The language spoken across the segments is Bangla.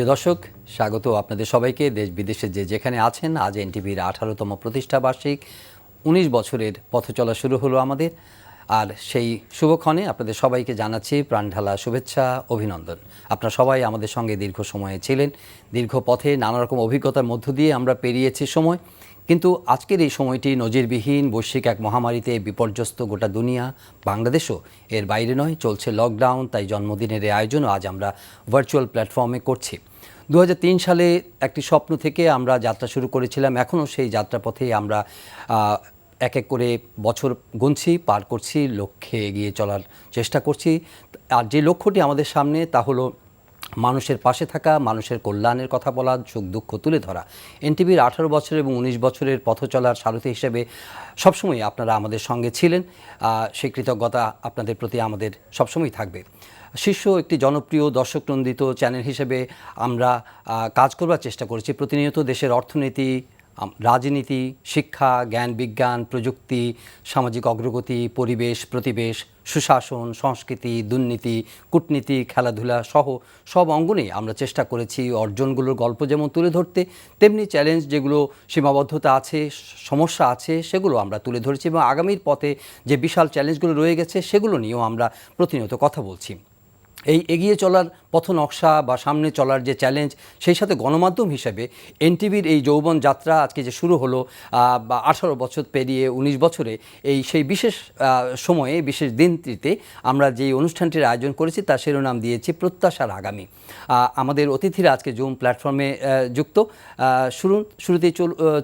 সুপ্রিয় দর্শক, স্বাগত আপনাদের সবাইকে। দেশ বিদেশে যে যেখানে আছেন, আজ এনটিভির 18তম প্রতিষ্ঠা বার্ষিক 19 বছরের পথ চলা শুরু হলো আমাদের। আর সেই শুভক্ষণে আপনাদের সবাইকে জানাচ্ছি প্রাণঢালা শুভেচ্ছা, অভিনন্দন। আপনারা সবাই আমাদের সঙ্গে দীর্ঘ সময়ে ছিলেন। দীর্ঘ পথে নানা রকম অভিজ্ঞতার মধ্য দিয়ে আমরা পেরিয়েছি সময়, কিন্তু আজকের এই সময়টি নজিরবিহীন। বৈশ্বিক এক মহামারীতে বিপর্যস্ত গোটা দুনিয়া, বাংলাদেশও এর বাইরে নয়। চলছে লকডাউন, তাই জন্মদিনের এই আয়োজনও আজ আমরা ভার্চুয়াল প্ল্যাটফর্মে করছি। 2003 সালে একটি স্বপ্ন থেকে আমরা যাত্রা শুরু করেছিলাম। এখনও সেই যাত্রাপথে আমরা এক এক করে বছর গুনছি, পার করছি, লক্ষ্যে এগিয়ে চলার চেষ্টা করছি। আর যে লক্ষ্যটি আমাদের সামনে, তা হলো মানুষের পাশে থাকা, মানুষের কল্যাণের কথা বলা, সুখ দুঃখ তুলে ধরা। এনটিভির 18 বছর এবং 19 বছরের পথ চলার সারথি হিসেবে সবসময় আপনারা আমাদের সঙ্গে ছিলেন। সেই কৃতজ্ঞতা আপনাদের প্রতি আমাদের সবসময় থাকবে। শীর্ষ একটি জনপ্রিয় দর্শকনন্দিত চ্যানেল হিসেবে আমরা কাজ করবার চেষ্টা করেছি। প্রতিনিয়ত দেশের অর্থনীতি, রাজনীতি, শিক্ষা, জ্ঞান বিজ্ঞান, প্রযুক্তি, সামাজিক অগ্রগতি, পরিবেশ প্রতিবেশ, সুশাসন, সংস্কৃতি, দুর্নীতি, কূটনীতি, খেলাধুলা সহ সব অঙ্গনেই আমরা চেষ্টা করেছি অর্জনগুলোর গল্প যেমন তুলে ধরতে, তেমনি চ্যালেঞ্জ যেগুলো সীমাবদ্ধতা আছে, সমস্যা আছে, সেগুলো আমরা তুলে ধরেছি। এবং আগামীর পথে যে বিশাল চ্যালেঞ্জগুলো রয়ে গেছে, সেগুলো নিয়েও আমরা প্রতিনিয়ত কথা বলছি। এই এগিয়ে চলার পথ নকশা বা সামনে চলার যে চ্যালেঞ্জ, সেই সাথে গণমাধ্যম হিসেবে এনটিভির এই যৌবন যাত্রা আজকে যে শুরু হলো, বা 18 বছর পেরিয়ে 19 বছরে সেই বিশেষ সময়ে, বিশেষ দিনটিতে আমরা যে অনুষ্ঠানটির আয়োজন করেছি তার শিরোনাম দিয়েছি প্রত্যাশার আগামী। আমাদের অতিথিরা আজকে জুম প্ল্যাটফর্মে যুক্ত। শুরুতেই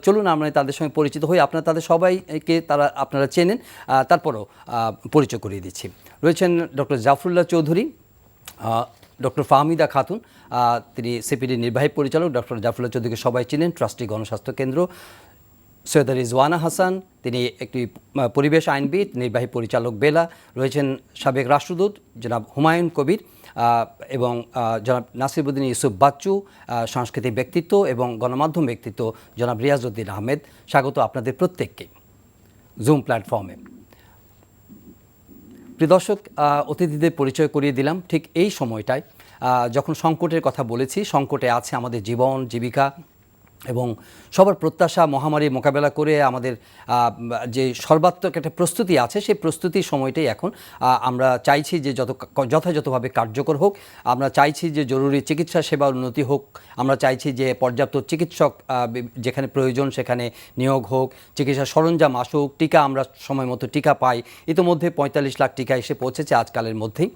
চলুন আমরা তাদের সঙ্গে পরিচিত হই। আপনারা তাদের সবাইকে আপনারা চেনেন, তারপরও পরিচয় করিয়ে দিচ্ছি। রয়েছেন ডক্টর জাফরুল্লাহ চৌধুরী, ডক্টর ফাহমিদা খাতুন, তিনি সিপিডির নির্বাহী পরিচালক। ডক্টর জাফরুল্লাহ চৌধুরীকে সবাই চিনেন, ট্রাস্টি গণস্বাস্থ্য কেন্দ্র। সৈয়দা রিজওয়ানা হাসান, তিনি একটি পরিবেশ আইনবিদ, নির্বাহী পরিচালক বেলা। রয়েছেন সাবেক রাষ্ট্রদূত জনাব হুমায়ুন কবির এবং জনাব নাসিরুদ্দিন ইউসুফ বাচ্চু, সাংস্কৃতিক ব্যক্তিত্ব এবং গণমাধ্যম ব্যক্তিত্ব জনাব রিয়াজউদ্দিন আহমেদ। স্বাগত আপনাদের প্রত্যেককে জুম প্ল্যাটফর্মে। প্রিয় দর্শক, অতিথিদের পরিচয় করিয়ে দিলাম ঠিক এই সময়টায় যখন সংকটের কথা বলেছি। সংকটে আছে আমাদের জীবন, জীবিকা এবং সবার প্রত্যাশা। মহামারী মোকাবেলা করে আমাদের যে সর্বাত্মক একটা প্রস্তুতি আছে, সেই প্রস্তুতির সময়টাই এখন। আমরা চাইছি যে যথাযথভাবে কার্যকর হোক। আমরা চাইছি যে জরুরি চিকিৎসা সেবা উন্নতি হোক। আমরা চাইছি যে পর্যাপ্ত চিকিৎসক যেখানে প্রয়োজন সেখানে নিয়োগ হোক, চিকিৎসা সরঞ্জাম আসুক, টিকা আমরা সময় মতো টিকা পাই। ইতিমধ্যে 45 লাখ টিকা এসে পৌঁছেছে আজকালের মধ্যেই।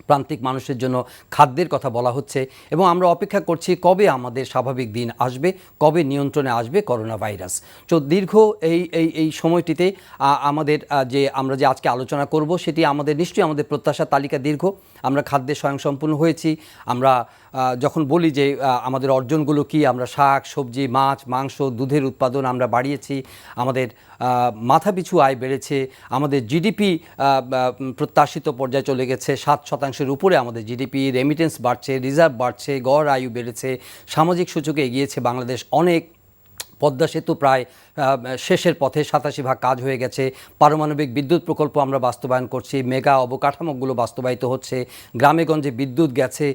প্রান্তিক মানুষের জন্য খাদ্যের কথা বলা হচ্ছে এবং আমরা অপেক্ষা করছি কবে আমাদের স্বাভাবিক দিন আসবে, কবে নিয়ন্ত্রণে আসবে করোনা ভাইরাস। তো দীর্ঘ এই সময়টিতে আমরা যে আজকে আলোচনা করব, সেটি আমাদের নিশ্চয়ই আমাদের প্রত্যাশার তালিকা দীর্ঘ। আমরা খাদ্যে স্বয়ংসম্পূর্ণ হয়েছি। আমরা যখন বলি যে আমাদের অর্জনগুলো কি, আমরা শাক সবজি, মাছ, মাংস, দুধের উৎপাদন আমরা বাড়িয়েছি। আমাদের মাথাপিছু আয় বেড়েছে। আমাদের জিডিপি প্রত্যাশিত পর্যায়ে চলে গেছে, 7% উপরে আমাদের জিডিপি। রেমিটেন্স বাড়ছে, রিজার্ভ বাড়ছে, গড় আয়ু বেড়েছে। সামাজিক সূচকে এগিয়েছে বাংলাদেশ অনেক। পদ্মা সেতু প্রায় শেষের পথে, 87% কাজ হয়ে গেছে। পারমাণবিক বিদ্যুৎ প্রকল্প আমরা বাস্তবায়ন করছি। মেগা অবকাঠামোগুলো বাস্তবায়িত হচ্ছে। গ্রামেগঞ্জে বিদ্যুৎ গেছে।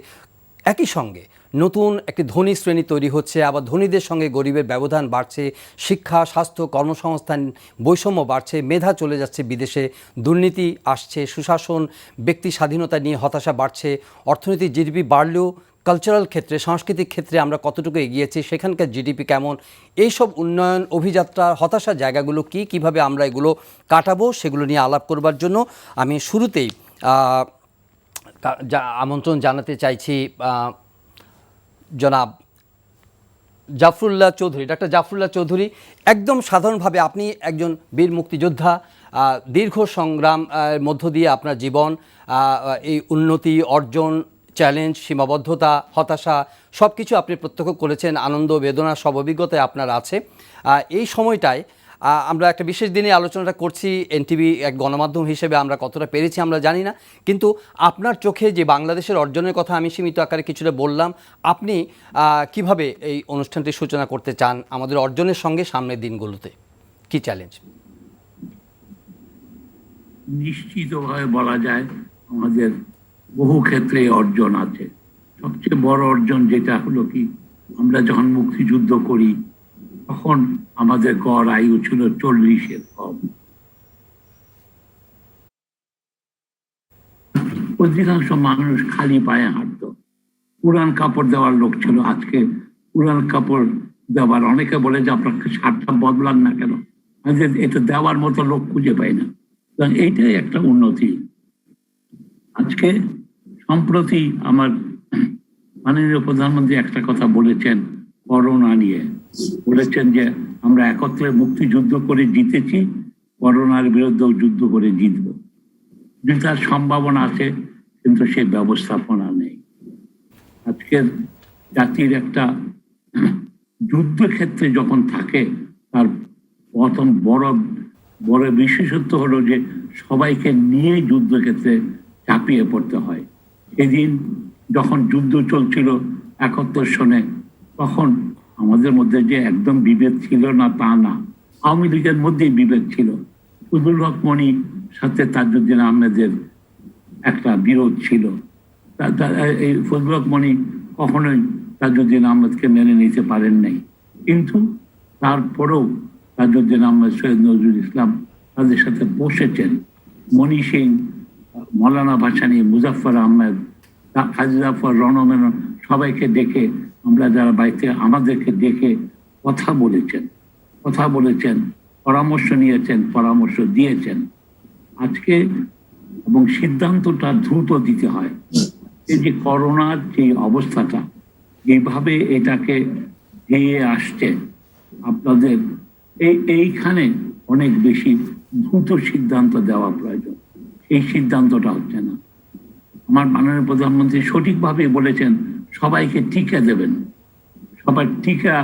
একই সঙ্গে নতুন একটি ধনী শ্রেণী তৈরি হচ্ছে, আবার ধনীদের সঙ্গে গরিবের ব্যবধান বাড়ছে। শিক্ষা, স্বাস্থ্য, কর্মসংস্থান বৈষম্য বাড়ছে। মেধা চলে যাচ্ছে বিদেশে। দুর্নীতি আসছে। সুশাসন, ব্যক্তি স্বাধীনতা নিয়ে হতাশা বাড়ছে। অর্থনীতির জিডিপি বাড়লেও কালচারাল ক্ষেত্রে, সাংস্কৃতিক ক্ষেত্রে আমরা কতটুকু এগিয়েছি, সেখানকার জিডিপি কেমন, এইসব উন্নয়ন অভিযাত্রা, হতাশার জায়গাগুলো কি, কিভাবে আমরা এগুলো কাটাবো, সেগুলো নিয়ে আলাপ করবার জন্য আমি শুরুতেই আমন্ত্রণ জানাতে চাইছি জনাব জাফরুল্লাহ চৌধুরী। ডক্টর জাফরুল্লাহ চৌধুরী, একদম সাধারণভাবে আপনি একজন বীর মুক্তিযোদ্ধা। দীর্ঘ সংগ্রাম মধ্য দিয়ে আপনার জীবন, এই উন্নতি, অর্জন, চ্যালেঞ্জ, সীমাবদ্ধতা, হতাশা সব কিছু আপনি প্রত্যক্ষ করেছেন। আনন্দ, বেদনা সব অভিজ্ঞতায় আপনার আছে। এই সময়টায় আমরা একটা বিশেষ দিনে আলোচনাটা করছি। এনটিভি এক গণমাধ্যম হিসেবে আমরা কতটা পেরেছি আমরা জানি না, কিন্তু আপনার চোখে যে বাংলাদেশের অর্জনের কথা আমি সীমিত আকারে কিছুটা বললাম, আপনি কিভাবে এই অনুষ্ঠানটির সূচনা করতে চান আমাদের অর্জনের সঙ্গে সামনের দিনগুলোতে? কি চ্যালেঞ্জ? নিশ্চিতভাবে বলা যায় আমাদের বহু ক্ষেত্রে অর্জন আছে, সবচেয়ে বড় অর্জন যেটা হলো কি, আমরা যখন মুক্তিযুদ্ধ করি তখন আমাদের গড় আয়ু ছিল 40-এর কম। অধিকাংশ মানুষ খালি পায়ে হাঁটত, পুরান কাপড় দেওয়ার লোক ছিল। আজকে পুরান কাপড় দেওয়ার, অনেকে বলে যে আপনাকে শার্টটা বদলান না কেন, এটা দেওয়ার মতো লোক খুঁজে পাই না। এইটাই একটা উন্নতি। আজকে সম্প্রতি আমার মাননীয় প্রধানমন্ত্রী একটা কথা বলেছেন করোনা নিয়ে, বলেছেন যে আমরা একত্রে মুক্তিযুদ্ধ করে জিতেছি, করোনার বিরুদ্ধেও যুদ্ধ করে জিতব। জেতার সম্ভাবনা আছে, কিন্তু সেই ব্যবস্থাপনা নেই। আজকের জাতির একটা যুদ্ধক্ষেত্রে যখন থাকে, তার প্রথম বড় বড় বিশেষত্ব হলো যে সবাইকে নিয়ে যুদ্ধক্ষেত্রে ঝাঁপিয়ে পড়তে হয়। সেদিন যখন যুদ্ধ চলছিল 71 সনে, তখন আমাদের মধ্যে যে একদম বিভেদ ছিল না তা না, আওয়ামী লীগের মধ্যেই বিভেদ ছিল। ফজলুল হক মনির সাথে তাজউদ্দিন আহমেদের একটা বিরোধ ছিল। এই ফজলুল হক মনি কখনোই তাজউদ্দিন আহমেদকে মেনে নিতে পারেন নাই, কিন্তু তারপরেও তাজউদ্দিন আহমেদ, সৈয়দ নজরুল ইসলাম তাদের সাথে বসেছেন। মনি সিং, মৌলানা ভাসানী, মুজাফফর আহমেদ, কাজী জাফর, রণমেনন সবাইকে ডেকে, আমরা যারা বাড়িতে, আমাদেরকে ডেকে কথা বলেছেন, পরামর্শ নিয়েছেন, পরামর্শ দিয়েছেন। আজকে এবং সিদ্ধান্তটা দ্রুত দিতে হয়। এই যে করোনার যে অবস্থাটা, এইভাবে এটাকে এগিয়ে আসছে, আপনাদের এইখানে অনেক বেশি দ্রুত সিদ্ধান্ত দেওয়া প্রয়োজন। এই সিদ্ধান্তটা হচ্ছে না। আমার মাননীয় প্রধানমন্ত্রী সঠিকভাবে বলেছেন সবাইকে টিকা দেবেন। সবার টিকা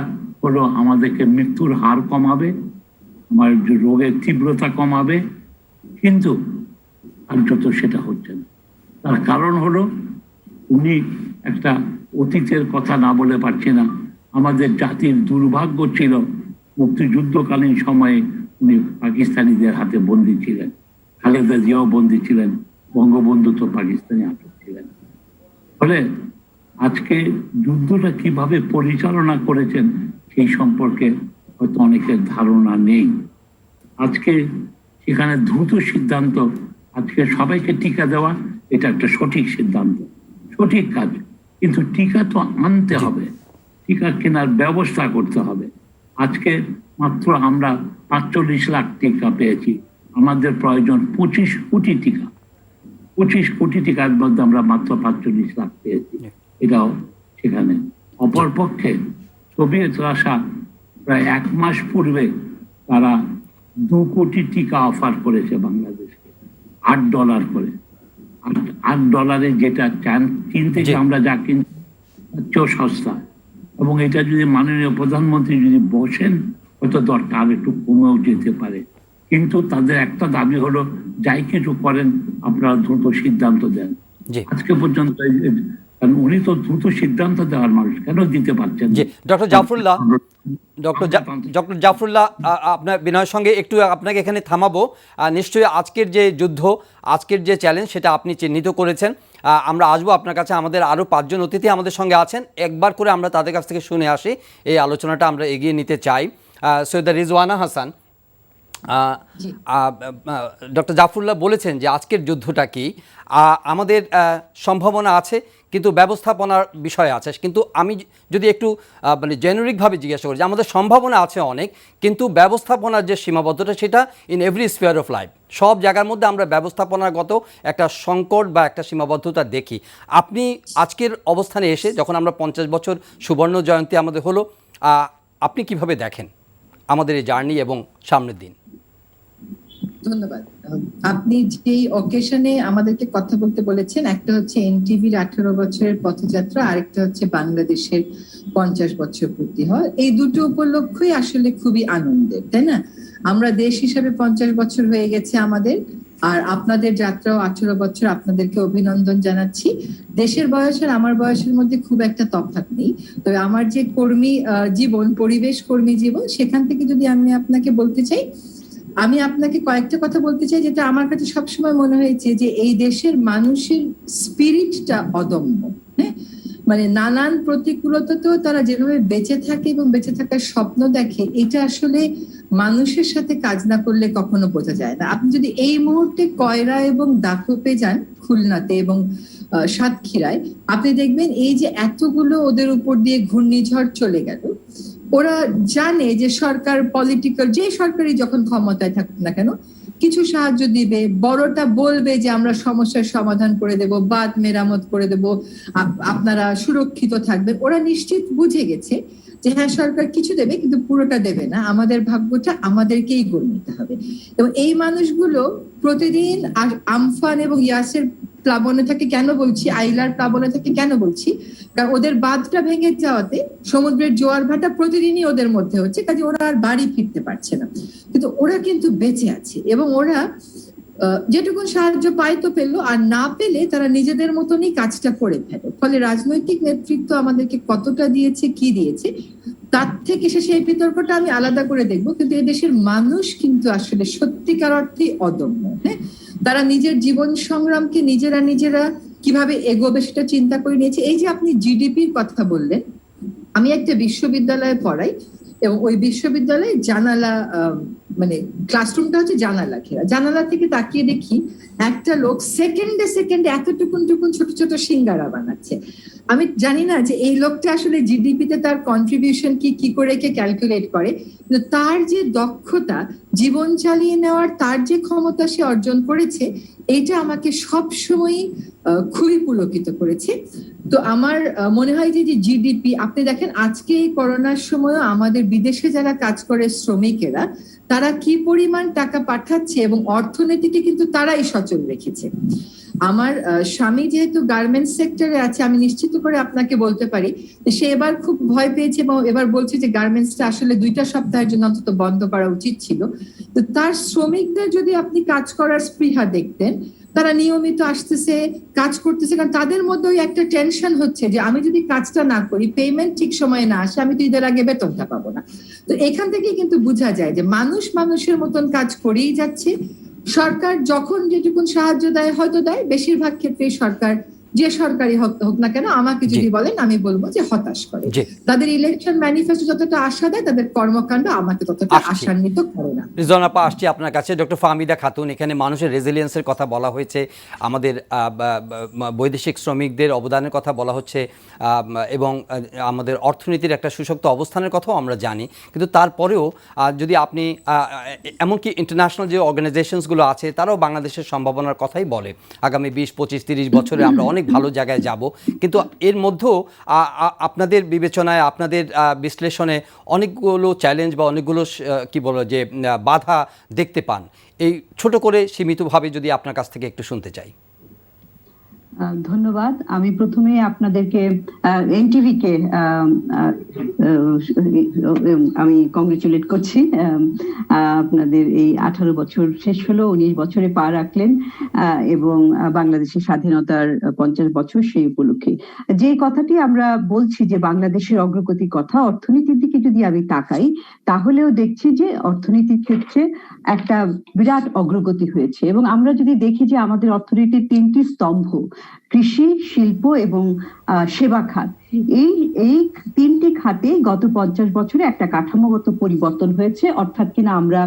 হলো আমাদেরকে মৃত্যুর হার কমাবে, আমার রোগের তীব্রতা কমাবে, কিন্তু কার্যত সেটা হচ্ছে না। তার কারণ হলো উনি একটা অতীতের কথা না বলে পারছে না। আমাদের জাতির দুর্ভাগ্য ছিল মুক্তিযুদ্ধকালীন সময়ে উনি পাকিস্তানিদের হাতে বন্দী ছিলেন, খালেদা জিয়াও বন্দী ছিলেন, বঙ্গবন্ধু তো পাকিস্তানি আটক ছিলেন। ফলে আজকে যুদ্ধটা কিভাবে পরিচালনা করেছেন সেই সম্পর্কে হয়তো অনেকের ধারণা নেই। আজকে সেখানে দ্রুত সিদ্ধান্ত, আজকে সবাইকে টিকা দেওয়া, এটা একটা সঠিক সিদ্ধান্ত, সঠিক কাজ, কিন্তু টিকা তো আনতে হবে, টিকা কেনার ব্যবস্থা করতে হবে। আজকে মাত্র আমরা ৪৫ লাখ টিকা পেয়েছি, আমাদের প্রয়োজন ২৫ কোটি টিকা। ২৫ কোটি টিকার মধ্যে আমরা মাত্র ৪৫ লাখ পেয়েছি, এটাও সেখানে। অপরপক্ষে সোভিয়েত রাশিয়া প্রায় ১ মাস পূর্বে তারা ২ কোটি টিকা অফার করেছে বাংলাদেশকে, $৮ করে। $৮ যেটা চীন থেকে আমরা যা কিনছি তার চেয়েও সস্তা। এবং এটা যদি মাননীয় প্রধানমন্ত্রী যদি বসেন, হয়তো দরটা আর একটু কমেও যেতে পারে। কিন্তু তাদের একটা দাবি হলো, যাই কিছু করেন আপনারা দ্রুত সিদ্ধান্ত দেন। আজকে পর্যন্ত উনি তো দ্রুত সিদ্ধান্ত দেওয়ার মানুষ, কেন দিতে পারছেন? ডক্টর জাফরুল্লাহ, আপনার বিনয়ের সঙ্গে একটু আপনাকে এখানে থামাবো। নিশ্চয়ই আজকের যে যুদ্ধ, আজকের যে চ্যালেঞ্জ, সেটা আপনি চিহ্নিত করেছেন। আমরা আসবো আপনার কাছে। আমাদের আরও 5 জন অতিথি আমাদের সঙ্গে আছেন, একবার করে আমরা তাদের কাছ থেকে শুনে আসি। এই আলোচনাটা আমরা এগিয়ে নিতে চাই। সৈয়দা রিজওয়ানা হাসান, ডক্টর জাফরুল্লাহ বলেছেন যে আজকের যুদ্ধটা কি, আমাদের সম্ভাবনা আছে কিন্তু ব্যবস্থাপনার বিষয় আছে। কিন্তু আমি যদি একটু মানে জেনারিকভাবে জিজ্ঞাসা করি যে আমাদের সম্ভাবনা আছে অনেক, কিন্তু ব্যবস্থাপনার যে সীমাবদ্ধতা, সেটা in every sphere of life, সব জায়গার মধ্যে আমরা ব্যবস্থাপনাগত একটা সংকট বা একটা সীমাবদ্ধতা দেখি। আপনি আজকের অবস্থানে এসে, যখন আমরা 50 বছর সুবর্ণ জয়ন্তী আমাদের হলো, আপনি কিভাবে দেখেন আমাদের এই জার্নি এবং সামনের দিন? ধন্যবাদ। আপনি যেই অকেশনে আমাদেরকে কথা বলতে বলেছেন, একটা হচ্ছে এনটিভির 18 বছরের পথযাত্রা, আরেকটা হচ্ছে বাংলাদেশের 50 বছর পূর্তি হওয়া। এই দুটো উপলক্ষই আসলে খুবই আনন্দের, তাই না? আমরা দেশ হিসাবে 50 বছর হয়ে গেছে আমাদের, আর আপনাদের যাত্রাও 18 বছর। আপনাদেরকে অভিনন্দন জানাচ্ছি। দেশের বয়স আর আমার বয়সের মধ্যে খুব একটা তফাৎ নেই, তবে আমার যে কর্মী জীবন, পরিবেশ কর্মী জীবন, সেখান থেকে যদি আমি আপনাকে বলতে চাই, আমি আপনাকে কয়েকটা কথা বলতে চাই যেটা আমার কাছে সবসময় মনে হয়েছে যে এই দেশের মানুষের স্পিরিটটা অদম্য। হ্যাঁ, মানে নানান প্রতিকূলতাতেও তারা যেভাবে বেঁচে থাকে এবং বেঁচে থাকার স্বপ্ন দেখে, এটা আসলে মানুষের সাথে কাজ না করলে কখনো বোঝা যায় না। আপনি যদি এই মুহূর্তে কয়রা এবং দাকোপে যান, খুলনাতে এবং সাতক্ষীরায়, আপনি দেখবেন এই যে এতগুলো ওদের উপর দিয়ে ঘূর্ণিঝড় চলে গেল, ওরা জানে যে সরকার পলিটিক্যাল, যে সরকারই যখন ক্ষমতায় থাকুক না কেন, কিছু সাহায্য দিবে, বড়টা বলবে যে আমরা সমস্যার সমাধান করে দেব, বাঁধ মেরামত করে দেব, আপনারা সুরক্ষিত থাকবেন। ওরা নিশ্চিত বুঝে গেছে যে হ্যাঁ সরকার কিছু দেবে কিন্তু পুরোটা দেবে না, আমাদের ভাগ্যটা আমাদেরকেই গড়ে নিতে হবে। এবং এই মানুষগুলো প্রতিদিন আমফান এবং ইয়াসের প্লাবনে থাকে। কেন বলছি আইলার প্লাবনে থাকে, কেন বলছি, কারণ ওদের বাঁধটা ভেঙে যাওয়াতে সমুদ্রের জোয়ার ভাটা প্রতিদিনই ওদের মধ্যে হচ্ছে, কাজে ওরা আর বাড়ি ফিরতে পারছে না, কিন্তু ওরা কিন্তু বেঁচে আছে এবং ওরা যেটুকু সাহায্য পায় তো পেলো, আর না পেলে তারা নিজেদের মতনই কাজটা করে ফেলে। ফলে রাজনৈতিক নেতৃত্ব আমাদেরকে কতটা দিয়েছে, কি দিয়েছে, তার থেকে সেই বিতর্কটা আমি আলাদা করে দেখবো, কিন্তু এদেশের মানুষ কিন্তু আসলে সত্যিকার অর্থে অদম্য। হ্যাঁ, তারা নিজের জীবন সংগ্রামকে নিজেরা কিভাবে এগোবে সেটা চিন্তা করে নিয়েছে। এই যে আপনি জিডিপির কথা বললেন, আমি একটা বিশ্ববিদ্যালয়ে পড়াই এবং ওই বিশ্ববিদ্যালয়ে জানালা, মানে ক্লাসরুমটা হচ্ছে জানালা ঘেরা, জানালা থেকে তাকিয়ে দেখি একটা লোক সেকেন্ডে এতটুকুন ছোট ছোট সিঙ্গারা বানাচ্ছে। আমি জানি না যে এই লোকটা আসলে জিডিপিতে তার কন্ট্রিবিউশন কি করে কে ক্যালকুলেট করে, কিন্তু তার যে দক্ষতা, জীবন চালিয়ে নেওয়ার তার যে ক্ষমতা সে অর্জন করেছে, এইটা আমাকে সবসময়ই খুবই পুলকিত করেছে। তো আমার মনে হয় যে জিডিপি, আপনি দেখেন আজকে এই করোনার সময়ও আমাদের বিদেশে যারা কাজ করে শ্রমিকেরা, তারা কি পরিমাণ টাকা পাঠাচ্ছে এবং অর্থনীতিকে কিন্তু তারাই সচল রেখেছে। আমার স্বামী যেহেতু গার্মেন্টস সেক্টরে আছে, আমি নিশ্চিত করে আপনাকে বলতে পারি সে এবার খুব ভয় পেয়েছে এবং এবার বলছে যে গার্মেন্টসটা আসলে 2 সপ্তাহের জন্য অন্তত বন্ধ করা উচিত ছিল। তো তার শ্রমিকদের যদি আপনি কাজ করার স্পৃহা দেখতেন, তারা নিয়মিত আসতেছে, কাজ করতেছে, কারণ তাদের মধ্যেই একটা টেনশন হচ্ছে যে আমি যদি কাজটা না করি, পেমেন্ট ঠিক সময়ে না আসে, আমি তো ঈদের আগে বেতনটা পাবো না। তো এখান থেকে কিন্তু বোঝা যায় যে মানুষ মানুষের মতন কাজ করেই যাচ্ছে। সরকার যখন যেটুকু সাহায্য দেয় হয়তো দেয়, বেশিরভাগ ক্ষেত্রে সরকার, যে সরকারি হোক না কেন, আমাকে যদি বলেন আমি বলবো যে হতাশ করে। তাদের ইলেকশন ম্যানিফেস্টো যতটা আশা দেয়, তাদের কর্মকাণ্ড আমাকে ততটা আশান্বিত করে না। রিজওয়ানা আপা, আসছি আপনার কাছে। ডক্টর ফাহমিদা খাতুন, এখানে মানুষের রেজিলিয়েন্সের কথা বলা হয়েছে, আমাদের বৈদেশিক শ্রমিকদের অবদানের কথা বলা হচ্ছে, এবং আমাদের অর্থনীতির একটা সুশক্ত অবস্থানের কথাও আমরা জানি, কিন্তু তারপরেও যদি আপনি এমনকি ইন্টারন্যাশনাল যে অর্গানাইজেশনসগুলো আছে তারাও বাংলাদেশের সম্ভাবনার কথাই বলে, আগামী 20, 25, 30 বছরে আমরা অনেক ভালো জায়গায় যাব, কিন্তু এর মধ্যেও আপনাদের বিবেচনায়, আপনাদের বিশ্লেষণে অনেকগুলো চ্যালেঞ্জ বা অনেকগুলো কি বলো যে বাধা দেখতে পান। এই ছোট করে সীমিতভাবে যদি আপনার কাছ থেকে একটু শুনতে চাই। ধন্যবাদ। আমি প্রথমে আপনাদেরকে এনটিভিকে আমি কংগ্রেচুলেট করছি। আপনাদের এই 18 বছর শেষ হলো, 19 বছরে পা রাখলেন, এবং বাংলাদেশের স্বাধীনতার 50 বছর সেই উপলক্ষে যে কথাটি আমরা বলছি যে বাংলাদেশের অগ্রগতির কথা, অর্থনীতির দিকে যদি আমি তাকাই তাহলেও দেখছি যে অর্থনীতির ক্ষেত্রে একটা বিরাট অগ্রগতি হয়েছে। এবং আমরা যদি দেখি যে আমাদের অর্থনীতির 3টি স্তম্ভ, কৃষি, শিল্প এবং সেবা খাত, এই 3টি খাতে গত 50 বছরে একটা কাঠামোগত পরিবর্তন হয়েছে, অর্থাৎ কিনা আমরা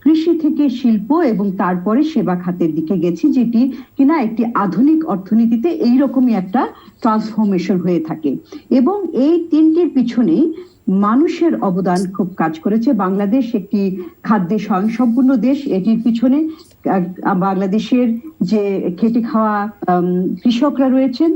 কৃষি থেকে শিল্প এবং তারপরে সেবা খাতের দিকে গেছি, যেটি কিনা একটি আধুনিক অর্থনীতিতে এইরকমই একটা ট্রান্সফরমেশন হয়ে থাকে। এবং এই 3টির পিছনেই মানুষের অবদান খুব কাজ করেছে। বাংলাদেশ একটি খাদ্যে স্বয়ংসম্পূর্ণ দেশ, এটির পিছনে বাংলাদেশের যে খেটে খাওয়া কৃষকরা রয়েছেন।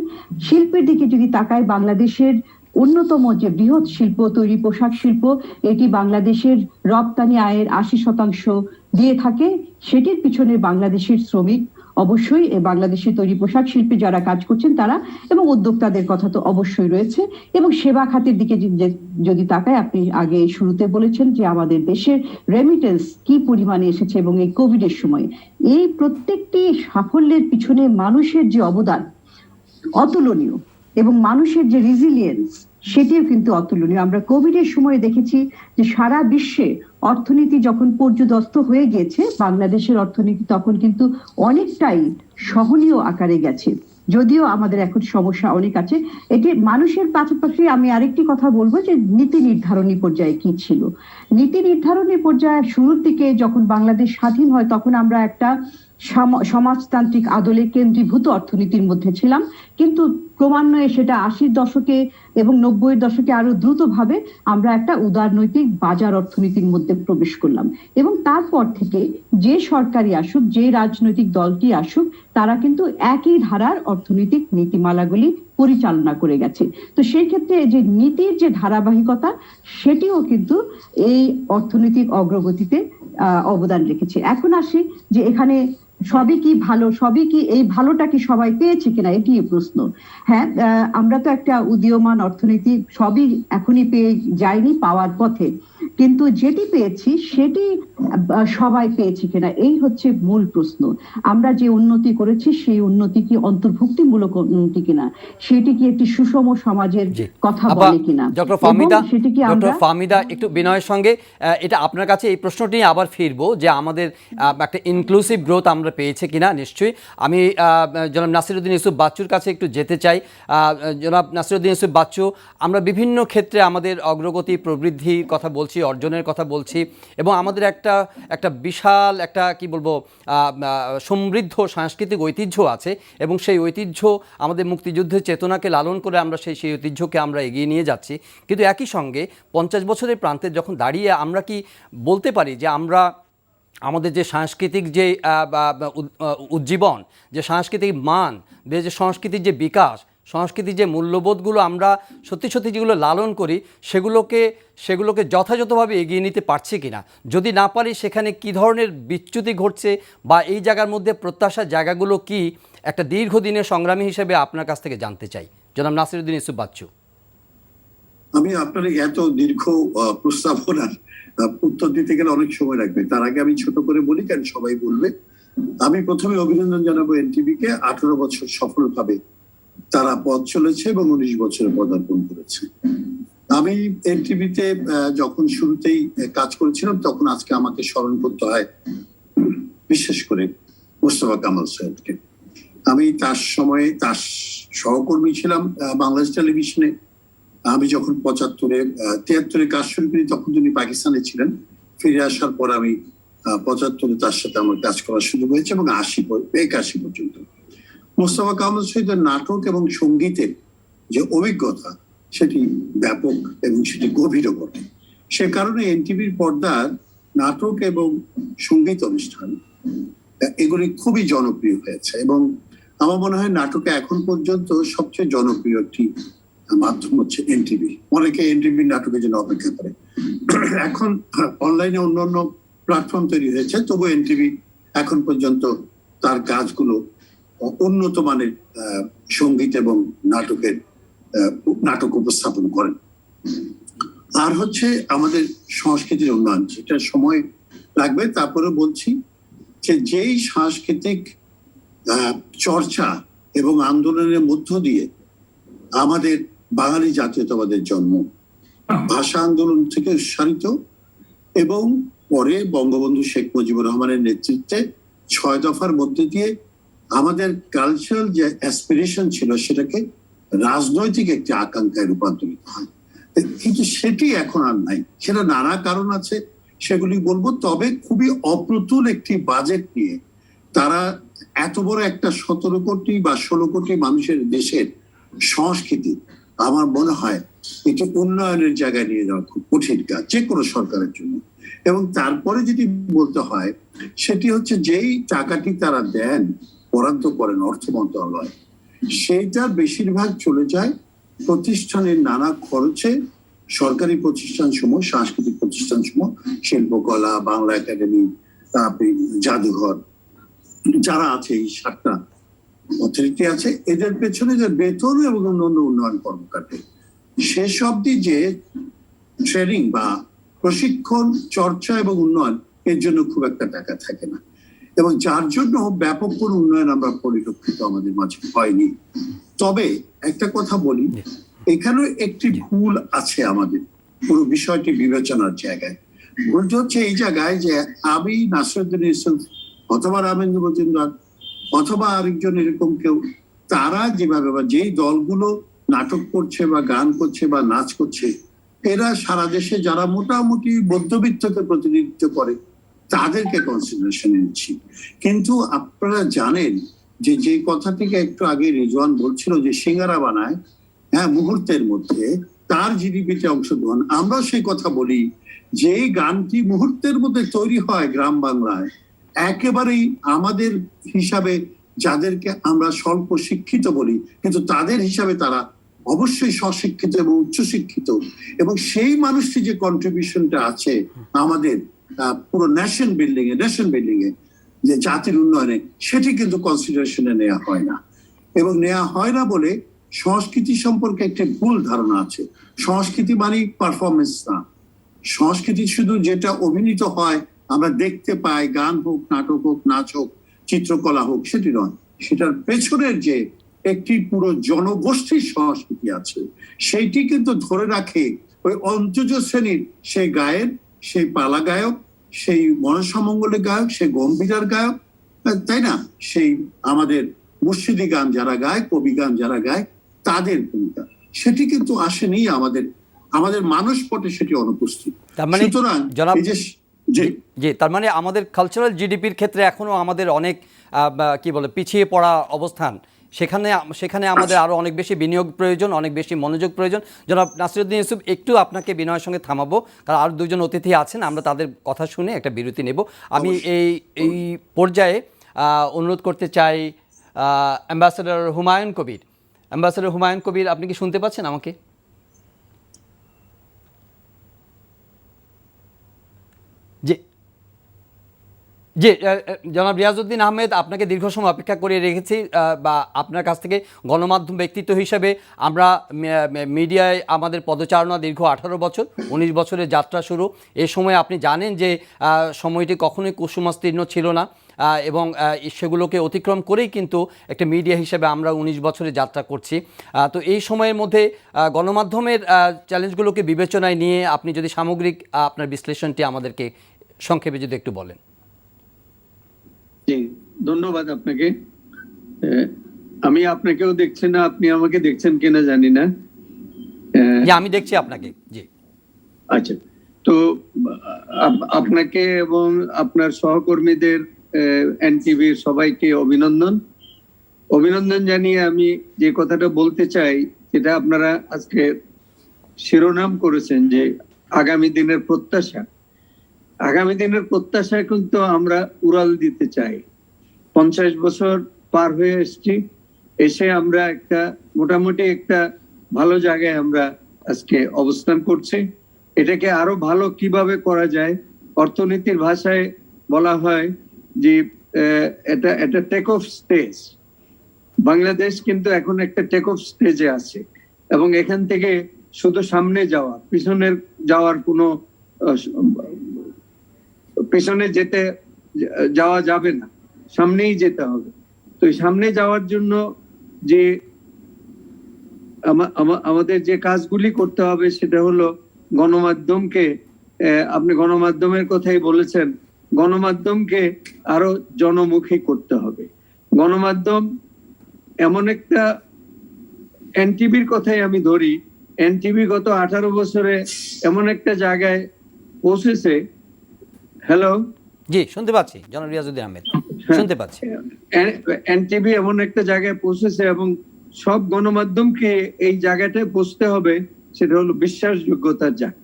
শিল্পের দিকে যদি তাকায়, বাংলাদেশের অন্যতম যে বৃহৎ শিল্প তৈরি পোশাক শিল্প, এটি বাংলাদেশের রপ্তানি আয়ের 80% দিয়ে থাকে, সেটির পিছনে বাংলাদেশের শ্রমিক অবশ্যই, বাংলাদেশের তৈরি পোশাক শিল্পে যারা কাজ করছেন তারা, এবং উদ্যোক্তাদের কথা তো অবশ্যই রয়েছে। এবং সেবা খাতের দিকে যদি তাকায়, আপনি আগে শুরুতে বলেছেন যে আমাদের দেশের রেমিটেন্স কি পরিমাণে এসেছে, এবং এই কোভিডের সময় এই প্রত্যেকটি সাফল্যের পিছনে মানুষের যে অবদান অতুলনীয়, এবং মানুষের যে রেজিলিয়েন্স সেটিও কিন্তু অতুলনীয়। আমরা কোভিডের সময় দেখেছি যে সারা বিশ্বে অর্থনীতি যখন পর্যদস্ত হয়ে গিয়েছে, বাংলাদেশের অর্থনীতি তখন কিন্তু অনেকটাই সহনীয় আকারে গেছে। যদিও আমাদের এখন সমস্যা অনেক আছে। এটি মানুষের পাশাপাশি আমি আরেকটি কথা বলবো যে নীতি নির্ধারণী পর্যায়ে কি ছিল। নীতি নির্ধারণী পর্যায়ে শুরুর দিকে যখন বাংলাদেশ স্বাধীন হয় তখন আমরা একটা সমাজতান্ত্রিক আদলে কেন্দ্রীভূত অর্থনীতির মধ্যে ছিলাম, কিন্তু ক্রমান্বয়ে সেটা 80-র দশকে এবং 90-এর দশকে আরো দ্রুতভাবে আমরা একটা উদারনৈতিক বাজার অর্থনীতির মধ্যে প্রবেশ করলাম। এবং তারপর থেকে যে সরকারি আসুক, যে রাজনৈতিক দলটি আসুক, তারা কিন্তু একই ধারার অর্থনৈতিক নীতিমালাগুলি পরিচালনা করে গেছে। তো সেই ক্ষেত্রে যে নীতির যে ধারাবাহিকতা, সেটিও কিন্তু এই অর্থনৈতিক অগ্রগতিতে অবদান রেখেছে। এখন আসি যে এখানে সবই কি ভালো, সবই কি এই ভালোটা কি সবাই পেয়েছে কিনা, এটি প্রশ্ন। হ্যাঁ, আমরা তো একটা উদীয়মান অর্থনীতি, সবই এখনই পেয়ে যায়নি, পাওয়ার পথে, কিন্তু যেটি পেয়েছি সেটি সবাই পেয়েছে কিনা, এই হচ্ছে মূল প্রশ্ন। আমরা যে উন্নতি করেছি সেই উন্নতি কি অন্তর্ভুক্তিমূলক উন্নতি কিনা, সেটি কি একটি সুষম সমাজের কথা বলে কিনা। ডক্টর ফাহমিদা, একটু বিনয়ের সঙ্গে এটা আপনার কাছে এই প্রশ্নটি আবার ফিরবো যে আমাদের একটা ইনক্লুসিভ গ্রোথ আমরা পেয়েছে কিনা। নিশ্চয়ই আমি জনাব নাসিরউদ্দিন ইউসুফ বাচ্চুর কাছে একটু যেতে চাই। জনাব নাসিরউদ্দিন ইউসুফ বাচ্চু, আমরা বিভিন্ন ক্ষেত্রে আমাদের অগ্রগতি প্রবৃদ্ধির কথা বলছি, অর্জনের কথা বলছি, এবং আমাদের একটা বিশাল একটা কি বলবো সমৃদ্ধ সাংস্কৃতিক ঐতিহ্য আছে, এবং সেই ঐতিহ্য আমাদের মুক্তিযুদ্ধের চেতনাকে লালন করে আমরা সেই ঐতিহ্যকে আমরা এগিয়ে নিয়ে যাচ্ছি। কিন্তু একই সঙ্গে 50 বছরের প্রান্তে যখন দাঁড়িয়ে আমরা কি বলতে পারি যে আমরা আমাদের যে সাংস্কৃতিক যে উজ্জীবন, যে সাংস্কৃতিক মান, যে সংস্কৃতির যে বিকাশ, সংস্কৃতির যে মূল্যবোধগুলো আমরা সত্যি সত্যি যেগুলো লালন করি, সেগুলোকে যথাযথভাবে এগিয়ে নিতে পারছি কিনা, যদি না পারি সেখানে কী ধরনের বিচ্যুতি ঘটছে, বা এই জায়গার মধ্যে প্রত্যাশার জায়গাগুলো কি, একটা দীর্ঘদিনের সংগ্রামী হিসেবে আপনার কাছ থেকে জানতে চাই জনাব নাসিরউদ্দিন ইউসুফ বাচ্চু। আমি আপনার এত দীর্ঘ প্রস্তাবনার উত্তর দিতে গেলে অনেক সময় লাগবে। তার আগে আমি ছোট করে বলি, কেন সবাই বলবে। আমি প্রথমে অভিনন্দন জানাবো এনটিভিকে। 18 বছর সফলভাবে তারা পথ চলেছে এবং 19 বছরে পদার্পণ করেছে। আমি এনটিভিতে যখন শুরুতেই কাজ করেছিলাম তখন আজকে আমাকে স্মরণ করতে হয় বিশেষ করে মোস্তফা কামাল সাহেবকে। আমি তার সময়ে তার সহকর্মী ছিলাম বাংলাদেশ টেলিভিশনে। আমি যখন 73-এ কাজ শুরু করি তখন তিনি পাকিস্তানে ছিলেন। ফিরে আসার পর আমি 75-এ তার সাথে আমার কাজ করার সুযোগ হয়েছে এবং 81 পর্যন্ত। মোস্তফা কামাল সাহেবের নাটক এবং সঙ্গীতের যে অভিজ্ঞতা সেটি ব্যাপক এবং সেটি গভীর বটে। সে কারণে এনটিভির পর্দার নাটক এবং সঙ্গীত অনুষ্ঠান এগুলি খুবই জনপ্রিয় হয়েছে, এবং আমার মনে হয় নাটকে এখন পর্যন্ত সবচেয়ে জনপ্রিয় একটি মাধ্যম হচ্ছে এনটিভি। অনেকে এনটিভি নাটকের জন্য অপেক্ষা করে। এখন অনলাইনে অন্যান্য প্ল্যাটফর্ম তৈরি হয়েছে, তবু এনটিভি এখন পর্যন্ত তার কাজগুলো উন্নত মানের সঙ্গীত এবং নাটক উপস্থাপন করেন। আর হচ্ছে আমাদের সংস্কৃতির উন্নয়ন, সেটা সময় লাগবে। তারপরে বলছি যে যেই সাংস্কৃতিক চর্চা এবং আন্দোলনের মধ্য দিয়ে আমাদের বাঙালি জাতীয়তাবাদের জন্ম, ভাষা আন্দোলন থেকে উৎসারিত, এবং পরে বঙ্গবন্ধু শেখ মুজিবুর রহমানের নেতৃত্বে 6 দফার মধ্যে দিয়ে আমাদের কালচারাল যে অ্যাসপিরেশন ছিল সেটাকে রাজনৈতিক একটি আকাঙ্ক্ষায় রূপান্তরিত হয়। কিন্তু সেটি এখন আর নাই। সেটা নানা কারণ আছে, সেগুলি বলবো। তবে খুবই অপ্রতুল একটি বাজেট নিয়ে তারা এত বড় একটা 17 কোটি বা 16 কোটি মানুষের দেশের সংস্কৃতি, আমার মনে হয় এটি উন্নয়নের জায়গায় নিয়ে যাওয়া খুব কঠিন কাজ যে কোনো সরকারের জন্য। এবং তারপরে যদি বলতে হয়, সেটি হচ্ছে যেই টাকাটি তারা দেন, বরাদ্দ করেন অর্থ মন্ত্রণালয়, সেইটা বেশিরভাগ চলে যায় প্রতিষ্ঠানের নানা খরচে। সরকারি প্রতিষ্ঠান সমূহ, সাংস্কৃতিক প্রতিষ্ঠান সমূহ, শিল্পকলা, বাংলা একাডেমি, জাদুঘর, যারা আছে এই 7টা অথরিটি আছে, এদের পেছনে যে বেতন এবং অন্যান্য উন্নয়ন কর্মকাণ্ড, শেষ অব্দি যে ট্রেনিং বা প্রশিক্ষণ, চর্চা এবং উন্নয়ন, এর জন্য খুব একটা টাকা থাকে না, এবং যার জন্য ব্যাপক কোন উন্নয়ন আমরা পরিলক্ষিত আমাদের মাঝে হয়নি। তবে একটা কথা বলি, এখানে একটি ভুল আছে আমাদের পুরো বিষয়টি বিবেচনার জায়গায়। ভুলটা হচ্ছে এই জায়গায় যে আমি, নাসিরউদ্দিন ইউসুফ অথবা রামেন্দ্র মজুমদার অথবা আরেকজন এরকম কেউ তারা যেভাবে বা যেই দলগুলো নাটক করছে বা গান করছে বা নাচ করছে, এরা সারা দেশে যারা মোটামুটি মধ্যবিত্তকে প্রতিনিধিত্ব করে তাদেরকে কনসিডারেশনে নিচ্ছি। কিন্তু আপনারা জানেন যে যে কথাটিকে একটু আগে রিজওয়ান বলছিল যে সিঙ্গারা বানায় মুহূর্তের মধ্যে, তার জিডিপিতে অংশগ্রহণ, আমরা সেই কথা বলি যে গানটি মুহূর্তের মধ্যে তৈরি হয় গ্রাম বাংলায়, একেবারেই আমাদের হিসাবে যাদেরকে আমরা স্বল্প শিক্ষিত বলি কিন্তু তাদের হিসাবে তারা অবশ্যই স্বশিক্ষিত এবং উচ্চশিক্ষিত, এবং সেই মানুষটি যে কন্ট্রিবিউশনটা আছে আমাদের পুরো নেশন বিল্ডিং এ যে জাতির উন্নয়নে, সেটি কিন্তু কনসিডারেশনে নেওয়া হয় না। এবং নেওয়া হয় না বলে সংস্কৃতি সম্পর্কে একটা ভুল ধারণা আছে। সংস্কৃতি মানে পারফরমেন্স না, সংস্কৃতি শুধু যেটা অভিনীত হয় আমরা দেখতে পাই, গান হোক, নাটক হোক, নাচ হোক, চিত্রকলা হোক, সেটি নয়। সেটার পেছনের যে একটি পুরো জনগোষ্ঠীর সংস্কৃতি আছে, সেইটি কিন্তু ধরে রাখে ওই অন্তজ শ্রেণীর সেই গায়ক, সেই পালা গায়ক, সেই মনসামঙ্গলের গায়ক, সেই গম্ভীরার গায়ক, তাই না, সেই আমাদের মুর্শিদি গান যারা গায়, কবি গান যারা গায়, তাদের ভূমিকা সেটি কিন্তু আসেনি আমাদের মানুষ পটে, সেটি অনুপস্থিত। সুতরাং এই যে জি, তার মানে আমাদের কালচারাল জিডিপির ক্ষেত্রে এখনো আমাদের অনেক কি বলে পিছিয়ে পড়া অবস্থান, সেখানে আমাদের আরো অনেক বেশি বিনিয়োগ প্রয়োজন, অনেক বেশি মনোযোগ প্রয়োজন। জনাব নাসিরউদ্দিন ইউসুফ, একটু আপনাকে বিনয়ের সঙ্গে থামাবো, কারণ আর দুজন অতিথি আছেন, আমরা তাদের কথা শুনে একটা বিরতি নেব। আমি এই পর্যায়ে অনুরোধ করতে চাই অ্যাম্বাসেডর হুমায়ুন কবির। অ্যাম্বাসেডর হুমায়ুন কবির, আপনি কি শুনতে পাচ্ছেন আমাকে? জি জি, জনাব রিয়াজউদ্দিন আহমেদ, আপনাকে দীর্ঘ সময় অপেক্ষা করে রেখেছি, বা আপনার কাছ থেকে গণমাধ্যম ব্যক্তিত্ব হিসেবে আমরা মিডিয়ায় আমাদের পদচারণা দীর্ঘ 18 বছর, 19 বছরের যাত্রা শুরু। এ সময় আপনি জানেন যে সময়টি কখনোই কুসুমাস্তীর্ণ ছিল না, এবং সেগুলোকে অতিক্রম করেই কিন্তু একটা মিডিয়া হিসেবে আমরা 19 বছরের যাত্রা করছি। তো এই সময়ের মধ্যে গণমাধ্যমের চ্যালেঞ্জগুলোকে বিবেচনায় নিয়ে আপনি যদি সামগ্রিক আপনার বিশ্লেষণটি আমাদেরকে সংক্ষেপে যদি একটু বলেন। জি, ধন্যবাদ আপনাকে। আমি আপনাকেও দেখছি না, আপনি আমাকে দেখছেন কিনা জানি না। আমি দেখছি আপনাকে। জি, আচ্ছা, তো আপনাকে এবং আপনার সহকর্মীদের এনটিভির সবাইকে অভিনন্দন জানিয়ে আমি যে কথাটা বলতে চাই, সেটা আপনারা আজকে শিরোনাম করেছেন যে আগামী দিনের প্রত্যাশা। আগামী দিনের প্রত্যাশা কিন্তু আমরা উড়াল দিতে চাই। 50 বছর পার হয়ে এসে আমরা মোটামুটি একটা ভালো জায়গায় আমরা আজকে অবস্থান করছি। এটাকে আরো ভালো কিভাবে করা যায়, অর্থনীতির ভাষায় বলা হয় যে এটা টেক অফ স্টেজ। বাংলাদেশ কিন্তু এখন একটা টেক অফ স্টেজে আছে, এবং এখান থেকে শুধু সামনে পিছনের যাওয়ার কোনো পেছনে যাওয়া যাবে না, সামনেই যেতে হবে। তো সামনে যাওয়ার জন্য যে আমাদের যে কাজগুলি করতে হবে সেটা হলো গণমাধ্যমকে, আপনি গণমাধ্যমের কথাই বলেছেন, গণমাধ্যমকে আরো জনমুখী করতে হবে। গণমাধ্যম এমন একটা, এনটিভির কথাই আমি ধরি, এনটিভি গত 18 বছরে এমন একটা জায়গায় পৌঁছেছে। হ্যালো, জি শুনতে পাচ্ছি জনাব রিয়াজউদ্দিন আহমেদ, শুনতে পাচ্ছি। এনটিভি এমন একটা জায়গায় পৌঁছেছে, এবং সব গণমাধ্যমকে এই জায়গাটায় পৌঁছতে হবে, সেটা হলো বিশ্বাসযোগ্যতার জায়গা।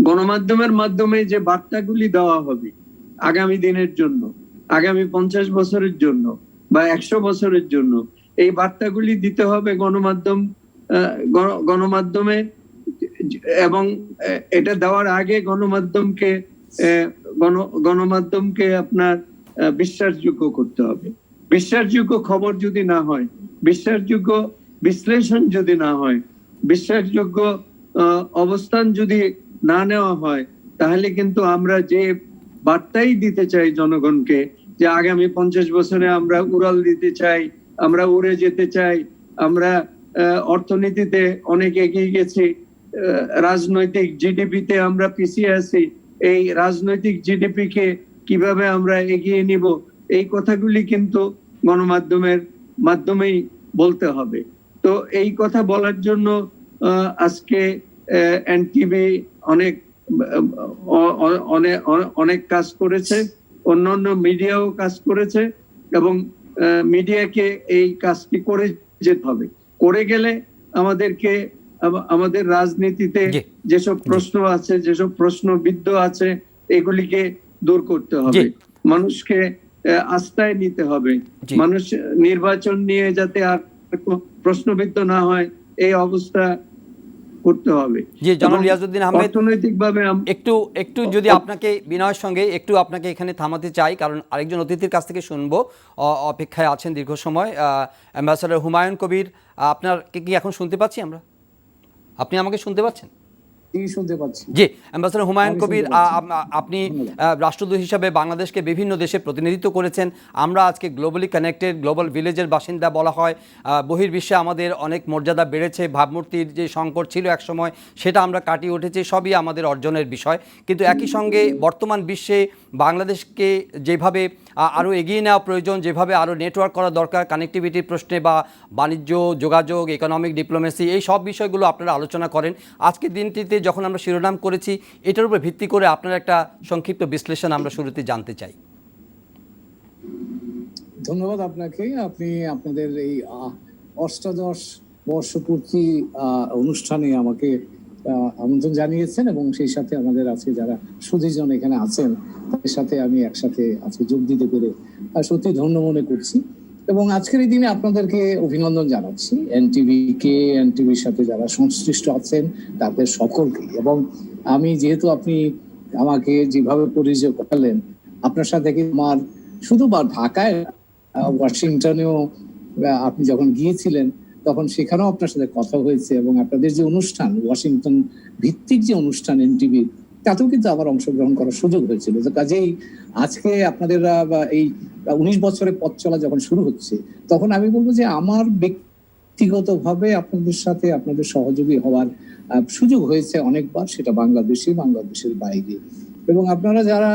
গণমাধ্যমের মাধ্যমে যে বার্তাগুলি দেওয়া হবে আগামী দিনের জন্য, আগামী 50 বছরের জন্য বা 100 বছরের জন্য, এই বার্তাগুলি দিতে হবে গণমাধ্যমে। এবং এটা দেওয়ার আগে গণমাধ্যমকে আপনার বিশ্বাসযোগ্য করতে হবে। বিশ্বাসযোগ্য খবর যদি না হয়, বিশ্বাসযোগ্য বিশ্লেষণ যদি না হয়, বিশ্বাসযোগ্য অবস্থান যদি না নেওয়া হয়, তাহলে কিন্তু আমরা যে বার্তাই দিতে চাই জনগণকে, যে আগামী 50 বছরে আমরা উড়াল দিতে চাই, আমরা উড়ে যেতে চাই, আমরা অর্থনীতিতে অনেক এগিয়ে গেছি, রাজনৈতিক জিডিপিতে আমরা পিছিয়ে আছি, এই রাজনৈতিক জিডিপি কে কিভাবে আমরা এগিয়ে নিব, এই কথাগুলি কিন্তু গণমাধ্যমের মাধ্যমেই বলতে হবে। তো এই কথা বলার জন্য আজকে এনটিভি অনেক অনেক কাজ করেছে, অন্যান্য মিডিয়াও কাজ করেছে, এবং মিডিয়াকে এই কাজটি করে যেতে হবে। করে গেলে আমাদেরকে আমাদের রাজনীতিতে যেসব প্রশ্ন আছে, যেসব প্রশ্নবিদ্ধ আছে, এগুলিকে দূর করতে হবে, মানুষকে আস্থায় নিতে হবে, মানুষ নির্বাচন নিয়ে যাতে আর প্রশ্নবিদ্ধ না হয় এই অবস্থা করতে হবে। জি, জনাব রিয়াজউদ্দিন আহমেদ, অর্থনৈতিকভাবে একটু যদি আপনাকে বিনয়ের সঙ্গে একটু আপনাকে এখানে থামাতে চাই, কারণ আরেকজন অতিথির কাছ থেকে শুনবো, অপেক্ষায় আছেন দীর্ঘ সময়। অ্যাম্বাসাডর হুমায়ুন কবির, আপনাকে কি এখন শুনতে পাচ্ছি আমরা? আপনি আমাকে শুনতে পাচ্ছেন? শুনতে পাচ্ছি। জি, অ্যাম্বাসাডর হুমায়ুন কবির, আপনি রাষ্ট্রদূত হিসাবে বাংলাদেশকে বিভিন্ন দেশে প্রতিনিধিত্ব করেছেন। আমরা আজকে গ্লোবালি কানেক্টেড, গ্লোবাল ভিলেজের বাসিন্দা বলা হয়। বহির্বিশ্বে আমাদের অনেক মর্যাদা বেড়েছে, ভাবমূর্তির যে সংকট ছিল একসময় সেটা আমরা কাটিয়ে উঠেছি, সবই আমাদের অর্জনের বিষয়। কিন্তু একই সঙ্গে বর্তমান বিশ্বে বাংলাদেশকে যেভাবে আরও এগিয়ে নেওয়া প্রয়োজন, যেভাবে আরও নেটওয়ার্ক করা দরকার কানেক্টিভিটির প্রশ্নে বা বাণিজ্য, যোগাযোগ, ইকোনমিক ডিপ্লোমেসি, এই সব বিষয়গুলো আপনারা আলোচনা করেন। আজকের দিনটিতে যখন আমরা শিরোনাম করেছি, এটার উপর ভিত্তি করে আপনার একটা সংক্ষিপ্ত বিশ্লেষণ আমরা শুরুতে জানতে চাই। ধন্যবাদ আপনাকে। আপনি আপনাদের এই অষ্টাদশ বর্ষপূর্তি অনুষ্ঠানে আমাকে আমন্ত্রণ জানিয়েছেন, এবং সেই সাথে আমাদের আজকে যারা সুধীজন এখানে আছেন তাদের সাথে আমি একসাথে আজকে যোগ দিতে পেরে সত্যি ধন্য মনে করছি। এবং আজকের এই দিনে আপনাদেরকে অভিনন্দন জানাচ্ছি, এনটিভির সাথে যারা সংশ্লিষ্ট আছেন তাদের সকলকে। এবং আমি যেহেতু আপনি আমাকে যেভাবে পরিচয় করালেন, আপনার সাথে আমার শুধু বা ঢাকায়, ওয়াশিংটনেও আপনি যখন গিয়েছিলেন তখন সেখানেও আপনার সাথে কথা হয়েছে, এবং আপনাদের যে অনুষ্ঠান, ওয়াশিংটন ভিত্তিক যে অনুষ্ঠান এনটিভির, তাতেও কিন্তু আবার অংশগ্রহণ করার সুযোগ হয়েছিল। তো কাজেই আজকে আপনাদের এই 19 বছরের পথ চলা যখন শুরু হচ্ছে, তখন আমি বলবো যে আমার ব্যক্তিগতভাবে আপনাদের সাথে আপনাদের সহযোগী হওয়ার সুযোগ হয়েছে অনেকবার, সেটা বাংলাদেশের বাইরে। এবং আপনারা যারা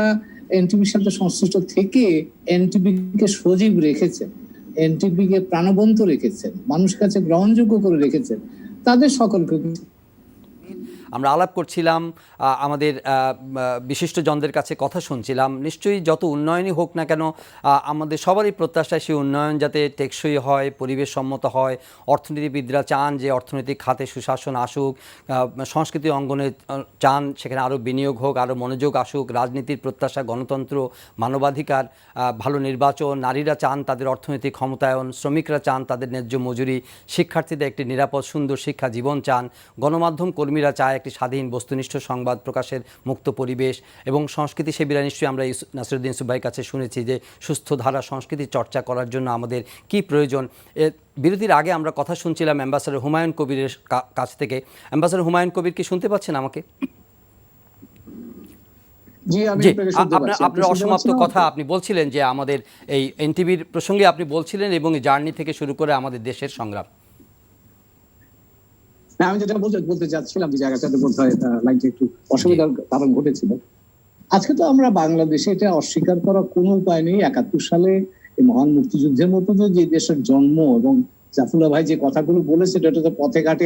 এনটিভির সাথে সংশ্লিষ্ট থেকে এনটিভিকে সজীব রেখেছেন, এনটিভিকে প্রাণবন্ত রেখেছেন, মানুষের কাছে গ্রহণযোগ্য করে রেখেছেন, তাদের সকলকে আমরা আলাপ করছিলাম, আমাদের বিশিষ্টজনদের কাছে কথা শুনছিলাম। নিশ্চয়ই যত উন্নয়নই হোক না কেন, আমাদের সবারই প্রত্যাশা সেই উন্নয়ন যাতে টেকসই হয়, পরিবেশ সম্মত হয়। অর্থনীতিবিদরা চান যে অর্থনৈতিক খাতে সুশাসন আসুক, সংস্কৃতি অঙ্গনে চান সেখানে আরও বিনিয়োগ হোক, আরও মনোযোগ আসুক। রাজনীতির প্রত্যাশা গণতন্ত্র, মানবাধিকার, ভালো নির্বাচন, নারীরা চান তাদের অর্থনৈতিক ক্ষমতায়ন, শ্রমিকরা চান তাদের ন্যায্য মজুরি, শিক্ষার্থীদের একটি নিরাপদ সুন্দর শিক্ষা জীবন চান, গণমাধ্যম কর্মীরা চায় একটি স্বাধীন বস্তুনিষ্ঠ সংবাদ প্রকাশের মুক্ত পরিবেশ, এবং সংস্কৃতি সেবীরা নিশ্চয়ই আমরা নাসিরুদ্দিন ইউসুফ ভাইয়ের কাছে শুনেছি যে সুস্থ ধারা সংস্কৃতি চর্চা করার জন্য আমাদের কি প্রয়োজন। বিরতির আগে আমরা কথা শুনছিলাম অ্যাম্বাসাডর হুমায়ুন কবিরের কাছ থেকে। অ্যাম্বাসাডর হুমায়ুন কবির, কি শুনতে পাচ্ছেন আমাকে? জি, আপনার অসমাপ্ত কথা আপনি বলছিলেন যে আমাদের এই এনটিভির প্রসঙ্গে আপনি বলছিলেন, এবং জার্নি থেকে শুরু করে আমাদের দেশের সংগ্রাম। আমি যেটা বলতে চাচ্ছিলাম, যে জায়গাটাতে বোধহয় লাইনটা একটু অসুবিধার কারণ ঘটেছিল। আজকে তো আমরা বাংলাদেশে এটা অস্বীকার করার কোনো উপায় নেই। 71 সালে এই মহান মুক্তিযুদ্ধের মতো যে দেশের জন্ম, এবং জাফরুল্লাহ ভাই যে কথাগুলো বলেছে, এটা তো পথে ঘাটে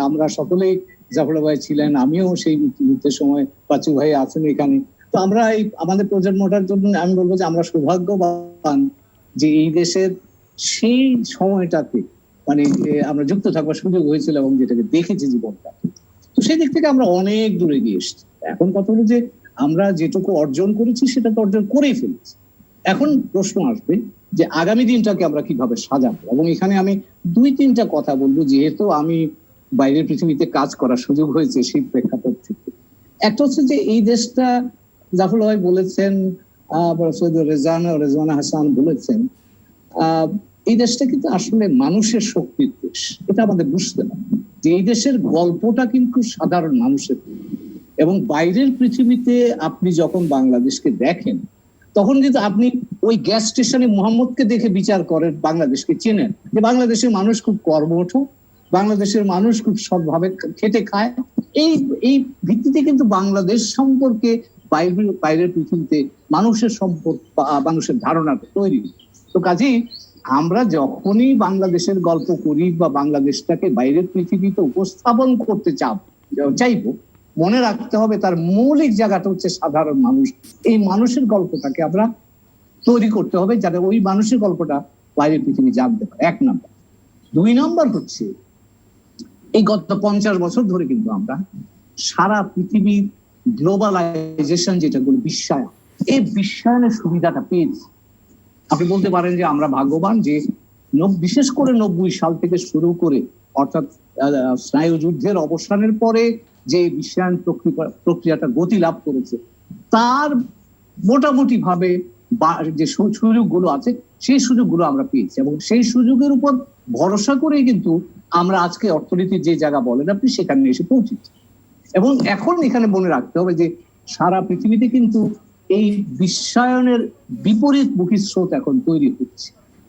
আমরা সকলেই, জাফরুল্লাহ ভাই ছিলেন, আমিও সেই মুক্তিযুদ্ধের সময়, পাচু ভাই আছেন এখানে। তো আমরা এই আমাদের প্রজন্মটার জন্য আমি বলবো যে আমরা সৌভাগ্যবান যে এই দেশের সেই সময়টাতে মানে আমরা যুক্ত থাকবার সুযোগ হয়েছিল, এবং যেটাকে দেখেছি জীবনটা। তো সেই দিক থেকে আমরা অনেক দূরে গিয়ে এসেছি। এখন কথা হলো যে আমরা যেটুকু অর্জন করেছি সেটা তো অর্জন করেই ফেলেছি। এখন প্রশ্ন আসবে যে আগামী দিনটাকে আমরা কিভাবে সাজাবো। এবং এখানে আমি 2-3টা কথা বলবো, যেহেতু আমি বাইরের পৃথিবীতে কাজ করার সুযোগ হয়েছে সেই প্রেক্ষাপট থেকে। একটা হচ্ছে যে এই দেশটা, জাফরুল্লাহ ভাই বলেছেন, রেজওয়ানা হাসান বলেছেন, এই দেশটা কিন্তু আসলে মানুষের শক্তির দেশ। এটা আমাদের বুঝতে হবে যে এই দেশের গল্পটা কিন্তু সাধারণ মানুষের। এবং বাইরের পৃথিবীতে আপনি যখন বাংলাদেশকে দেখেন, তখন কিন্তু আপনি ওই গ্যাস স্টেশনে মোহাম্মদকে দেখে বিচার করেন, বাংলাদেশকে চেনেন যে বাংলাদেশের মানুষ খুব কর্মঠ, বাংলাদেশের মানুষ খুব সৎভাবে খেটে খায়। এই ভিত্তিতে কিন্তু বাংলাদেশ সম্পর্কে বাইরের পৃথিবীতে মানুষের সম্পদ, মানুষের ধারণা তৈরি। তো কাজেই আমরা যখনই বাংলাদেশের গল্প করি বা বাংলাদেশটাকে বাইরের পৃথিবীতে উপস্থাপন করতে চাইবো, মনে রাখতে হবে তার মৌলিক জায়গাটা হচ্ছে সাধারণ মানুষ। এই মানুষের গল্পটাকে আমরা তৈরি করতে হবে যাতে ওই মানুষের গল্পটা বাইরের পৃথিবী জানতে পারে, 1 নম্বর। 2 নম্বর হচ্ছে এই গত 50 বছর ধরে কিন্তু আমরা সারা পৃথিবীর গ্লোবালাইজেশন, যেটা বলি বিশ্বায়ন, এই বিশ্বায়নের সুবিধাটা পেয়েছি। আপনি বলতে পারেন যে আমরা ভাগ্যবান যে বিশেষ করে 90 সাল থেকে শুরু করে, অর্থাৎ স্নায়ু যুদ্ধের অবসানের পরে যে বিশ্বায়ন প্রক্রিয়াটা গতি লাভ করেছে, তার মোটামুটি ভাবে যে সুযোগগুলো আছে সেই সুযোগগুলো আমরা পেয়েছি, এবং সেই সুযোগের উপর ভরসা করেই কিন্তু আমরা আজকে অর্থনীতির যে জায়গা বলেন আপনি সেখানে এসে পৌঁছেছি। এবং এখন এখানে মনে রাখতে হবে যে সারা পৃথিবীতে কিন্তু এই বিশ্বায়নের বিপরীতমুখী স্রোত এখন তৈরি হচ্ছে।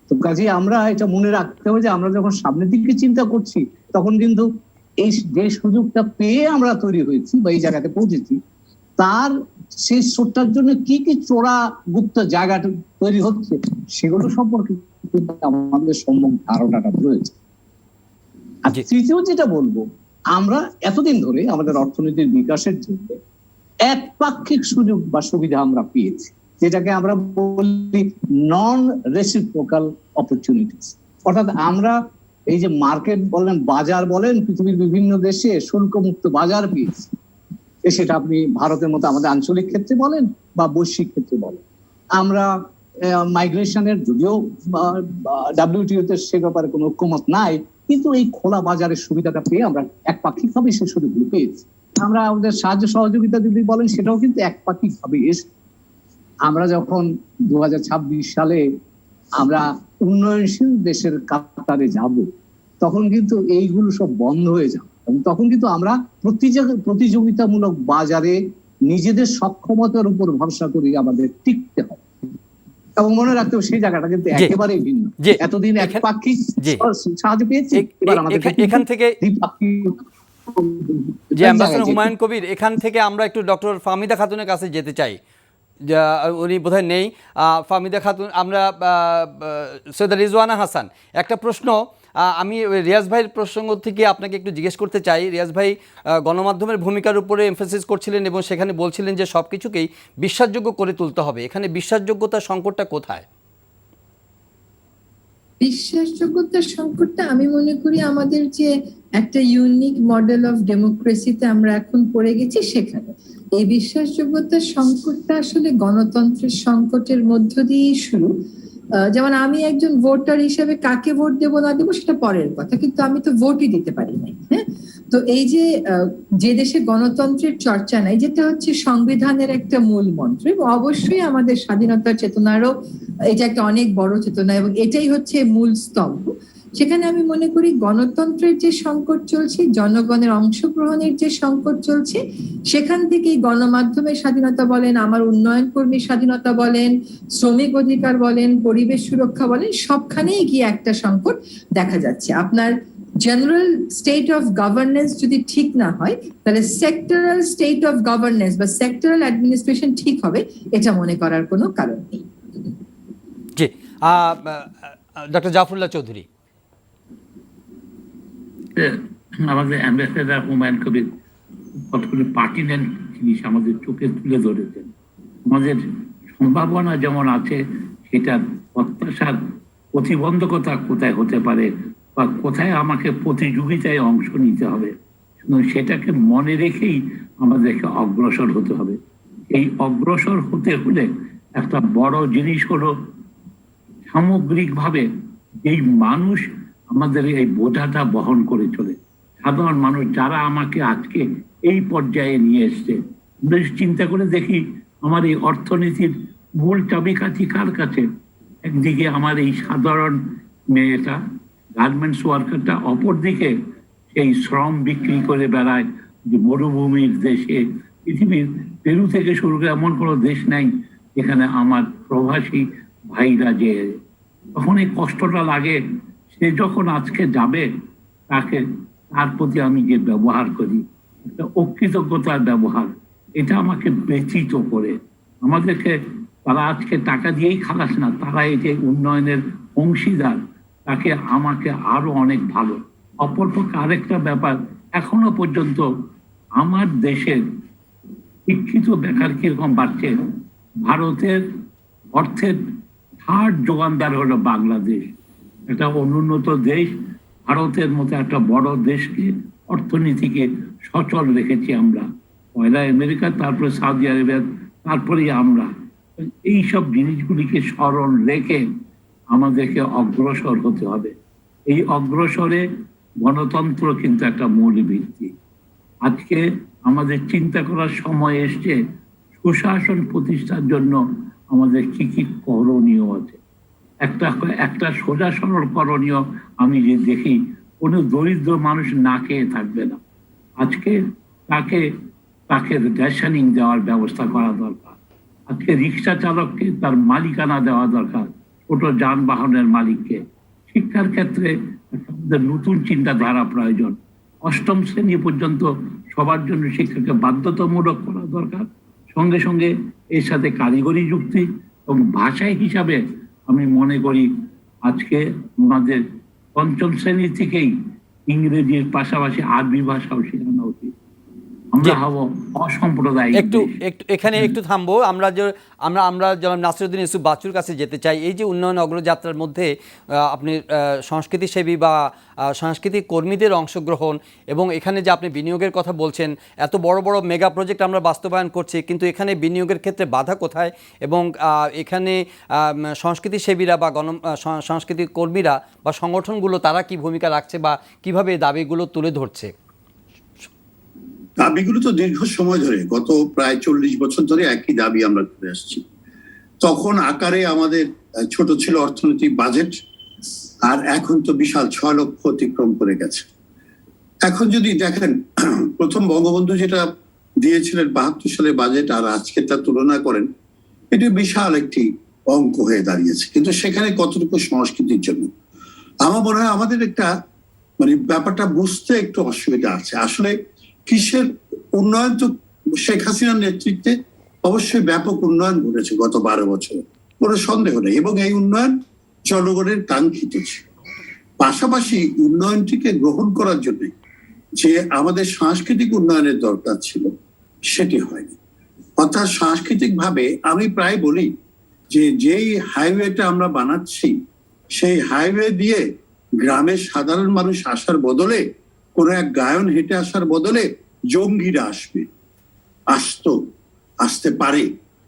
তো কাজে আমরা এটা মনে রাখতে হবে যে আমরা যখন সামনের দিকে চিন্তা করছি, তখন কিন্তু এই যে সুযোগটা পেয়ে আমরা তৈরি হয়েছি বা এই জায়গাতে পৌঁছেছি, তার সেই স্রোতটার জন্য কি কি চোরা গুপ্ত জায়গাটা তৈরি হচ্ছে সেগুলো সম্পর্কে আমাদের সম্যক ধারণাটা রয়েছে। আর তৃতীয় যেটা বলবো, আমরা এতদিন ধরে আমাদের অর্থনীতির বিকাশের জন্য একপাক্ষিক সুযোগ বা সুবিধা আমরা পেয়েছি, যেটাকে আমরা বলি নন রেসিপ্রোকাল অপরচুনিটিস। অর্থাৎ আমরা এই যে মার্কেট বলেন, বাজার বলেন, পৃথিবীর বিভিন্ন দেশে শুল্কমুক্ত বাজার পেয়েছি। সেটা আপনি ভারতের মতো আমাদের আঞ্চলিক ক্ষেত্রে বলেন বা বৈশ্বিক ক্ষেত্রে বলেন। আমরা মাইগ্রেশনের, যদিও WTO তে সে ব্যাপারে কোনো ঐক্যমত নাই, কিন্তু এই খোলা বাজারের সুবিধাটা পেয়ে আমরা একপাক্ষিকভাবে সেই সুযোগগুলো পেয়েছি। আমরা আমাদের সাহায্য সহযোগিতা যদি বলেন, সেটাও কিন্তু একপাক্ষিকভাবে এসে। আমরা যখন 2026 সালে আমরা উন্নয়নশীল দেশের কাতারে যাব, তখন কিন্তু এইগুলো সব বন্ধ হয়ে যাবে, এবং তখন কিন্তু আমরা প্রতিযোগিতামূলক বাজারে নিজেদের সক্ষমতার উপর ভরসা করে আমাদের টিকতে হবে। এবং মনে রাখতে হবে সেই জায়গাটা কিন্তু একেবারে ভিন্ন। এতদিন একপাক্ষিক সাহায্য পেয়েছি, এবার আমাদের এখান থেকে দ্বিপাক্ষিক। যে অ্যাম্বাসেডর হুমায়ুন কবির, এখান থেকে আমরা একটু ডক্টর ফাহমিদা খাতুনের কাছে যেতে চাই। উনি বোধহয় নেই। ফাহমিদা খাতুন, আমরা সৈয়দা রিজওয়ানা হাসান, একটা প্রশ্ন আমি রিয়াজ ভাইয়ের প্রসঙ্গ থেকে আপনাকে একটু জিজ্ঞেস করতে চাই। রিয়াজ ভাই গণমাধ্যমের ভূমিকার উপরে এমফাসিস করছিলেন এবং সেখানে বলছিলেন যে সব কিছুকেই বিশ্বাসযোগ্য করে তুলতে হবে। এখানে বিশ্বাসযোগ্যতার সংকটটা কোথায়? বিশ্বাসযোগ্যতার সংকটটা আমি মনে করি আমাদের যে একটা ইউনিক মডেল অফ ডেমোক্রেসিতে আমরা এখন পড়ে গেছি সেখানে। এই বিশ্বাসযোগ্যতার সংকটটা আসলে গণতন্ত্রের সংকটের মধ্য দিয়েই শুরু। যেমন আমি একজন ভোটার হিসেবে কাকে ভোট দেবো না দেবো সেটা পরের কথা, কিন্তু আমি তো ভোটই দিতে পারি নাই। হ্যাঁ, তো এই যে দেশে গণতন্ত্রের চর্চা নাই, যেটা হচ্ছে সংবিধানের একটা মূল মন্ত্র, এবং অবশ্যই আমাদের স্বাধীনতার চেতনারও এটা একটা অনেক বড় চেতনা, এবং এটাই হচ্ছে মূল স্তম্ভ। সেখানে আমি মনে করি গণতন্ত্রের যে সংকট চলছে, জনগণের অংশগ্রহণের যে সংকট চলছে, সেখান থেকেই গণমাধ্যমের স্বাধীনতা বলেন, আমার উন্নয়ন কর্মীর স্বাধীনতা বলেন, শ্রমিক অধিকার বলেন, পরিবেশ সুরক্ষা বলেন, সবখানেই গিয়ে একটা সংকট দেখা যাচ্ছে। আপনার জেনারেল স্টেট অফ গভর্নেন্স যদি ঠিক না হয়, তাহলে সেক্টরাল স্টেট অফ গভর্নেন্স বা সেক্টরাল অ্যাডমিনিস্ট্রেশন ঠিক হবে, এটা মনে করার কোনো কারণ নেই। জি, ডক্টর জাফরুল্লাহ চৌধুরী। আমাদের অ্যাম্বাসেডর হুমায়ুন কবির কতগুলো পার্টিনেন্ট জিনিস আমাদের চোখে তুলে ধরেছেন। আমাদের সম্ভাবনা যেমন আছে, সেটা প্রত্যাশার প্রতিবন্ধকতা কোথায় হতে পারে বা কোথায় আমাকে প্রতিযোগিতায় অংশ নিতে হবে, সেটাকে মনে রেখেই আমাদেরকে অগ্রসর হতে হবে। এই অগ্রসর হতে হলে একটা বড় জিনিস হলো সামগ্রিকভাবে এই মানুষ আমাদের এই বোঝাটা বহন করে চলে। সাধারণ মানুষ যারা আমাকে আজকে এই পর্যায়ে নিয়ে এসছে, চিন্তা করে দেখি আমার এই অর্থনীতির মূল চাবিকাঠি কার কাছে? একদিকে আমার এই সাধারণ মেয়েটা, গার্মেন্টস ওয়ার্কারটা, অপরদিকে সেই শ্রম বিক্রি করে বেড়ায় যে মরুভূমির দেশে। পৃথিবীর পেরু থেকে শুরু করে এমন কোনো দেশ নাই যেখানে আমার প্রবাসী ভাইরা যে তখন এই কষ্টটা লাগে। সে যখন আজকে যাবে, তার প্রতি আমি যে ব্যবহার করি, একটা অকৃতজ্ঞতার ব্যবহার, এটা আমাকে ব্যথিত করে। আমাদেরকে তারা আজকে টাকা দিয়েই খালাস না, তারা এই যে উন্নয়নের অংশীদার, তাকে আমাকে আরো অনেক ভালো। অপরপক্ষে আরেকটা ব্যাপার, এখনো পর্যন্ত আমার দেশের শিক্ষিত বেকার কিরকম বাড়ছে, ভারতের অর্থের থার্ড যোগানদার হলো বাংলাদেশ। একটা অনুন্নত দেশ, ভারতের মতো একটা বড় দেশকে, অর্থনীতিকে সচল রেখেছি আমরা। পয়লা আমেরিকা, তারপরে সৌদি আরবিয়া, তারপরেই আমরা। এইসব জিনিসগুলিকে স্মরণ রেখে আমাদেরকে অগ্রসর হতে হবে। এই অগ্রসরে গণতন্ত্র কিন্তু একটা মূল ভিত্তি। আজকে আমাদের চিন্তা করার সময় এসছে সুশাসন প্রতিষ্ঠার জন্য আমাদের কি কি করণীয় আছে। একটা সোজা সরল করণীয় আমি যে দেখি, কোনো দরিদ্র মানুষ না খেয়ে থাকবে না। আজকে তাকে রেশনিং দেওয়ার ব্যবস্থা করা দরকার। আজকে রিক্সা চালককে তার মালিকানা দেওয়া দরকার, ছোট যানবাহনের মালিককে। শিক্ষার ক্ষেত্রে আমাদের নতুন চিন্তাধারা প্রয়োজন। অষ্টম শ্রেণী পর্যন্ত সবার জন্য শিক্ষাকে বাধ্যতামূলক করা দরকার। সঙ্গে সঙ্গে এর সাথে কারিগরি যুক্তি এবং ভাষায় হিসাবে আমি মনে করি আজকে আমাদের পঞ্চম শ্রেণী থেকেই ইংরেজির পাশাপাশি আরবি ভাষাও শেখানো উচিত। আমরা হব অসাম্প্রদায়িক একটু দেশ। একটু এখানে একটু থামবো। আমরা জনাব নাসিরউদ্দিন ইউসুফ বাচ্চুর কাছে যেতে চাই। এই যে উন্নয়ন অগ্রযাত্রার মধ্যে আপনি সংস্কৃতি সেবী বা সাংস্কৃতিক কর্মীদের অংশগ্রহণ এবং এখানে যে আপনি বিনিয়োগের কথা বলছেন, এত বড় বড় মেগা প্রজেক্ট আমরা বাস্তবায়ন করছি, কিন্তু এখানে বিনিয়োগের ক্ষেত্রে বাধা কোথায়? এবং এখানে সংস্কৃতি সেবীরা বা সাংস্কৃতিক কর্মীরা বা সংগঠনগুলো তারা কি ভূমিকা রাখছে বা কিভাবে এই দাবিগুলো তুলে ধরছে? দাবিগুলো তো দীর্ঘ সময় ধরে, গত প্রায় 40 বছর ধরে একই দাবি আমরা করে আসছি। তখন আকারে আমাদের ছোট ছিল অর্থনৈতিক বাজেট, আর এখন তো বিশাল 6 লক্ষ অতিক্রম করে গেছে। এখন যদি দেখেন, প্রথম বঙ্গবন্ধু যেটা দিয়েছিলেন 72 সালে বাজেট আর আজকে তার তুলনা করেন, এটা বিশাল একটি অঙ্ক হয়ে দাঁড়িয়েছে। কিন্তু সেখানে কতটুকু সংস্কৃতির জন্য, আমার মনে হয় আমাদের একটা ব্যাপারটা বুঝতে একটু অসুবিধা আছে। আসলে কিসের উন্নয়ন? তো শেখ হাসিনার নেতৃত্বে অবশ্যই ব্যাপক উন্নয়ন ঘটেছে গত 12 বছরে, কোনো সন্দেহ নেই, এবং এই উন্নয়ন জনগণের কাঙ্ক্ষিত ছিল। পাশাপাশি উন্নয়নটিকে গ্রহণ করার জন্য যে আমাদের সাংস্কৃতিক উন্নয়নের দরকার ছিল, সেটি হয়নি। অর্থাৎ সাংস্কৃতিক ভাবে আমি প্রায় বলি যে যেই হাইওয়েটা আমরা বানাচ্ছি, সেই হাইওয়ে দিয়ে গ্রামের সাধারণ মানুষ আসার বদলে, কোন এক গায়ন হেঁটে আসার বদলে জঙ্গিরা আসতে পারে,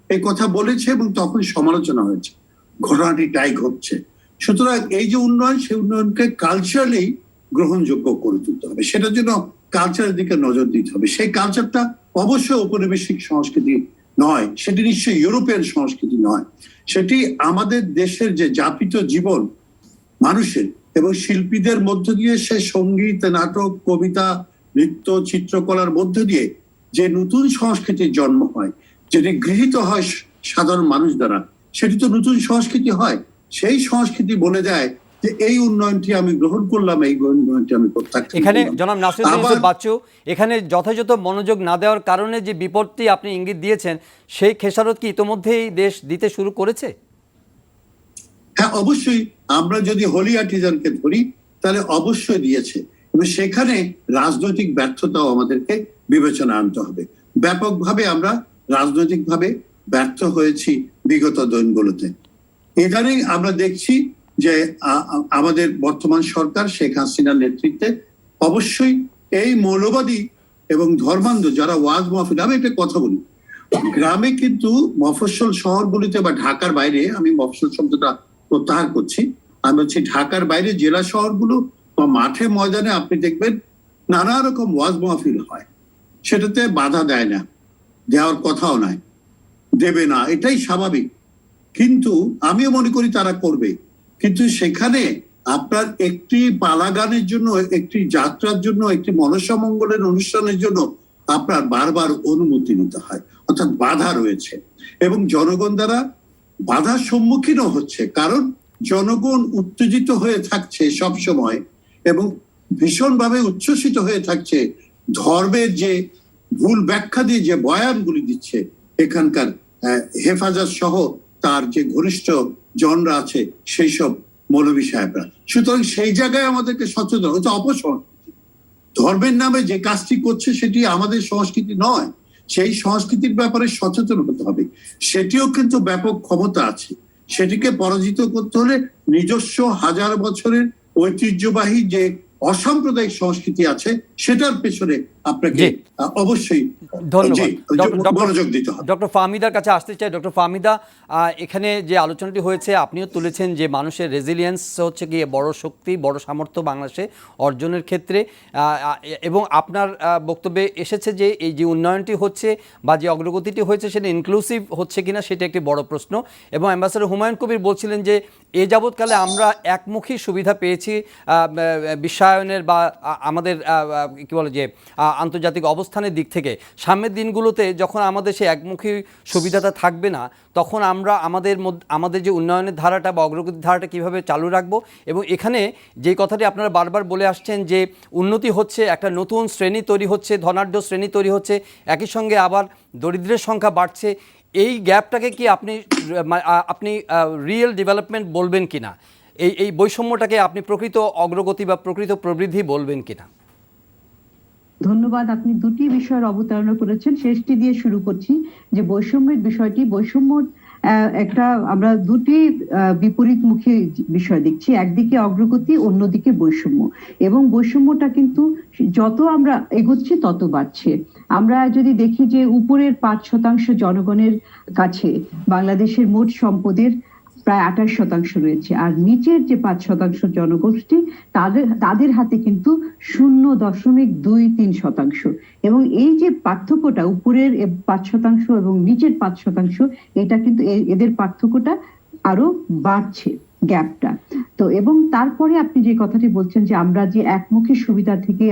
এই কথা বলেছে এবং তখন সমালোচনা হয়েছে। ঘটনাটি তাই ঘটছে। সুতরাং এই যে উন্নয়ন, সেই উন্নয়নকে কালচারালি গ্রহণযোগ্য করে তুলতে হবে। সেটার জন্য কালচারের দিকে নজর দিতে হবে। সেই কালচারটা অবশ্যই ঔপনিবেশিক সংস্কৃতি নয়, সেটি নিশ্চয়ই ইউরোপিয়ান সংস্কৃতি নয়। সেটি আমাদের দেশের যে যাপিত জীবন মানুষের এবং শিল্পীদের মধ্য দিয়ে, সে সঙ্গীত, নাটক, কবিতা, নৃত্য, চিত্রকলার মধ্য দিয়ে যে নতুন সংস্কৃতির জন্ম হয়, যেটি গৃহীত হয় সাধারণ মানুষ দ্বারা, সেটি তো নতুন সংস্কৃতি হয়। সেই সংস্কৃতি বলে দেয় যে এই উন্নয়নটি আমি গ্রহণ করলাম, এই উন্নয়নটি আমি প্রত্যাখ্যান এখানে করলাম। জনাব নাসিরউদ্দিন ইউসুফ বাচ্চু, এখানে যথাযথ মনোযোগ না দেওয়ার কারণে যে বিপত্তি আপনি ইঙ্গিত দিয়েছেন, সেই খেসারত কি ইতোমধ্যেই দেশ দিতে শুরু করেছে? হ্যাঁ, অবশ্যই। আমরা যদি হোলি আর্টিজানকে ধরি, তাহলে অবশ্যই দিয়েছে, এবং সেখানে রাজনৈতিক ব্যর্থতাও আমাদেরকে বিবেচনা আনতে হবে। ব্যাপকভাবে আমরা রাজনৈতিকভাবে ব্যর্থ হয়েছি বিগত দিনগুলোতে। এখানেই আমরা দেখছি যে আমাদের বর্তমান সরকার শেখ হাসিনার নেতৃত্বে অবশ্যই এই মৌলবাদী এবং ধর্মান্ধ যারা ওয়াজ মাহফিল, আমি একটা কথা বলি, গ্রামে কিন্তু মফস্বল শহরগুলিতে বা ঢাকার বাইরে, আমি মফস্বল শব্দটা প্রত্যাহার করছি, আমি বলছি ঢাকার বাইরে জেলা শহরগুলো বা মাঠে ময়দানে আপনি দেখবেন নানা রকম ওয়াজ মাহফিল হয়। সেটাতে বাধা দেয় না, দেওয়ার কথাও নাই, দেবে না, এটাই স্বাভাবিক। কিন্তু আমিও মনে করি তারা করবে। কিন্তু সেখানে আপনার একটি পালা গানের জন্য, একটি যাত্রার জন্য, একটি মনসা মঙ্গলের অনুষ্ঠানের জন্য আপনার বারবার অনুমতি নিতে হয়, অর্থাৎ বাধা রয়েছে, এবং জনগণ দ্বারা বাধার সম্মুখীনও হচ্ছে। কারণ জনগণ উত্তেজিত হয়ে থাকছে সব সময় এবং ভীষণভাবে উচ্ছ্বসিত হয়ে থাকছে ধর্মের যে ভুল ব্যাখ্যা দিয়ে যে বয়ানগুলি দিচ্ছে এখানকার হেফাজত সহ তার যে ঘনিষ্ঠ জনরা আছে সেই সব মৌলভী সাহেবরা। সুতরাং সেই জায়গায় আমাদেরকে সচেতন হচ্ছে। অপসংস্কৃতি, ধর্মের নামে যে কাজটি করছে সেটি আমাদের সংস্কৃতি নয়, সেই সংস্কৃতির ব্যাপারে সচেতন হতে হবে। সেটিও কিন্তু ব্যাপক ক্ষমতা আছে, সেটিকে পরাজিত করতে হলে নিজস্ব হাজার বছরের ঐতিহ্যবাহী যে অসাম্প্রদায়িক সংস্কৃতি আছে সেটার পেছনে আপনাকে অবশ্যই মনোযোগ দিতে হবে। ডক্টর ফাহমিদার কাছে আসতে চাই। ডক্টর ফাহমিদা, এখানে যে আলোচনাটি হয়েছে আপনিও তুলেছেন যে মানুষের রেজিলিয়েন্স হচ্ছে গিয়ে বড় শক্তি, বড় সামর্থ্য বাংলাদেশে অর্জনের ক্ষেত্রে, এবং আপনার বক্তব্যে এসেছে যে এই যে উন্নয়নটি হচ্ছে বা যে অগ্রগতিটি হয়েছে সেটা ইনক্লুসিভ হচ্ছে কিনা সেটা একটি বড় প্রশ্ন। এবং অ্যাম্বাসেডর হুমায়ুন কবির বলছিলেন যে এ যাবৎকালে আমরা একমুখী সুবিধা পেয়েছি বিশ্বায়নের বা আমাদের কি বলে যে আন্তর্জাতিক অবস্থানের দিক থেকে। সামনের দিনগুলোতে যখন আমাদের সেই একমুখী সুবিধাটা থাকবে না, তখন আমরা আমাদের যে উন্নয়নের ধারাটা বা অগ্রগতির ধারাটা কীভাবে চালু রাখবো। এবং এখানে যে কথাটি আপনারা বারবার বলে আসছেন যে উন্নতি হচ্ছে, একটা নতুন শ্রেণী তৈরি হচ্ছে, ধনাঢ্য শ্রেণী তৈরি হচ্ছে, একই সঙ্গে আবার দরিদ্রের সংখ্যা বাড়ছে, এই গ্যাপটাকে কি আপনি রিয়েল ডেভেলপমেন্ট বলবেন কিনা, এই বৈষম্যটাকে আপনি প্রকৃত অগ্রগতি বা প্রকৃত প্রবৃদ্ধি বলবেন কিনা? ধন্যবাদ। আপনি দুটি বিষয়ের অবতারণা করেছেন, শেষটি দিয়ে শুরু করছি যে বৈষম্যের বিষয়টি। বৈষম্য একটা আমরা দুটি বিপরীতমুখী বিষয় দেখছি, একদিকে অগ্রগতি, অন্যদিকে বৈষম্য। এবং বৈষম্যটা কিন্তু যত আমরা এগোচ্ছি তত বাড়ছে। আমরা যদি দেখি যে উপরের 5% জনগণের কাছে বাংলাদেশের মোট সম্পদের প্রায় 28% রয়েছে, আর নিচের যে 5% জনগোষ্ঠী তাদের হাতে কিন্তু 0.23%। এবং এই যে পার্থক্যটা, উপরের 5% এবং নিচের 5%, এটা কিন্তু এদের পার্থক্যটা আরো বাড়ছে, গ্যাপটা। তো এবং তারপরে আপনি যে কথাটি বলছেন যে আমরা যে একমুখী সুবিধা থেকে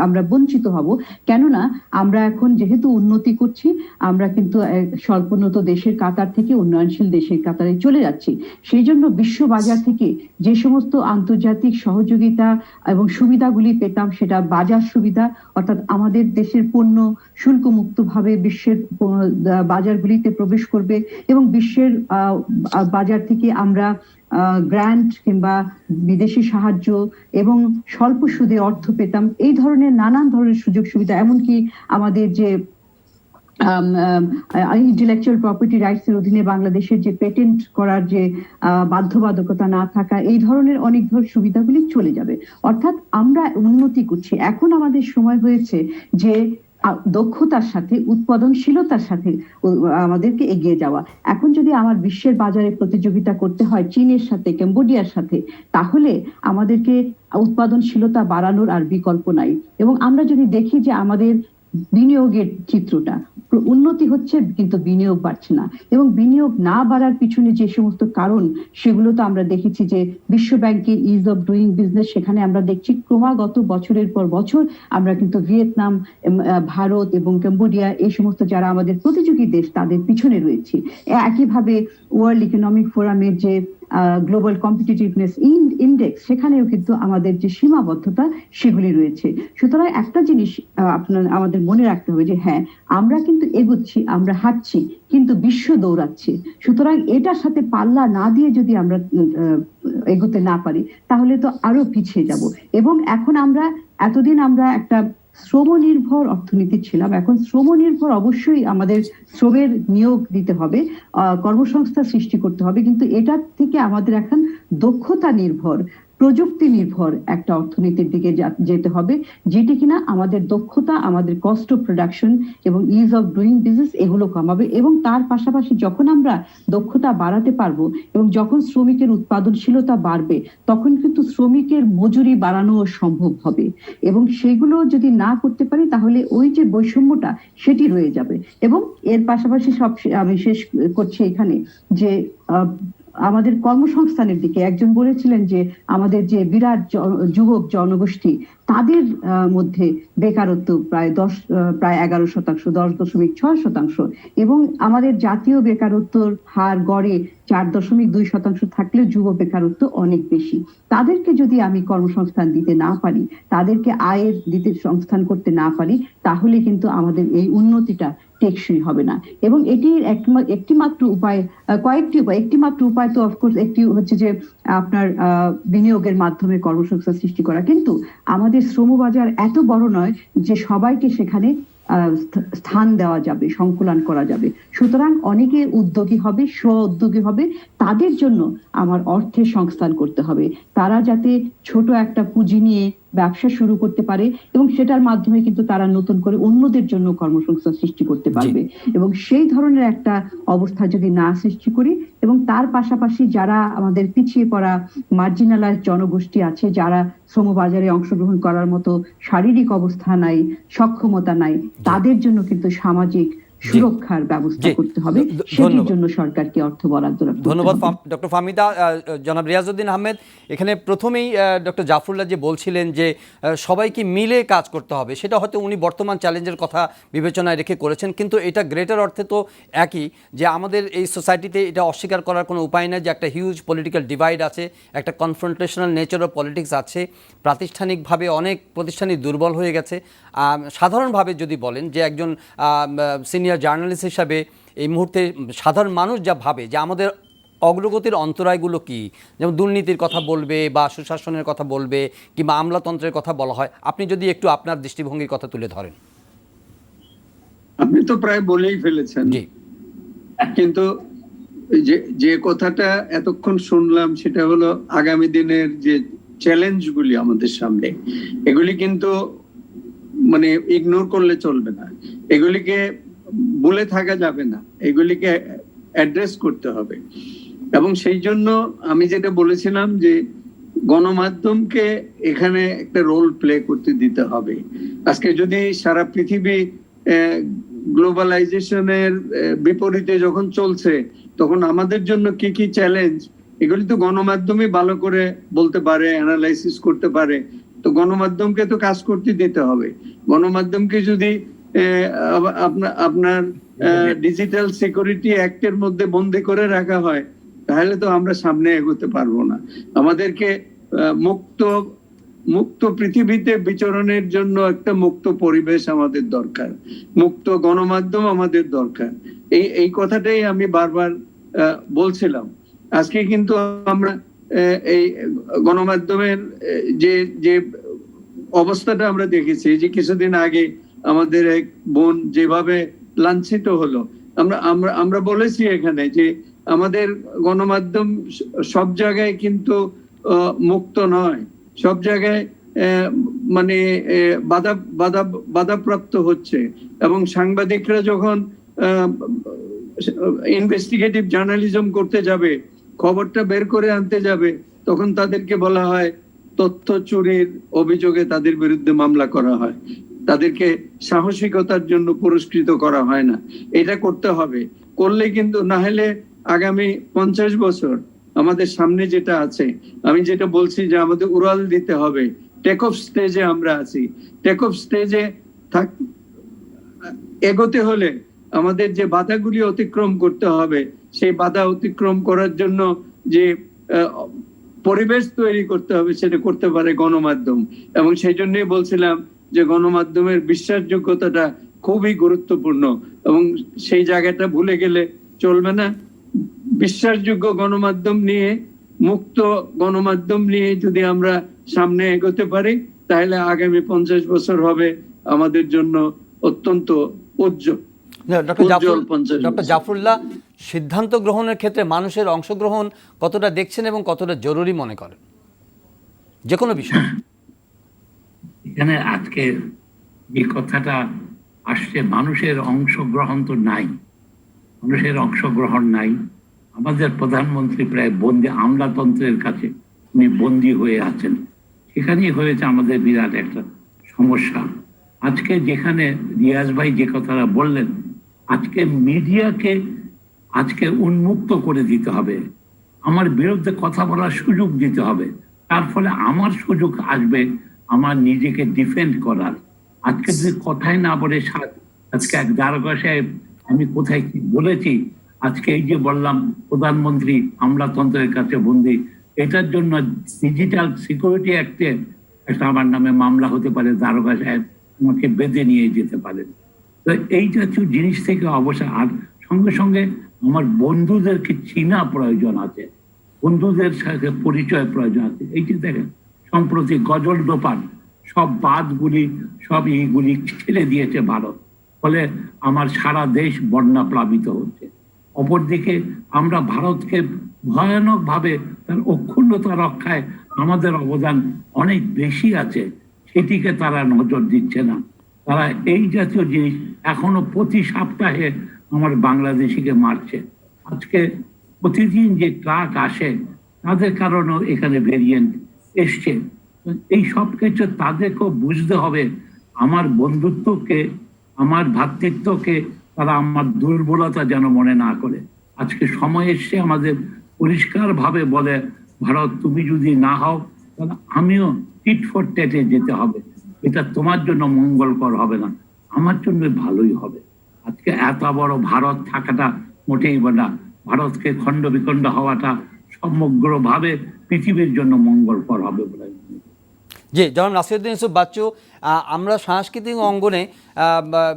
আমরা বঞ্চিত হব, কেননা আমরা এখন যেহেতু উন্নতি করছি, আমরা কিন্তু স্বল্পোন্নত দেশের কাতার থেকে উন্নয়নশীল দেশের কাতারে চলে যাচ্ছি। সেই জন্য বিশ্ব বাজার থেকে যে সমস্ত আন্তর্জাতিক সহযোগিতা এবং সুবিধাগুলি পেতাম, সেটা বাজার সুবিধা, অর্থাৎ আমাদের দেশের পণ্য শুল্কমুক্ত ভাবে বিশ্বের বাজারগুলিতে প্রবেশ করবে এবং বিশ্বের বাজার থেকে আমরা গ্র্যান্ট কিংবা বিদেশি সাহায্য এবং স্বল্প সুদে অর্থ পেতাম। এই ধরনের নানান ধরনের সুযোগ সুবিধা, এমনকি আমাদের যে ইন্টেলেকচুয়াল প্রপার্টি রাইটস এর অধীনে বাংলাদেশের যে পেটেন্ট করার যে বাধ্যবাধকতা না থাকা, এই ধরনের অনেক ধরনের সুবিধাগুলি চলে যাবে। অর্থাৎ আমরা উন্নতি করছি। এখন আমাদের সময় হয়েছে যে দক্ষতার সাথে, উৎপাদনশীলতার সাথে আমাদেরকে এগিয়ে যাওয়া। এখন যদি আমার বিশ্বের বাজারে প্রতিযোগিতা করতে হয় চীনের সাথে, কম্বোডিয়ার সাথে, তাহলে আমাদেরকে উৎপাদনশীলতা বাড়ানোর আর বিকল্প নাই। এবং আমরা যদি দেখি যে আমাদের বিনিয়োগের চিত্রটা, উন্নতি হচ্ছে কিন্তু বিনিয়োগ বাড়ছে না, এবং বিনিয়োগ না বাড়ার পিছনে যে সমস্ত কারণ, সেগুলো তো আমরা দেখেছি যে বিশ্ব ব্যাংকের ইজ অফ ডুইং বিজনেস, সেখানে আমরা দেখছি ক্রমাগত বছরের পর বছর আমরা কিন্তু ভিয়েতনাম, ভারত এবং কম্বোডিয়া, এই সমস্ত যারা আমাদের প্রতিযোগী দেশ, তাদের পিছনে রয়েছি। একইভাবে ওয়ার্ল্ড ইকোনমিক ফোরামের যে গ্লোবাল কম্পিটিটিভনেস ইন্ডেক্স, সেখানেও কিন্তু আমাদের যে সীমাবদ্ধতা সেগুলি রয়েছে। সুতরাং একটা জিনিস আমাদের মনে রাখতে হবে যে হ্যাঁ, আমরা কিন্তু এগোচ্ছি, আমরা হাঁটছি, কিন্তু বিশ্ব দৌড়াচ্ছে। সুতরাং এটার সাথে পাল্লা না দিয়ে যদি আমরা এগোতে না পারি, তাহলে তো আরো পিছিয়ে যাব। এবং এখন এতদিন আমরা একটা শ্রম নির্ভর অর্থনীতি ছিলাম, এখন শ্রম নির্ভর অবশ্যই আমাদের শ্রমের নিয়োগ দিতে হবে, কর্মসংস্থান সৃষ্টি করতে হবে, কিন্তু এটার থেকে আমাদের এখন দক্ষতা নির্ভর, প্রযুক্তি নির্ভর একটা অর্থনীতির দিকে যেতে হবে, যেটি কিনা আমাদের দক্ষতা, আমাদের কস্ট অফ প্রোডাকশন এবং ইজ অফ ডুইং বিজনেস এগুলো কমাবে। এবং তার পাশাপাশি যখন আমরা দক্ষতা বাড়াতে পারবো এবং যখন শ্রমিকের উৎপাদনশীলতা বাড়বে, তখন কিন্তু শ্রমিকের মজুরি বাড়ানো সম্ভব হবে। এবং সেগুলো যদি না করতে পারি, তাহলে ওই যে বৈষম্যটা সেটি রয়ে যাবে। এবং এর পাশাপাশি আমি শেষ করছি এখানে যে আমাদের কর্মসংস্থানের দিকে একজন বলেছিলেন যে আমাদের যে বিরাট যুবক জনগোষ্ঠী, তাদের মধ্যে বেকারত্ব প্রায় 11%, 10.6%, এবং আমাদের জাতীয় বেকারত্বর হার গড়ে 4.2% থাকলেও যুব বেকারত্ব অনেক বেশি। তাদেরকে যদি আমি কর্মসংস্থান দিতে না পারি, তাদেরকে আয়ের দিতে সংস্থান করতে না পারি, তাহলে কিন্তু আমাদের এই উন্নতিটা টেকসই হবে না। এবং এটির একটি মাত্র উপায়, একটি মাত্র উপায় তো অফকোর্স একটি হচ্ছে যে আপনার বিনিয়োগের মাধ্যমে কর্মসংস্থান সৃষ্টি করা, কিন্তু আমাদের শ্রমবাজার এত বড় নয় যে সবাইকে সেখানে স্থান দেওয়া যাবে, সংকুলান করা যাবে। সুতরাং অনেকে উদ্যোগী হবে, স্ব উদ্যোগী হবে, তাদের জন্য আমার অর্থের সংস্থান করতে হবে। তারা যাতে ছোট একটা পুঁজি নিয়ে ব্যবসা শুরু করতে পারে এবং সেটার মাধ্যমে কিন্তু তারা নতুন করে অন্যদের জন্য কর্মসংস্থান সৃষ্টি করতে পারবে। এবং সেই ধরনের একটা অবস্থা যদি না সৃষ্টি করি, এবং তার পাশাপাশি যারা আমাদের পিছিয়ে পড়া মার্জিনালাইজ জনগোষ্ঠী আছে, যারা শ্রমবাজারে অংশগ্রহণ করার মতো শারীরিক অবস্থা নাই, সক্ষমতা নাই, তাদের জন্য কিন্তু সামাজিক সুরক্ষার ব্যবস্থা করতে হবে। সেটির জন্য সরকারকে অর্থ বরাদ্দ রাখতে হবে। ধন্যবাদ ডক্টর ফাহমিদা। জনাব রিয়াজউদ্দিন আহমেদ, এখানে প্রথমেই ডক্টর জাফরুল্লাহ যে বলছিলেন যে সবাইকে মিলে কাজ করতে হবে, সেটা হয়তো উনি বর্তমান চ্যালেঞ্জের কথা বিবেচনায় রেখে করেছেন, কিন্তু এটা গ্রেটার অর্থে তো একই, যে আমাদের এই সোসাইটিতে এটা অস্বীকার করার কোনো উপায় নেই যে একটা হিউজ পলিটিক্যাল ডিভাইড আছে, একটা কনফ্রন্টেশনাল নেচার অফ পলিটিক্স আছে, প্রাতিষ্ঠানিকভাবে অনেক প্রতিষ্ঠানই দুর্বল হয়ে গেছে। সাধারণভাবে যদি বলেন যে একজন সিনিয়র জার্নালিস্ট হিসাবে এই মুহূর্তে সাধারণ মানুষ যা ভাবে যে আমাদের অগ্রগতির অন্তরায়গুলো কি, যেমন দুর্নীতির কথা বলবে বা সুশাসনের কথা বলবে কিংবা আমলাতন্ত্রের কথা বলা হয়, আপনি যদি একটু আপনার দৃষ্টিভঙ্গির কথা তুলে ধরেন। আপনি তো প্রায় বলেই ফেলেছেন, কিন্তু যে কথাটা এতক্ষণ শুনলাম সেটা হলো আগামী দিনের যে চ্যালেঞ্জগুলি আমাদের সামনে, এগুলি কিন্তু মানে ইগনোর করলে চলবে না, এগুলিকে বলে থাকা যাবে না, এগুলিকে অ্যাড্রেস করতে হবে। এবং সেই জন্য আমি যেটা বলেছিলাম যে গণমাধ্যমকে এখানে একটা রোল প্লে করতে দিতে হবে। আজকে যদি সারা পৃথিবী গ্লোবালাইজেশনের বিপরীতে যখন চলছে, তখন আমাদের জন্য কি কি চ্যালেঞ্জ, এগুলি তো গণমাধ্যমই ভালো করে বলতে পারে, অ্যানালাইসিস করতে পারে। তো গণমাধ্যমকে তো কাজ করতে দিতে হবে। গণমাধ্যমকে যদি আপনার ডিজিটাল সিকিউরিটি অ্যাক্টের মধ্যে বন্দী করে রাখা হয়, তাহলে তো আমরা সামনে এগোতে পারবো না। আমাদেরকে মুক্ত পৃথিবীতে বিচরণের জন্য একটা মুক্ত পরিবেশ আমাদের দরকার, মুক্ত গণমাধ্যম আমাদের দরকার। এই কথাটাই আমি বারবার বলছিলাম। আজকে কিন্তু আমরা এই গণমাধ্যমের যে অবস্থাটা আমরা দেখেছি, যে কিছুদিন আগে আমাদের এক বোন যেভাবে লাঞ্ছিত হলো, আমরা বলেছি এখানে যে আমাদের গণমাধ্যম সব জায়গায় কিন্তু মুক্ত নয়, সব জায়গায় মানে বাধাপ্রাপ্ত হচ্ছে। এবং সাংবাদিকরা যখন ইনভেস্টিগেটিভ জার্নালিজম করতে যাবে, খবরটা বের করে আনতে যাবে, তখন তাদেরকে বলা হয় তথ্য চুরির অভিযোগে তাদের বিরুদ্ধে মামলা করা হয়, তাদেরকে সাহসিকতার জন্য পুরস্কৃত করা হয় না। এটা করতে হবে, করলে কিন্তু না হলে আগামী 50 বছর আমাদের সামনে যেটা আছে, আমি যেটা বলছি যে আমাদের উড়াল দিতে হবে। টেক অফ স্টেজে আমরা আছি, টেক অফ স্টেজে এগোতে হলে আমাদের যে বাধাগুলি অতিক্রম করতে হবে, সেই বাধা অতিক্রম করার জন্য যে পরিবেশ তৈরি করতে হবে, সেটা করতে পারে গণমাধ্যম। এবং সেই জন্যই বলছিলাম যে গণমাধ্যমের বিশ্বাসযোগ্যতাটা খুবই গুরুত্বপূর্ণ, এবং সেই জায়গাটা ভুলে গেলে চলবে না। বিশ্বাসযোগ্য গণমাধ্যম নিয়ে, মুক্ত গণমাধ্যম নিয়ে যদি আমরা সামনে এগোতে পারি, তাহলে আগামী 50 বছর হবে আমাদের জন্য অত্যন্ত উজ্জ্বল। ডক্টর জাফরুল্লাহ, সিদ্ধান্ত গ্রহণের ক্ষেত্রে মানুষের অংশগ্রহণ কতটা দেখছেন এবং কতটা জরুরি মনে করেন যে কোনো বিষয়? এখানে আজকে যে কথাটা আসছে, মানুষের অংশগ্রহণ তো নাই, মানুষের অংশগ্রহণ নাই। আমাদের প্রধানমন্ত্রী প্রায় বন্দী, আমলাতন্ত্রের কাছে উনি বন্দী হয়ে আছেন। সেখানেই হয়েছে আমাদের বিরাট একটা সমস্যা। আজকে যেখানে রিয়াজ ভাই যে কথাটা বললেন, আজকে মিডিয়াকে আজকে উন্মুক্ত করে দিতে হবে, আমার বিরুদ্ধে কথা বলার সুযোগ দিতে হবে। তার ফলে আমার সুযোগ আসবে, আমার নিজেকে ডিফেন্ড করার। আজকে যদি কথায় না বলে আজকে এক দারোগা সাহেব আমি কোথায় কি বলেছি, আজকে এই যে বললাম প্রধানমন্ত্রী আমলাতন্ত্রের কাছে বন্দী, এটার জন্য ডিজিটাল সিকিউরিটি অ্যাক্টে একটা আমার নামে মামলা হতে পারে, দারোগা সাহেব আমাকে বেঁধে নিয়ে যেতে পারেন। তো এই জাতীয় জিনিস থেকে অবশ্যই, আর সঙ্গে সঙ্গে আমার বন্ধুদেরকে চিনা প্রয়োজন আছে, বন্ধুদের সাথে পরিচয় প্রয়োজন আছে। এই যে দেখেন সম্প্রতি গজল দোপান সব বাঁধগুলি সব এইগুলি ছেড়ে দিয়েছে ভারত, ফলে আমার সারা দেশ বন্যা প্লাবিত হচ্ছে। অপরদিকে আমরা ভারতকে ভয়ানকভাবে তার অক্ষুণ্ণতা রক্ষায় আমাদের অবদান অনেক বেশি আছে, সেটিকে তারা নজর দিচ্ছে না। তারা এই জাতীয় জিনিস এখনো প্রতি সপ্তাহে আমার বাংলাদেশিকে মারছে। আজকে প্রতিদিন যে ট্রাক আসে তাদের কারণেও এখানে ভেরিয়েন্ট এসছে। এই সব কিছু তাদেরকেও বুঝতে হবে, আমার বন্ধুত্বকে, আমার ভ্রাতৃত্বকে তারা আমার দুর্বলতা যেন মনে না করে। আজকে সময় এসছে আমাদের পরিষ্কারভাবে বলে, ভারত তুমি যদি না হও তাহলে আমিও টিট ফর টেটে যেতে হবে, এটা তোমার জন্য মঙ্গলকর হবে না, আমার জন্য ভালোই হবে। আজকে এত বড় ভারত থাকাটা মোটেই না, ভারতকে খণ্ড বিখণ্ড হওয়াটা সমগ্রভাবে পৃথিবীর জন্য মঙ্গলকর হবে বলে। জি, জনাব নাসিরউদ্দিন ইউসুফ বাচ্চু, আমরা সাংস্কৃতিক অঙ্গনে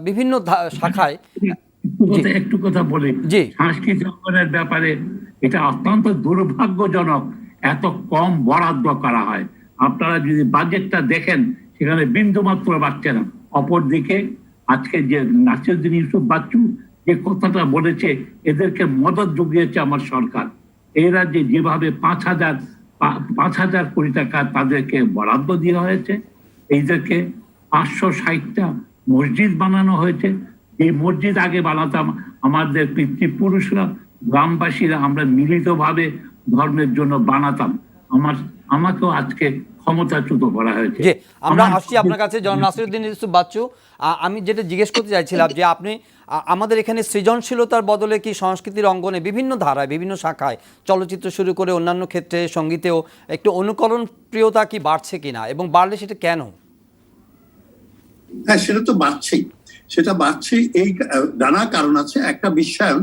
বিভিন্ন শাখায় একটু কথা বলি, সাংস্কৃতিক অঙ্গনের ব্যাপারে এটা অত্যন্ত দুর্ভাগ্যজনক, এত কম বরাদ্দ করা হয়। আপনারা যদি বাজেটটা দেখেন সেখানে বিন্দুমাত্র বাড়ছে না। অপরদিকে আজকে যে নাসিরউদ্দিন ইউসুফ বাচ্চু যে কথাটা বলেছে, এদেরকে মদত জুগিয়েছে আমার সরকার। এরা যেভাবে 5,000 কোটি টাকা তাদেরকে বরাদ্দ দেওয়া হয়েছে, এইদেরকে 560টা মসজিদ বানানো হয়েছে। এই মসজিদ আগে বানাতাম আমাদের পিতৃপুরুষরা, গ্রামবাসীরা, আমরা মিলিতভাবে ধর্মের জন্য বানাতাম। আমাকেও আজকে ক্ষমতাচ্যুত করা হয়েছে। জি, আমরা আসছি আপনার কাছে জনাব নাসিরউদ্দিন ইউসুফ বাচ্চু। আমি যেটা জিজ্ঞেস করতে চাইছিলাম যে আপনি আমাদের এখানে সৃজনশীলতার বদলে কি সংস্কৃতির অঙ্গনে বিভিন্ন ধারায়, বিভিন্ন শাখায়, চলচ্চিত্র শুরু করে অন্যান্য ক্ষেত্রে সঙ্গীতেও একটু অনুকরণ প্রিয়তা কি বাড়ছে কিনা, এবং বাড়লে সেটা কেন? হ্যাঁ, সেটা তো বাড়ছেই, সেটা বাড়ছে। এই নানা কারণ আছে, একটা বিশ্বায়ন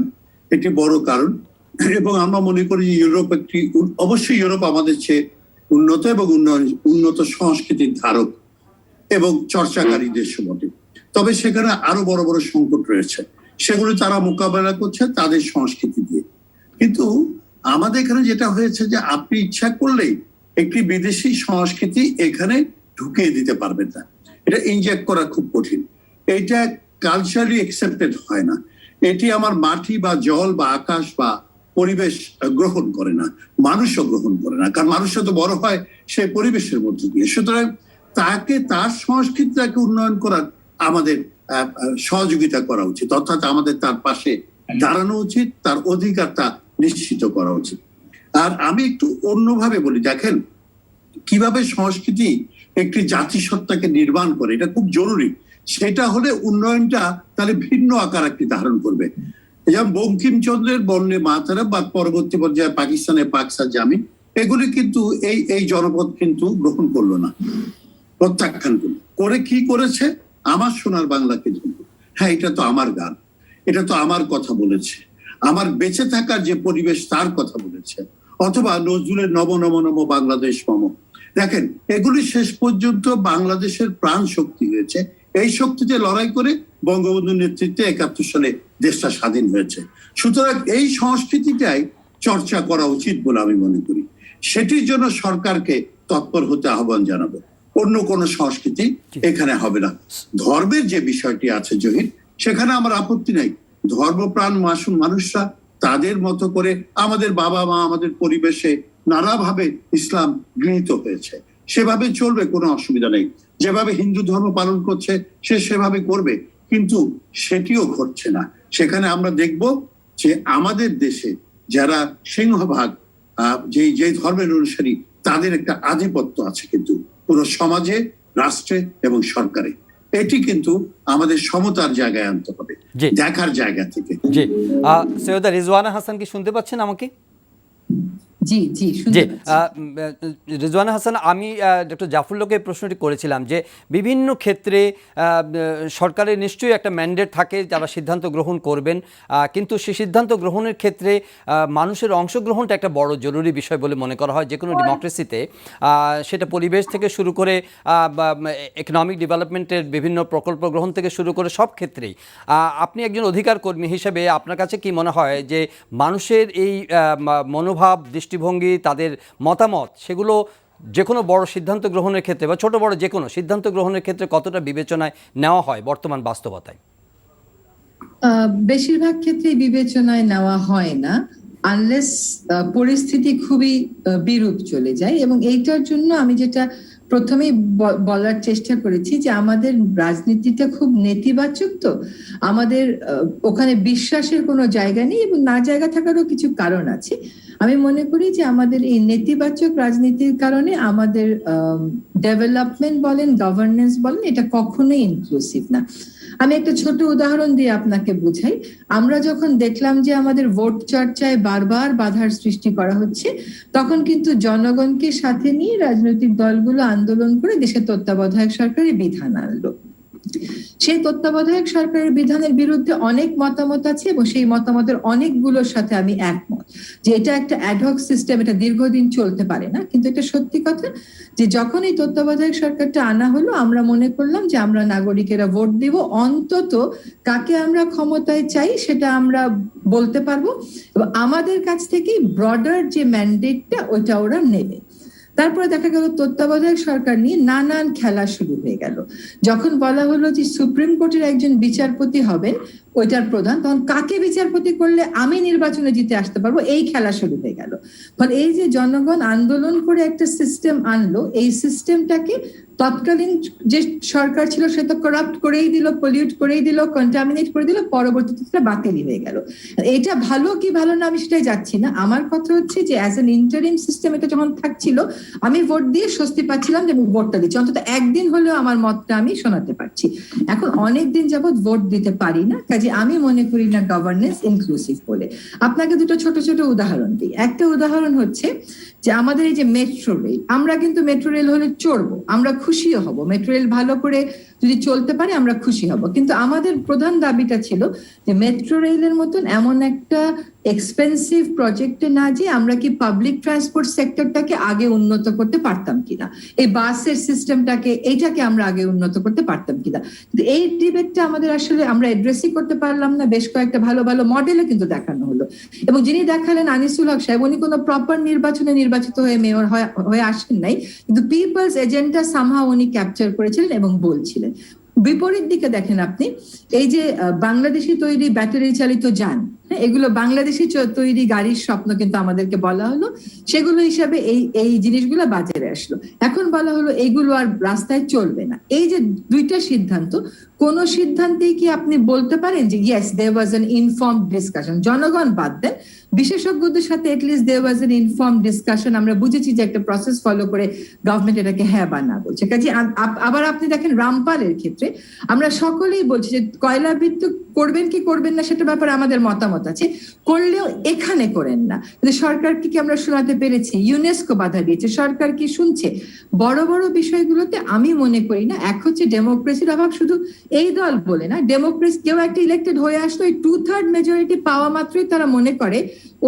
একটি বড় কারণ, এবং আমরা মনে করি ইউরোপ অবশ্যই ইউরোপ আমাদের চেয়ে উন্নত এবং উন্নত সংস্কৃতির ধারক এবং চর্চাকারী দেশ বটে। তবে সেখানে আরো বড় বড় সংকট রয়েছে, সেগুলো তারা মোকাবেলা করছে তাদের সংস্কৃতি দিয়ে। কিন্তু আমাদের এখানে যেটা হয়েছে যে আপনি ইচ্ছা করলেই একটি বিদেশি সংস্কৃতি এখানে ঢুকিয়ে দিতে পারবেন না, এটা ইনজেক্ট করা খুব কঠিন, এটা কালচারালি অ্যাকসেপ্টেড হয় না। এটি আমার মাটি বা জল বা আকাশ বা পরিবেশ গ্রহণ করে না, মানুষও গ্রহণ করে না, কারণ মানুষও তো বড় হয় সেই পরিবেশের মধ্যে দিয়ে। সুতরাং তাকে তার সংস্কৃতিটাকে উন্নয়ন করার আমাদের সহযোগিতা করা উচিত, অর্থাৎ আমাদের তার পাশে দাঁড়ানো উচিত, তার অধিকারটা নিশ্চিত করা উচিত। আর আমি একটু অন্যভাবে বলি, দেখেন কিভাবে সংস্কৃতি একটি জাতিসত্তাকে নির্মাণ করে, এটা খুব জরুরি। সেটা হলে উন্নয়নটা তাহলে ভিন্ন আকার একটি ধারণ করবে। যেমন বঙ্কিমচন্দ্রের বন্দে মাতরম বা পরবর্তী পর্যায়ে পাকিস্তানের পাকসা জামি, এগুলি কিন্তু এই জনপদ কিন্তু গ্রহণ করলো না, প্রত্যাখ্যান করে কি করেছে, আমার সোনার বাংলাকে জন্য, হ্যাঁ এটা তো আমার গান, এটা তো আমার কথা বলেছে, আমার বেঁচে থাকার যে পরিবেশ তার কথা বলেছে, অথবা নজরুলের নব নব নব বাংলাদেশ মম। দেখেন এগুলি শেষ পর্যন্ত বাংলাদেশের প্রাণ শক্তি হয়েছে। এই শক্তিতে লড়াই করে বঙ্গবন্ধুর নেতৃত্বে 71 সালে দেশটা স্বাধীন হয়েছে। সুতরাং এই সংস্কৃতিটাই চর্চা করা উচিত বলে আমি মনে করি। সেটির জন্য সরকারকে তৎপর হতে আহ্বান জানাবো। অন্য কোন সংস্কৃতি এখানে হবে না। ধর্মের যে বিষয়টি আছে জহির, সেখানে আমার আপত্তি নাই। ধর্মপ্রাণ মানুষরা তাদের মতো করে, আমাদের বাবা মা আমাদের পরিবেশে নানাভাবে ইসলাম গৃহীত হয়েছে, সেভাবে চলবে, কোনো অসুবিধা নেই। যেভাবে হিন্দু ধর্ম পালন করছে সে সেভাবে করবে, কিন্তু সেটিও ঘটছে না। সেখানে আমরা দেখব যে আমাদের দেশে যারা সিংহভাগ যে ধর্মের অনুসারী, তাদের একটা আধিপত্য আছে কিন্তু পুরো সমাজে, রাষ্ট্রে এবং সরকারে। এটি কিন্তু আমাদের সমতার জায়গায় আনতে হবে, দেখার জায়গা থেকে। জি, সৈয়দা রিজওয়ানা হাসান কি শুনতে পাচ্ছেন আমাকে? জি জি জি শুনতে পাচ্ছি। রিজওয়ানা হাসান, আমি ডক্টর জাফরুল্লাহকে প্রশ্নটি করেছিলাম যে বিভিন্ন ক্ষেত্রে সরকারের নিশ্চয়ই একটা ম্যান্ডেট থাকে যারা সিদ্ধান্ত গ্রহণ করবেন, কিন্তু সেই সিদ্ধান্ত গ্রহণের ক্ষেত্রে মানুষের অংশগ্রহণটা একটা বড় জরুরি বিষয় বলে মনে করা হয় যে কোনো ডেমোক্রেসিতে। সেটা পরিবেশ থেকে শুরু করে ইকোনমিক ডেভেলপমেন্টের বিভিন্ন প্রকল্প গ্রহণ থেকে শুরু করে সব ক্ষেত্রেই। আপনি একজন অধিকার কর্মী হিসেবে আপনার কাছে কি মনে হয় যে মানুষের এই মনোভাব, দৃষ্টিভঙ্গি, তাদের মতামত, সেগুলো যে কোনো বড় সিদ্ধান্ত গ্রহণের ক্ষেত্রে বা ছোট বড় যে কোনো সিদ্ধান্ত গ্রহণের ক্ষেত্রে কতটা বিবেচনায় নেওয়া হয় বর্তমান বাস্তবতায়? বেশিরভাগ ক্ষেত্রেই বিবেচনায় নেওয়া হয় না, আনলেস পরিস্থিতি খুবই বিরূপ চলে যায়। এবং এইটার জন্য আমি যেটা প্রথমেই বলার চেষ্টা করেছি যে আমাদের রাজনীতিটা খুব নেতিবাচক, তো আমাদের ওখানে বিশ্বাসের কোনো জায়গা নেই এবং না জায়গা থাকারও কিছু কারণ আছে। আমি মনে করি যে আমাদের এই নেতিবাচক রাজনীতির কারণে আমাদের ডেভেলপমেন্ট বলেন, গভর্নেন্স বলেন, এটা কখনোই ইনক্লুসিভ না। আমি একটা ছোট উদাহরণ দিয়ে আপনাকে বুঝাই। আমরা যখন দেখলাম যে আমাদের ভোট চর্চায় বারবার বাধার সৃষ্টি করা হচ্ছে, তখন কিন্তু জনগণকে সাথে নিয়ে রাজনৈতিক দলগুলো আন্দোলন করে দেশের তত্ত্বাবধায়ক সরকারের বিধান আনলো। সেই তত্ত্বাবধায়ক সরকারের বিধানের বিরুদ্ধে অনেক মতামত আছে এবং সেই মতামতের অনেকগুলোর সাথে আমি একমত যে এটা একটা অ্যাডহক সিস্টেম, এটা দীর্ঘদিন চলতে পারে না। কিন্তু এটা সত্যি কথা যে যখন এই তত্ত্বাবধায়ক সরকারটা আনা হলো, আমরা মনে করলাম যে আমরা নাগরিকেরা ভোট দিব, অন্তত কাকে আমরা ক্ষমতায় চাই সেটা আমরা বলতে পারবো এবং আমাদের কাছ থেকে ব্রডার যে ম্যান্ডেটটা ওইটা ওরা নেবে। তারপরে দেখা গেল তত্ত্বাবধায়ক সরকার নিয়ে নানান খেলা শুরু হয়ে গেল। যখন বলা হলো যে সুপ্রিম কোর্টের একজন বিচারপতি হবেন ওইটার প্রধান, তখন কাকে বিচারপতি করলে আমি নির্বাচনে জিতে আসতে পারবো, এই খেলা শুরু হয়ে গেল। ফলে এই যে জনগণ আন্দোলন করে একটা সিস্টেম আনলো, এই সিস্টেমটাকে তৎকালীন যে সরকার ছিল সে তো করাপ্ট করেই দিল, পলিউট করেই দিল, কন্টামিনেট করে দিল, পরবর্তীতে সেটা বাতিলই হয়ে গেল। এটা ভালো কি ভালো না আমি সেটাই যাচ্ছি না। আমার কথা হচ্ছে যে অ্যাজ এন ইন্টারিম সিস্টেম এটা যখন থাকছিল, আমি ভোট দিয়ে স্বস্তি পাচ্ছিলাম যে আমি ভোটটা দিচ্ছি, অন্তত একদিন হলেও আমার মতটা আমি শোনাতে পারছি। এখন অনেকদিন যাবৎ ভোট দিতে পারি না, কাজে আমি মনে করি না গভর্নেন্স ইনক্লুসিভ বলে। আপনাকে দুটো ছোট ছোট উদাহরণ দিই। একটা উদাহরণ হচ্ছে যে আমাদের এই যে মেট্রো রেল, আমরা কিন্তু মেট্রো রেল হলে চড়বো, আমরা খুশিও হব, মেট্রো রেল ভালো করে যদি চলতে পারে আমরা খুশি হব। কিন্তু আমাদের প্রধান দাবিটা ছিল যে মেট্রো রেলের মতন এমন একটা এক্সপেন্সিভ প্রজেক্টে না যে আমরা কি পাবলিক ট্রান্সপোর্ট সেক্টরটাকে আগে উন্নত করতে পারতাম কিনা, এই বাসের সিস্টেমটাকে এইটাকে আমরা আগে উন্নত করতে পারতাম কিনা। কিন্তু এই ডিবেটটা আমাদের আসলে আমরা অ্যাড্রেসই করতে পারলাম না। বেশ কয়েকটা ভালো ভালো মডেলও কিন্তু দেখানো হলো এবং যিনি দেখালেন আনিসুল হক সাহেব, উনি কোনো প্রপার নির্বাচনে নির্বাচিত হয়ে মেয়র হয়ে আসেন নাই, কিন্তু পিপলস এজেন্ডা সামহাও উনি ক্যাপচার করেছিলেন এবং বলছিলেন। বিপরীত দিকে দেখেন আপনি, এই যে বাংলাদেশি তৈরি ব্যাটারি চালিত যান, এগুলো বাংলাদেশি তৈরি গাড়ির স্বপ্ন কিন্তু আমাদেরকে বলা হলো, সেগুলো হিসাবে এই জিনিসগুলো বাজারে আসলো। এখন বলা হলো এইগুলো আর রাস্তায় চলবে না। এই যে দুইটা সিদ্ধান্ত, কোন সিদ্ধান্তেই কি আপনি বলতে পারেন যে yes there was an informed discussion? জনগণ বাদ দেন, বিশেষজ্ঞদের সাথে at least there was an informed discussion. আমরা বুঝেছি যে একটা প্রসেস ফলো করে গভর্নমেন্ট এটাকে হ্যাঁ বা না বলছে। কাজে আবার আপনি দেখেন রামপালের ক্ষেত্রে আমরা সকলেই বলছি যে কয়লা বিদ্যুৎ করবেন কি করবেন না সেটা ব্যাপারে আমাদের মতামত আছে, করলেও এখানে করেন না। কিন্তু সরকারকে কি আমরা শোনাতে পেরেছি? ইউনেস্কো বাধা দিয়েছে, সরকার কি শুনছে? বড় বড় বিষয়গুলোতে আমি মনে করি না। এক হচ্ছে ডেমোক্রেসির অভাব, শুধু এই দল বলে না, ডেমোক্রেসি কেউ একটা ইলেক্টেড হয়ে আসলো, এই 2/3 মেজরিটি পাওয়া মাত্রই তারা মনে করে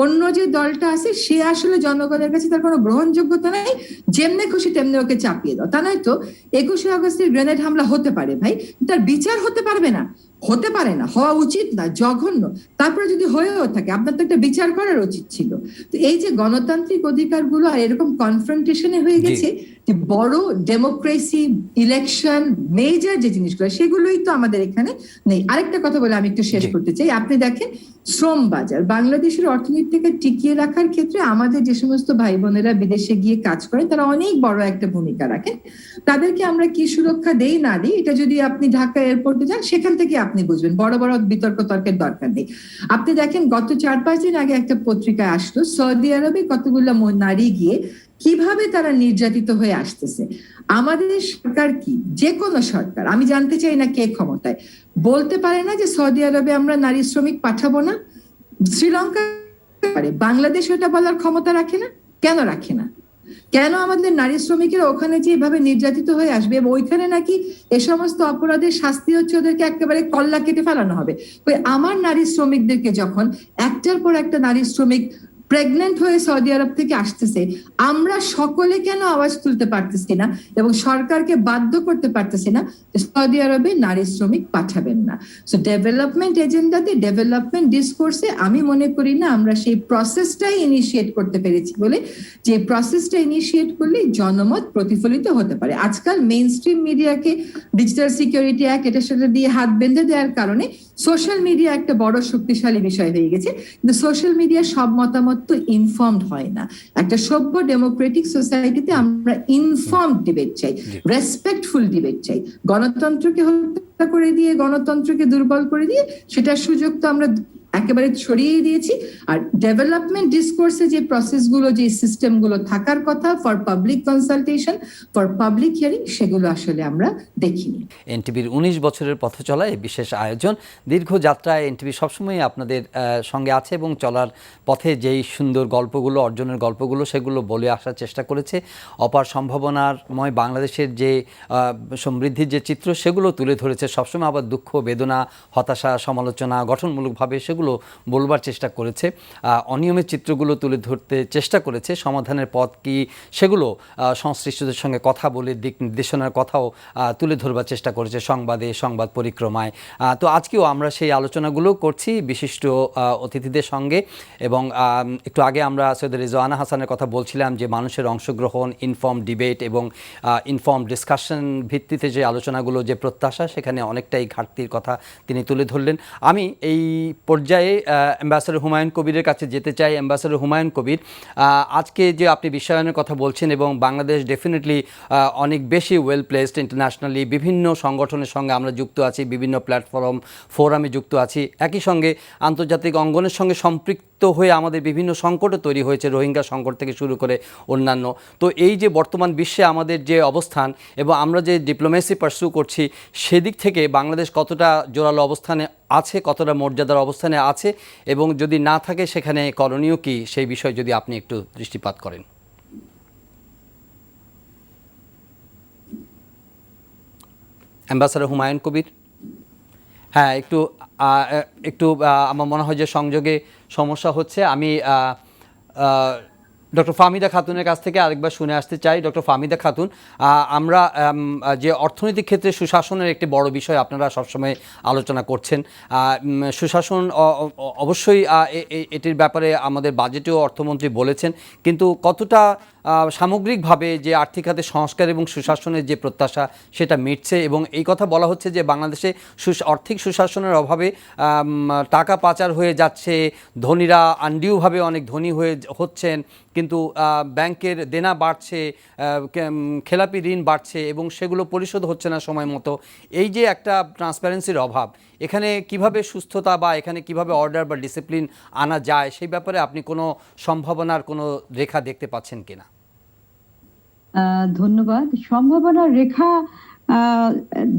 অন্য যে দলটা আছে সে আসলে জনগণের কাছে তার কোনো গ্রহণযোগ্যতা নাই, যেমনে খুশি তেমনি ওকে চাপিয়ে দাও। তা নয় তো 21শে আগস্টের গ্রেনেড হামলা হতে পারে ভাই, তার বিচার হতে পারবে না, হতে পারে না, হওয়া উচিত না, জঘন্য। তারপরে যদি হয়েও থাকে আপনার তো একটা বিচার করার উচিত ছিল। তো এই যে গণতান্ত্রিক অধিকারগুলো আর এরকম কনফ্রন্টেশনে হয়ে গেছে যে বড় ডেমোক্রেসি, ইলেকশন, মেজর যে জিনিসগুলো সেগুলোই তো আমাদের এখানে নেই। আরেকটা কথা বলে আমি একটু শেষ করতে চাই। আপনি দেখেন শ্রম বাজার বাংলাদেশের অর্থনীতিকে টিকিয়ে রাখার ক্ষেত্রে আমাদের যে সমস্ত ভাই বোনেরা বিদেশে গিয়ে কাজ করেন তারা অনেক বড় একটা ভূমিকা রাখেন। তাদেরকে আমরা কি সুরক্ষা দেই না দিই এটা যদি আপনি ঢাকা এয়ারপোর্টে যান সেখান থেকে আপনি বুঝবেন, বড় বড় বিতর্ক তর্কের দরকার নেই। আপনি দেখেন গত 4-5 দিন আগে একটা পত্রিকায় আসলো সৌদি আরবে কতগুলো নারী গিয়ে কিভাবে তারা নির্যাতিত হয়ে আসতেছে। আমাদের সরকার কি, যে কোনো সরকার, আমি জানতে চাই না কে ক্ষমতায়, বলতে পারে না যে সৌদি আরবে আমরা নারী শ্রমিক পাঠাবো না? শ্রীলঙ্কা পারে, বাংলাদেশ ওটা বলার ক্ষমতা রাখে না। কেন রাখে না? কেন আমাদের নারী শ্রমিকেরা ওখানে যে এভাবে নির্যাতিত হয়ে আসবে এবং ওইখানে নাকি এ সমস্ত অপরাধের শাস্তি হচ্ছে ওদেরকে একেবারে কল্লা কেটে ফেলানো হবে? ওই আমার নারী শ্রমিকদেরকে যখন একটার পর একটা নারী শ্রমিক প্রেগনেন্ট হয়ে সৌদি আরব থেকে আসতেছে, আমরা সকলে কেন আওয়াজ তুলতে পারতেছি না এবং সরকারকে বাধ্য করতে পারতেছি না যে সৌদি আরবে নারী শ্রমিক পাঠাবেন না? সো ডেভেলপমেন্ট এজেন্ডাতে, ডেভেলপমেন্ট ডিসকোর্সে আমি মনে করি না আমরা সেই প্রসেসটাই ইনিশিয়েট করতে পেরেছি বলে, যে প্রসেসটা ইনিশিয়েট করলে জনমত প্রতিফলিত হতে পারে। আজকাল মেইন স্ট্রিম মিডিয়াকে ডিজিটাল সিকিউরিটি অ্যাক্ট এটার সাথে দিয়ে হাত বেঁধে দেওয়ার কারণে সোশ্যাল মিডিয়া একটা বড় শক্তিশালী বিষয় হয়ে গেছে, কিন্তু সোশ্যাল মিডিয়া সব মতামত তো ইনফর্মড হয় না। একটা সভ্য ডেমোক্রেটিক সোসাইটিতে আমরা ইনফর্মড ডিবেট চাই, রেসপেক্টফুল ডিবেট চাই। গণতন্ত্রকে হত্যা করে দিয়ে, গণতন্ত্রকে দুর্বল করে দিয়ে সেটার সুযোগ তো আমরা একেবারে ছড়িয়ে দিয়েছি। আর ডেভেলপমেন্ট ডিসকোর্সে যে প্রসেসগুলো, যে সিস্টেমগুলো থাকার কথা for public consultation, for public hearing, সেগুলো আসলে আমরা দেখিনি। এনটিভির 19 বছরের পথ চলা এই বিশেষ আয়োজন, দীর্ঘ যাত্রায় এনটিভি সবসময় আপনাদের সঙ্গে আছে এবং চলার পথে যেই সুন্দর গল্পগুলো, অর্জনের গল্পগুলো, সেগুলো বলে আসার চেষ্টা করেছে। অপার সম্ভাবনাময় বাংলাদেশের যে সমৃদ্ধির যে চিত্র, সেগুলো তুলে ধরেছে সবসময়। আবার দুঃখ, বেদনা, হতাশা, সমালোচনা, গঠনমূলকভাবে সেগুলো বলবার চেষ্টা করেছে। অনিয়মের চিত্রগুলো তুলে ধরতে চেষ্টা করেছে। সমাধানের পথ কি, সেগুলো সংশ্লিষ্টদের সঙ্গে কথা বলে দিক নির্দেশনার কথাও তুলে ধরবার চেষ্টা করেছে সংবাদে, সংবাদ পরিক্রমায়। তো আজকেও আমরা সেই আলোচনাগুলো করছি বিশিষ্ট অতিথিদের সঙ্গে। এবং একটু আগে আমরা সৈয়দ রিজওয়ানা হাসানের কথা বলছিলাম যে মানুষের অংশগ্রহণ, ইনফর্ম ডিবেট এবং ইনফর্ম ডিসকাশন ভিত্তিতে যে আলোচনাগুলো, যে প্রত্যাশা, সেখানে অনেকটাই ঘাটতির কথা তিনি তুলে ধরলেন। আমি এই পর্যায়ে অ্যাম্বাসেডর হুমায়ুন কবিরের কাছে যেতে চাই। অ্যাম্বাসেডর হুমায়ুন কবির, আজকে যে আপনি বিশ্বায়নের কথা বলছেন এবং বাংলাদেশ ডেফিনেটলি অনেক বেশি ওয়েল প্লেসড ইন্টারন্যাশনালি, বিভিন্ন সংগঠনের সঙ্গে আমরা যুক্ত আছি, বিভিন্ন প্ল্যাটফর্ম, ফোরামে যুক্ত আছি। একই সঙ্গে আন্তর্জাতিক অঙ্গনের সঙ্গে সম্পৃক্ত হয়ে আমাদের বিভিন্ন সংকটও তৈরি হয়েছে, রোহিঙ্গা সংকট থেকে শুরু করে অন্যান্য। তো এই যে বর্তমান বিশ্বে আমাদের যে অবস্থান এবং আমরা যে ডিপ্লোমেসি পার্সু করছি, সেদিক থেকে বাংলাদেশ কতটা জোরালো অবস্থানে আছে, কতটা মর্যাদার অবস্থানে আছে, এবং যদি না থাকে সেখানে করণীয় কি, সেই বিষয়ে যদি আপনি একটু দৃষ্টিপাত করেন। অ্যাম্বাসেডর হুমায়ুন কবির, হ্যাঁ, একটু আমার মনে হয় যে সংযোগে সমস্যা হচ্ছে। আমি ডক্টর ফাহমিদা খাতুনের কাছ থেকে আরেকবার শুনে আসতে চাই। ডক্টর ফাহমিদা খাতুন, আমরা যে অর্থনৈতিক ক্ষেত্রে সুশাসনের একটি বড় বিষয় আপনারা সবসময় আলোচনা করছেন। সুশাসন অবশ্যই এটির ব্যাপারে আমাদের বাজেটেও অর্থমন্ত্রী বলেছেন, কিন্তু কতটা সামগ্রিকভাবে যে আর্থিক খাতে সংস্কার এবং সুশাসনের যে প্রত্যাশা, সেটা মিটছে? এবং এই কথা বলা হচ্ছে যে বাংলাদেশে আর্থিক সুশাসনের অভাবে টাকা পাচার হয়ে যাচ্ছে, ধনীরা আন্ডিউভাবে অনেক ধনী হচ্ছেন, কিন্তু ব্যাংকের দেনা বাড়ছে, খেলাপি ঋণ বাড়ছে এবং সেগুলো পরিশোধ হচ্ছে না সময় মতো। এই যে একটা ট্রান্সপারেন্সির অভাব, এখানে কিভাবে সুস্থতা বা এখানে কিভাবে অর্ডার বা ডিসিপ্লিন আনা যায়, সেই ব্যাপারে আপনি কোনো সম্ভাবনার কোনো রেখা দেখতে পাচ্ছেন কিনা? ধন্যবাদ। সম্ভাবনার রেখা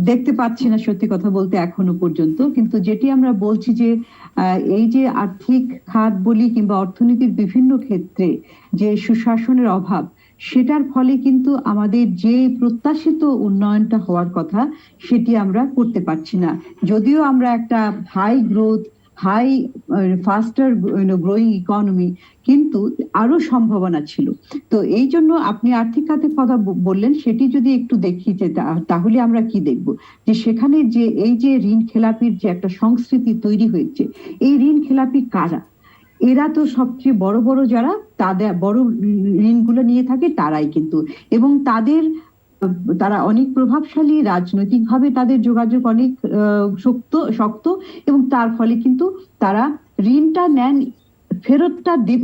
দেখতে পাচ্ছি না সত্যি কথা বলতে এখনো পর্যন্ত, কিন্তু যেটি আমরা বলছি যে এই যে আর্থিক খাত বলি কিংবা অর্থনীতির বিভিন্ন ক্ষেত্রে যে সুশাসনের অভাব, সেটার ফলে কিন্তু আমাদের যে প্রত্যাশিত উন্নয়নটা হওয়ার কথা সেটি আমরা করতে পারছি না। যদিও আমরা একটা high growth, high faster growing economy, কিন্তু আরো সম্ভাবনা ছিল। তো এই জন্য আপনি আর্থিক খাতের কথা বললেন, সেটি যদি একটু দেখি যে তাহলে আমরা কি দেখব, যে সেখানে যে এই যে ঋণ খেলাপির যে একটা সংস্কৃতি তৈরি হয়েছে, এই ঋণ খেলাপি কারা? এরা তো সবচেয়ে বড় বড় যারা তাদের বড় ঋণগুলো নিয়ে থাকে তারাই কিন্তু, এবং তারা অনেক প্রভাবশালী, রাজনৈতিকভাবে তাদের যোগাযোগ অনেক শক্ত, এবং তার ফলে কিন্তু তারা ঋণটা নেন,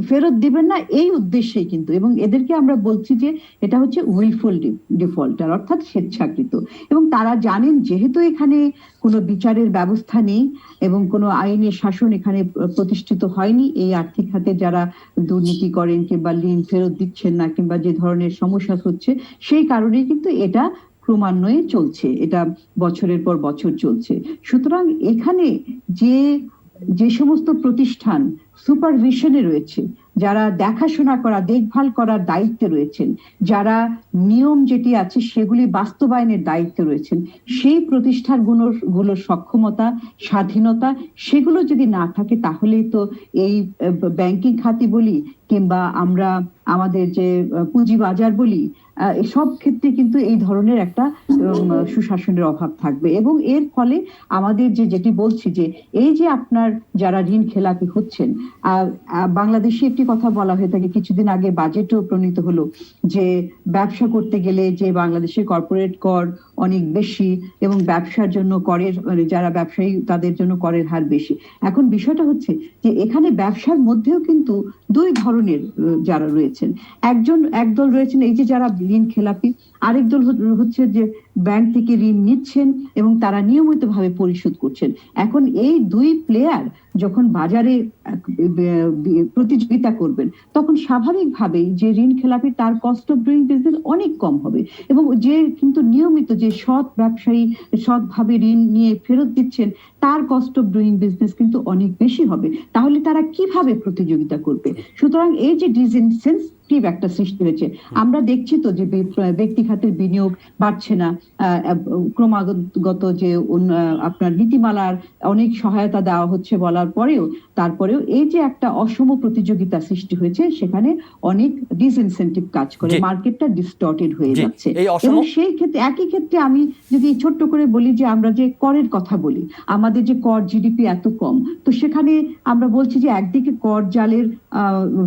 ফেরত দিবেন না এই উদ্দেশ্যেই কিন্তু, এবং এদেরকে আমরা বলছি যে এটা হচ্ছে উইলফুল ডিফল্টার, অর্থাৎ স্বেচ্ছাকৃত। এবং তারা জানেন যেহেতু এখানে কোনো বিচারের ব্যবস্থা নেই এবং কোনো আইনের শাসন এখানে প্রতিষ্ঠিত হয়নি, এই আর্থিক খাতে যারা দুর্নীতি করেন কিংবা ঋণ ফেরত দিচ্ছেন না কিংবা যে ধরনের সমস্যা হচ্ছে, সেই কারণেই কিন্তু এটা ক্রমান্বয়ে চলছে, এটা বছরের পর বছর চলছে। সুতরাং এখানে যে সমস্ত প্রতিষ্ঠান সুপারভিশনে রয়েছে যারা দেখাশোনা করা, দেখভাল করার দায়িত্বে রয়েছেন, যারা নিয়ম যেটি আছে সেগুলি বাস্তবায়নের দায়িত্বে রয়েছেন, সেই প্রতিষ্ঠানগুলোর সক্ষমতা, স্বাধীনতা সেগুলো যদি না থাকে, তাহলেই তো এই ব্যাংকিং খাতি বলি কিংবা আমরা আমাদের যে পুঁজিবাজার বলি, সব ক্ষেত্রে কিন্তু এই ধরনের একটা সুশাসনের অভাব থাকবে। এবং এর ফলে আমাদের যেটি বলছি যে এই যে আপনার যারা ঋণ খেলাপি হচ্ছেন, বাংলাদেশে একটি কথা বলা হয়ে থাকে, কিছুদিন আগে বাজেটও প্রণীত হলো যে ব্যবসা করতে গেলে যে বাংলাদেশের কর্পোরেট কর অনেক বেশি এবং ব্যবসার জন্য করের, যারা ব্যবসায়ী তাদের জন্য করের হার বেশি। এখন বিষয়টা হচ্ছে যে এখানে ব্যবসার মধ্যেও কিন্তু দুই ধরনের যারা রয়েছেন, একদল রয়েছেন এই যে যারা ঋণ খেলাপি, আরেক দল হচ্ছে যে ব্যাংক থেকে ঋণ নিচ্ছেন এবং তারা নিয়মিতভাবে পরিশোধ করছেন। এখন এই দুই প্লেয়ার যখন বাজারে প্রতিযোগিতা করবেন, তখন স্বাভাবিকভাবেই যে ঋণ খেলাপি তার কস্ট অফ ডুইং বিজনেস অনেক কম হবে, এবং যে কিন্তু নিয়মিত যে সৎ ব্যবসায়ী সৎভাবে ঋণ নিয়ে ফেরত দিচ্ছেন তার কস্ট অফ ডুইং বিজনেস কিন্তু অনেক বেশি হবে। তাহলে তারা কিভাবে প্রতিযোগিতা করবে? সুতরাং এই যে ডিসইনসেন্সিটিভ একটা সৃষ্টি হয়েছে, আমরা দেখছি তো যে ব্যক্তি খাতের বিনিয়োগ বাড়ছে না, ক্রমাগত যে আপনার নীতিমালার অনেক সহায়তা দেওয়া হচ্ছে বলার পরেও, তারপরেও এই যে একটা অসম প্রতিযোগিতা সৃষ্টি হয়েছে, সেখানে অনেক ডিসইনসেন্টিভ কাজ করে, মার্কেটটা ডিস্টর্টেড হয়ে যাচ্ছে। এবং সেই ক্ষেত্রে একই ক্ষেত্রে আমি যদি ছোট্ট করে বলি যে আমরা যে করের কথা বলি, আমাদের যে কর জিডিপি এত কম, তো সেখানে আমরা বলছি যে একদিকে কর জালের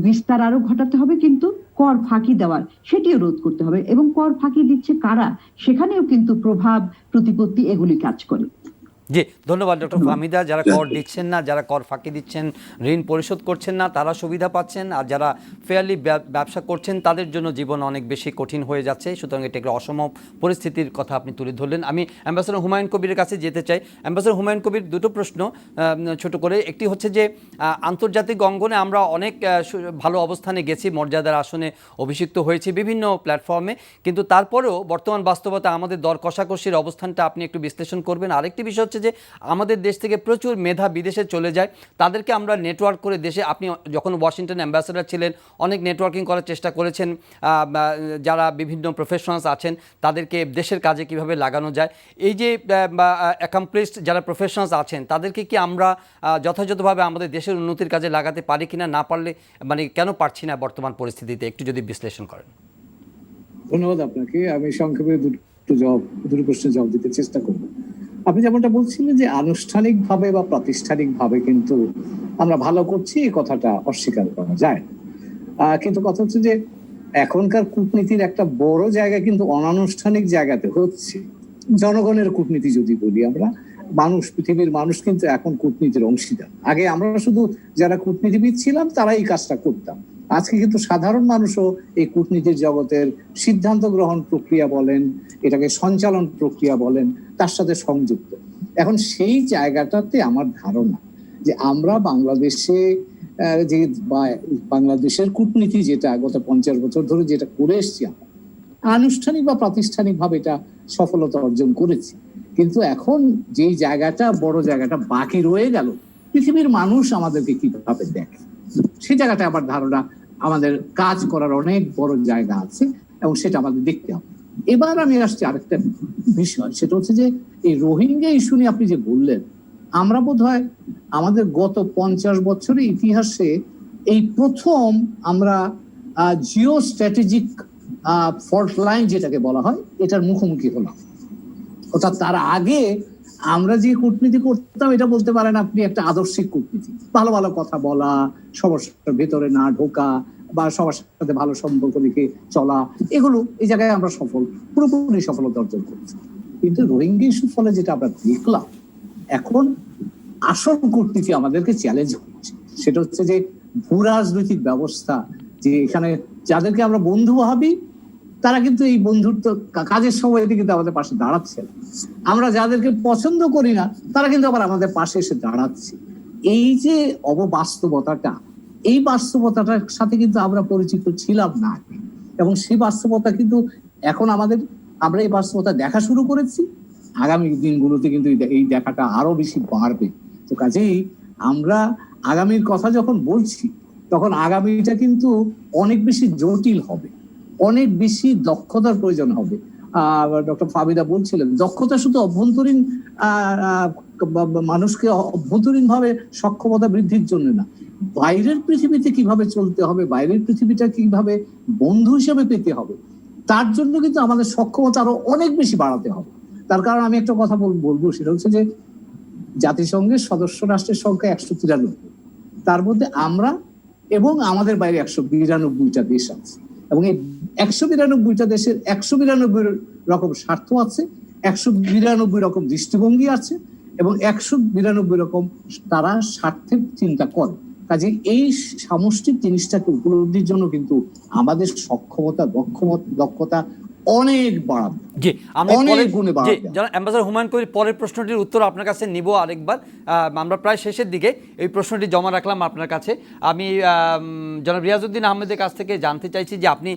বিস্তার আরো ঘটাতে হবে, কিন্তু কর ফাঁকি দেওয়ার সেটিও রোধ করতে হবে। এবং কর ফাঁকি দিচ্ছে কারা, সেখানেও কিন্তু প্রভাব প্রতিপত্তি এগুলি কাজ করে। জি, ধন্যবাদ ডক্টর ফাহমিদা। যারা কর দিচ্ছেন না, যারা কর ফাঁকি দিচ্ছেন, ঋণ পরিশোধ করছেন না, তারা সুবিধা পাচ্ছেন, আর যারা ফেয়ারলি ব্যবসা করছেন তাদের জন্য জীবন অনেক বেশি কঠিন হয়ে যাচ্ছে। সুতরাং এটা একটা অসম পরিস্থিতির কথা আপনি তুলে ধরলেন। আমি অ্যাম্বাসেডর হুমায়ুন কবিরের কাছে যেতে চাই। অ্যাম্বাসেডর হুমায়ুন কবির, দুটো প্রশ্ন ছোট করে। একটি হচ্ছে যে আন্তর্জাতিক অঙ্গনে আমরা অনেক ভালো অবস্থানে গেছি, মর্যাদার আসনে অভিষিক্ত হয়েছি বিভিন্ন প্ল্যাটফর্মে, কিন্তু তারপরেও বর্তমান বাস্তবতা আমাদের দর কষাকষির অবস্থানটা আপনি একটু বিশ্লেষণ করবেন। আরেকটি বিষয় হচ্ছে যে আমাদের দেশ থেকে প্রচুর মেধা বিদেশে চলে যায়, তাদেরকে আমরা নেটওয়ার্ক করে দেশে, আপনি যখন ওয়াশিংটন অ্যাম্বাসেডর ছিলেন অনেক নেটওয়ার্কিং করার চেষ্টা করেছেন, যারা বিভিন্ন প্রফেশনালস আছেন তাদেরকে দেশের কাজে কিভাবে লাগানো যায়। এই যে অ্যাকমপ্লিশড যারা প্রফেশনালস আছেন তাদেরকে কি আমরা যথাযথভাবে আমাদের দেশের উন্নতির কাজে লাগাতে পারি কিনা, না পারলে মানে কেন পারছি না বর্তমান পরিস্থিতিতে, একটু যদি বিশ্লেষণ করেন। ধন্যবাদ আপনাকে। আমি সংক্ষেপে দুটো প্রশ্নের জবাব দিতে চেষ্টা করব। আপনি যেমনটা বলছিলেন যে আনুষ্ঠানিকভাবে বা প্রাতিষ্ঠানিকভাবে কিন্তু আমরা ভালো করছি, এই কথাটা অস্বীকার করা যায়, কিন্তু কথা হচ্ছে যে এখনকার কূটনীতির একটা বড় জায়গা কিন্তু অনানুষ্ঠানিক জায়গাতে হচ্ছে। জনগণের কূটনীতি যদি বলি আমরা, পৃথিবীর মানুষ কিন্তু এখন কূটনীতির অংশীদার। আগে আমরা শুধু যারা কূটনীতিবিদ ছিলাম তারা এই কাজটা করতাম, আজকে কিন্তু সাধারণ মানুষও এই কূটনীতির জগতের সিদ্ধান্ত গ্রহণ প্রক্রিয়া বলেন, এটাকে সঞ্চালন প্রক্রিয়া বলেন, তার সাথে সংযুক্ত। এখন সেই জায়গাটাতে আমার ধারণা যে আমরা বাংলাদেশে যে বাংলাদেশের কূটনীতি যেটা গত 50 বছর ধরে যেটা করে এসছি, আমরা আনুষ্ঠানিক বা প্রাতিষ্ঠানিক ভাবে এটা সফলতা অর্জন করেছি, কিন্তু এখন যেই জায়গাটা, বড় জায়গাটা বাকি রয়ে গেল, পৃথিবীর মানুষ আমাদেরকে কিভাবে দেখে, সেই জায়গাটা আমার ধারণা আমাদের কাজ করার অনেক বড় জায়গা আছে এবং সেটা আমাদের দেখতে হবে। এবার আমি আসছি আরেকটা বিষয়, সেটা হচ্ছে যে এই রোহিঙ্গা ইস্যু নিয়ে আপনি যে বললেন, আমরা বোধহয় আমাদের গত 50 বছরের ইতিহাসে এই প্রথম আমরা জিও স্ট্র্যাটেজিক ফল্ট লাইন যেটাকে বলা হয় এটার মুখোমুখি হলাম। অর্থাৎ তার আগে আমরা যে কূটনীতি করতাম, এটা বলতে পারেন আপনি একটা আদর্শিক কূটনীতি, ভালো ভালো কথা বলা, সবার ভেতরে না ঢোকা বা সবার সাথে ভালো সম্পর্ক রেখে চলা, এগুলো এই জায়গায় আমরা পুরোপুরি সফলতা অর্জন করেছি। কিন্তু রোহিঙ্গা ইস্যুর ফলে যেটা আমরা দেখলাম, এখন আসল কূটনীতি আমাদেরকে চ্যালেঞ্জ করছে, সেটা হচ্ছে যে ভূ রাজনৈতিক ব্যবস্থা, যে এখানে যাদেরকে আমরা বন্ধু ভাবি তারা কিন্তু এই বন্ধুত্ব কাজের সময় কিন্তু আমাদের পাশে দাঁড়াচ্ছে না, আমরা যাদেরকে পছন্দ করি না তারা কিন্তু আবার আমাদের পাশে এসে দাঁড়াচ্ছে। এই যে অববাস্তবতাটা, এই বাস্তবতাটার সাথে কিন্তু আমরা পরিচিত ছিলাম না, এবং সেই বাস্তবতা কিন্তু এখন আমরা এই বাস্তবতা দেখা শুরু করেছি। আগামী দিনগুলোতে কিন্তু এই দেখাটা আরো বেশি বাড়বে। তো কাজেই আমরা আগামীর কথা যখন বলছি, তখন আগামীটা কিন্তু অনেক বেশি জটিল হবে, অনেক বেশি দক্ষতার প্রয়োজন হবে। ডক্টর ফাবিদা বলছিলেন দক্ষতা শুধু অভ্যন্তরীণ মানুষকে অভ্যন্তরীণ ভাবে সক্ষমতা বৃদ্ধির জন্য না, বাইরের পৃথিবীতে কিভাবে চলতে হবে, বাইরের পৃথিবীটা কিভাবে বন্ধু হিসেবে পেতে হবে, তার জন্য কিন্তু আমাদের সক্ষমতা আরো অনেক বেশি বাড়াতে হবে। তার কারণ আমি একটা কথা বলবো, সেটা হচ্ছে যে জাতিসংঘের সদস্য রাষ্ট্রের সংখ্যা 193, তার মধ্যে আমরা এবং আমাদের বাইরে 192টা দেশ আছে, এবং এই 192টা দেশের 192 রকম স্বার্থ আছে, 192 রকম দৃষ্টিভঙ্গি আছে, এবং 192 রকম তারা স্বার্থের চিন্তা করে। কাজে এই সামষ্টিক জিনিসটাকে উপলব্ধির জন্য কিন্তু আমাদের সক্ষমতা দক্ষতা অনেক বাড়াবে। জি, আমি অনেক গুণে বাড়াবে। অ্যাম্বাসাডর হুমায়ুন কবির, পরের প্রশ্নটির উত্তর আপনার কাছে নিব আরেকবার। আমরা প্রায় শেষের দিকে এই প্রশ্নটি জমা রাখলাম আপনার কাছে। আমি জনাব রিয়াজউদ্দিন আহমেদের কাছ থেকে জানতে চাইছি যে আপনি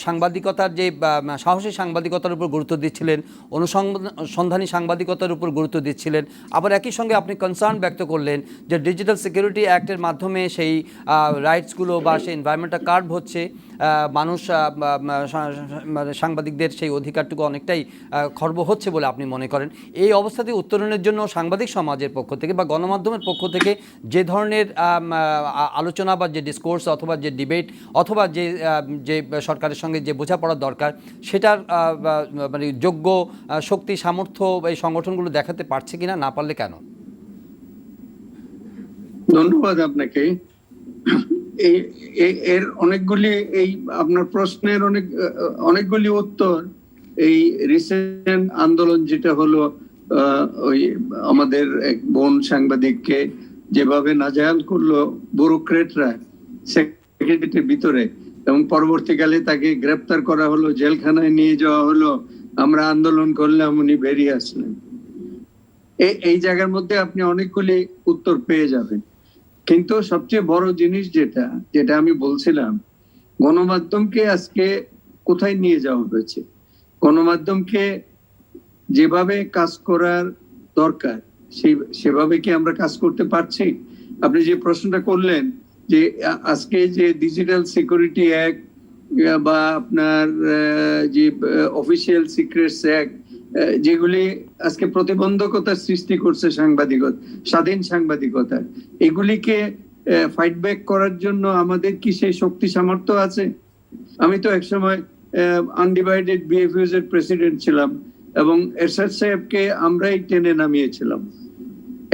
সাংবাদিকতার যে সাহসী সাংবাদিকতার উপর গুরুত্ব দিচ্ছিলেন, অনুসন্ধানী সাংবাদিকতার উপর গুরুত্ব দিচ্ছিলেন, আবার একই সঙ্গে আপনি কনসার্ন ব্যক্ত করলেন যে ডিজিটাল সিকিউরিটি অ্যাক্টের মাধ্যমে সেই রাইটসগুলো বা সেই এনভায়রনমেন্টটা কার্ভ হচ্ছে, মানুষ সাংবাদিকদের সেই অধিকারটুকু অনেকটাই খর্ব হচ্ছে বলে আপনি মনে করেন। এই অবস্থাতে উত্তরণের জন্য সাংবাদিক সমাজের পক্ষ থেকে বা গণমাধ্যমের পক্ষ থেকে যে ধরনের আলোচনা বা যে ডিসকোর্স অথবা যে ডিবেট অথবা যে সরকারের সঙ্গে যে বোঝাপড়ার দরকার, সেটার মানে যোগ্য শক্তি সামর্থ্য এই সংগঠনগুলো দেখাতে পারছে কিনা, না পারলে কেন? ধন্যবাদ আপনাকে। এর অনেকগুলি, এই আপনার প্রশ্নের অনেকগুলি উত্তর এই রিসেন্ট আন্দোলন যেটা হলো, ওই আমাদের এক বোন সাংবাদিককে যেভাবে নাজায়াল করলো ব্যুরোক্রেটরা সেক্রেটারিয়েটের ভিতরে, এবং পরবর্তীকালে তাকে গ্রেপ্তার করা হলো, জেলখানায় নিয়ে যাওয়া হলো, আমরা আন্দোলন করলাম, উনি বেরিয়ে আসলেন। এই জায়গার মধ্যে আপনি অনেকগুলি উত্তর পেয়ে যাবেন। কিন্তু সবচেয়ে বড় জিনিস যেটা আমি বলছিলাম, গণমাধ্যমকে আজকে কোথায় নিয়ে যাওয়া হয়েছে, গণমাধ্যমকে যেভাবে কাজ করার দরকার সেভাবে কি আমরা কাজ করতে পারছি? আপনি যে প্রশ্নটা করলেন যে আজকে যে ডিজিটাল সিকিউরিটি অ্যাক্ট বা আপনার যে অফিসিয়াল সিক্রেটস অ্যাক্ট, যেগুলি আজকে প্রতিবন্ধকতার সৃষ্টি করছে স্বাধীন সাংবাদিকতা, এগুলিকে ফাইট ব্যাক করার জন্য আমাদের কি সেই শক্তি সামর্থ্য আছে? আমি তো একসময় আনডিভাইডেড বিএফইউজ এর প্রেসিডেন্ট ছিলাম, এবং এরশাদ সাহেবকে আমরাই টেনে নামিয়েছিলাম।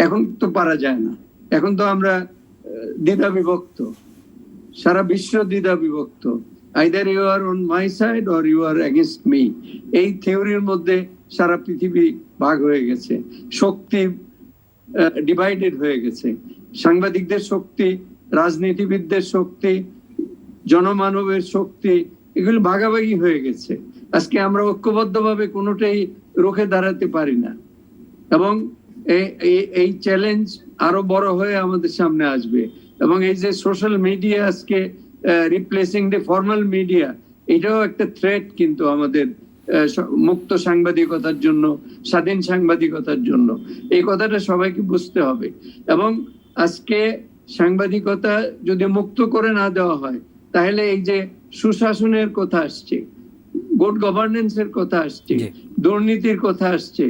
এখন তো পারা যায় না, এখন তো আমরা দ্বিধা বিভক্ত, সারা বিশ্ব দ্বিধা বিভক্ত, either you are on my side or you are against me. এই থিওরির মধ্যে সারা পৃথিবী ভাগ হয়ে গেছে, শক্তি ডিভাইডেড হয়ে গেছে। সাংবাদিকদের শক্তি, রাজনীতিবিদদের শক্তি, জনমানবের শক্তি, এগুলো ভাগাভাগি হয়ে গেছে। আজকে আমরা ঐক্যবদ্ধভাবে কোনোটাই রুখে দাঁড়াতে পারি না, এবং এই চ্যালেঞ্জ আরো বড় হয়ে আমাদের সামনে আসবে। এবং এই যে সোশ্যাল মিডিয়া আজকে রিপ্লেসিং দ্য ফর্মাল মিডিয়া, এটাও একটা থ্রেট কিন্তু আমাদের মুক্ত সাংবাদিকতার জন্য, স্বাধীন সাংবাদিকতার জন্য। এই কথাটা সবাইকে বুঝতে হবে। এবং আজকে সাংবাদিকতা যদি মুক্ত করে না দেওয়া হয়, তাহলে এই যে সুশাসনের কথা আসছে, গুড গভর্নেন্সের কথা আসছে, দুর্নীতির কথা আসছে,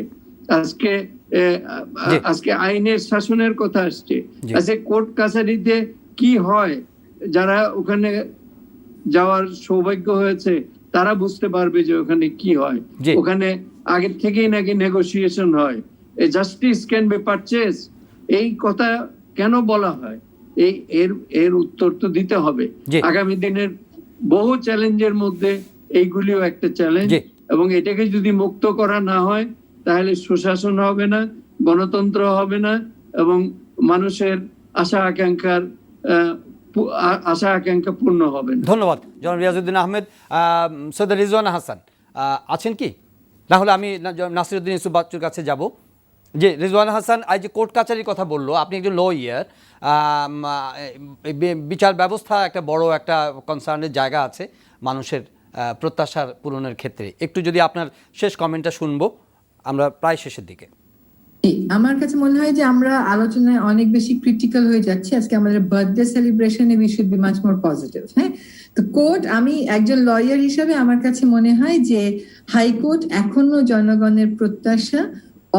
আজকে আইনের শাসনের কথা আসছে, আজকে কোর্ট কাছারিতে কি হয়, যারা ওখানে যাওয়ার সৌভাগ্য হয়েছে তারা বুঝতে পারবে যে ওখানে কি হয়। ওখানে আগের থেকেই নাকি নেগোসিয়েশন হয়, জাস্টিস ক্যান বি পারচেজ। এই কথা কেন বলা হয়, এর উত্তর তো দিতে হবে। আগামী দিনের বহু চ্যালেঞ্জের মধ্যে এইগুলিও একটা চ্যালেঞ্জ, এবং এটাকে যদি মুক্ত করা না হয় তাহলে সুশাসন হবে না, গণতন্ত্র হবে না, এবং মানুষের আশা আকাঙ্ক্ষা পূর্ণ হবে না। ধন্যবাদ জনাব রিয়াজউদ্দিন আহমেদ। সৈয়দ রিজওয়ানা হাসান আছেন কি? না হলে আমি নাসিরউদ্দিন ইউসুফ বাচ্চুর কাছে যাব। যে রিজওয়ানা হাসান আজ যে কোর্ট কাচারির কথা বললো, আপনি একজন লয়ার, বিচার ব্যবস্থা একটা বড় একটা কনসার্নের জায়গা আছে মানুষের প্রত্যাশার পূরণের ক্ষেত্রে। একটু যদি আপনার শেষ কমেন্টটা শুনবো, আমরা প্রায় শেষের দিকে। আমার কাছে মনে হয় যে আমরা আলোচনায় অনেক বেশি ক্রিটিক্যাল হয়ে যাচ্ছি। আজকে আমাদের বার্থডে সেলিব্রেশনে we should be much more positive. হ্যাঁ, তো কোর্ট, আমি একজন লয়ার হিসাবে আমার কাছে মনে হয় যে হাইকোর্ট এখনো জনগণের প্রত্যাশা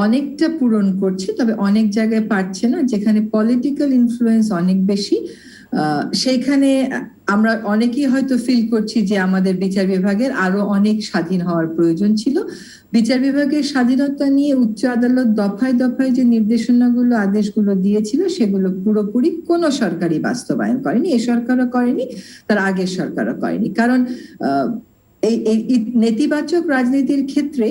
অনেকটা পূরণ করছে, তবে অনেক জায়গায় পারছে না। যেখানে পলিটিক্যাল ইনফ্লুয়েন্স অনেক বেশি, সেইখানে আমরা অনেকেই হয়তো ফিল করছি যে আমাদের বিচার বিভাগের আরো অনেক স্বাধীন হওয়ার প্রয়োজন ছিল। বিচার বিভাগের স্বাধীনতা নিয়ে উচ্চ আদালত দফায় দফায় যে নির্দেশনাগুলো, আদেশগুলো দিয়েছিল, সেগুলো পুরোপুরি কোনো সরকারই বাস্তবায়ন করেনি। এ সরকারও করেনি, তার আগের সরকারও করেনি। কারণ এই নেতিবাচক রাজনীতির ক্ষেত্রে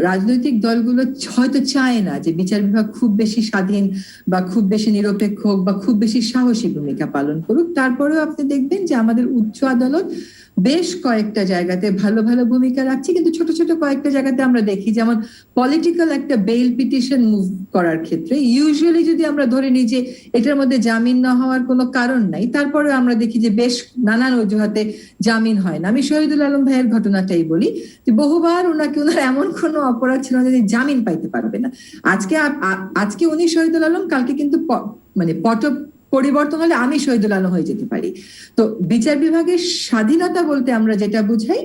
রাজনৈতিক দলগুলো হয়তো চায় না যে বিচার বিভাগ খুব বেশি স্বাধীন বা খুব বেশি নিরপেক্ষ হোক বা খুব বেশি সাহসী ভূমিকা পালন করুক। তারপরেও আপনি দেখবেন যে আমাদের উচ্চ আদালত বেশ কয়েকটা জায়গাতে ভালো ভালো ভূমিকা রাখছে, কিন্তু ছোট ছোট কয়েকটা জায়গাতে আমরা দেখি, যেমন পলিটিক্যাল একটা বেইল পিটিশন মুভ করার ক্ষেত্রে ইউজুয়ালি যদি আমরা ধরে নিই যে এটার মধ্যে জামিন না হওয়ার কোনো কারণ নাই, তারপরে আমরা দেখি যে বেশ নানান অজুহাতে জামিন হয় না। আমি শহীদুল আলম ভাইয়ের ঘটনাটাই বলি যে বহুবার ওনার এমন কোনো অপরাধ ছিল না যে জামিন পাইতে পারবে না। আজকে উনি শহীদুল আলম, কালকে কিন্তু মানে পরিবর্তন হলে আমি শহীদুল আলম হয়ে যেতে পারি। তো বিচার বিভাগের স্বাধীনতা বলতে আমরা যেটা বুঝাই,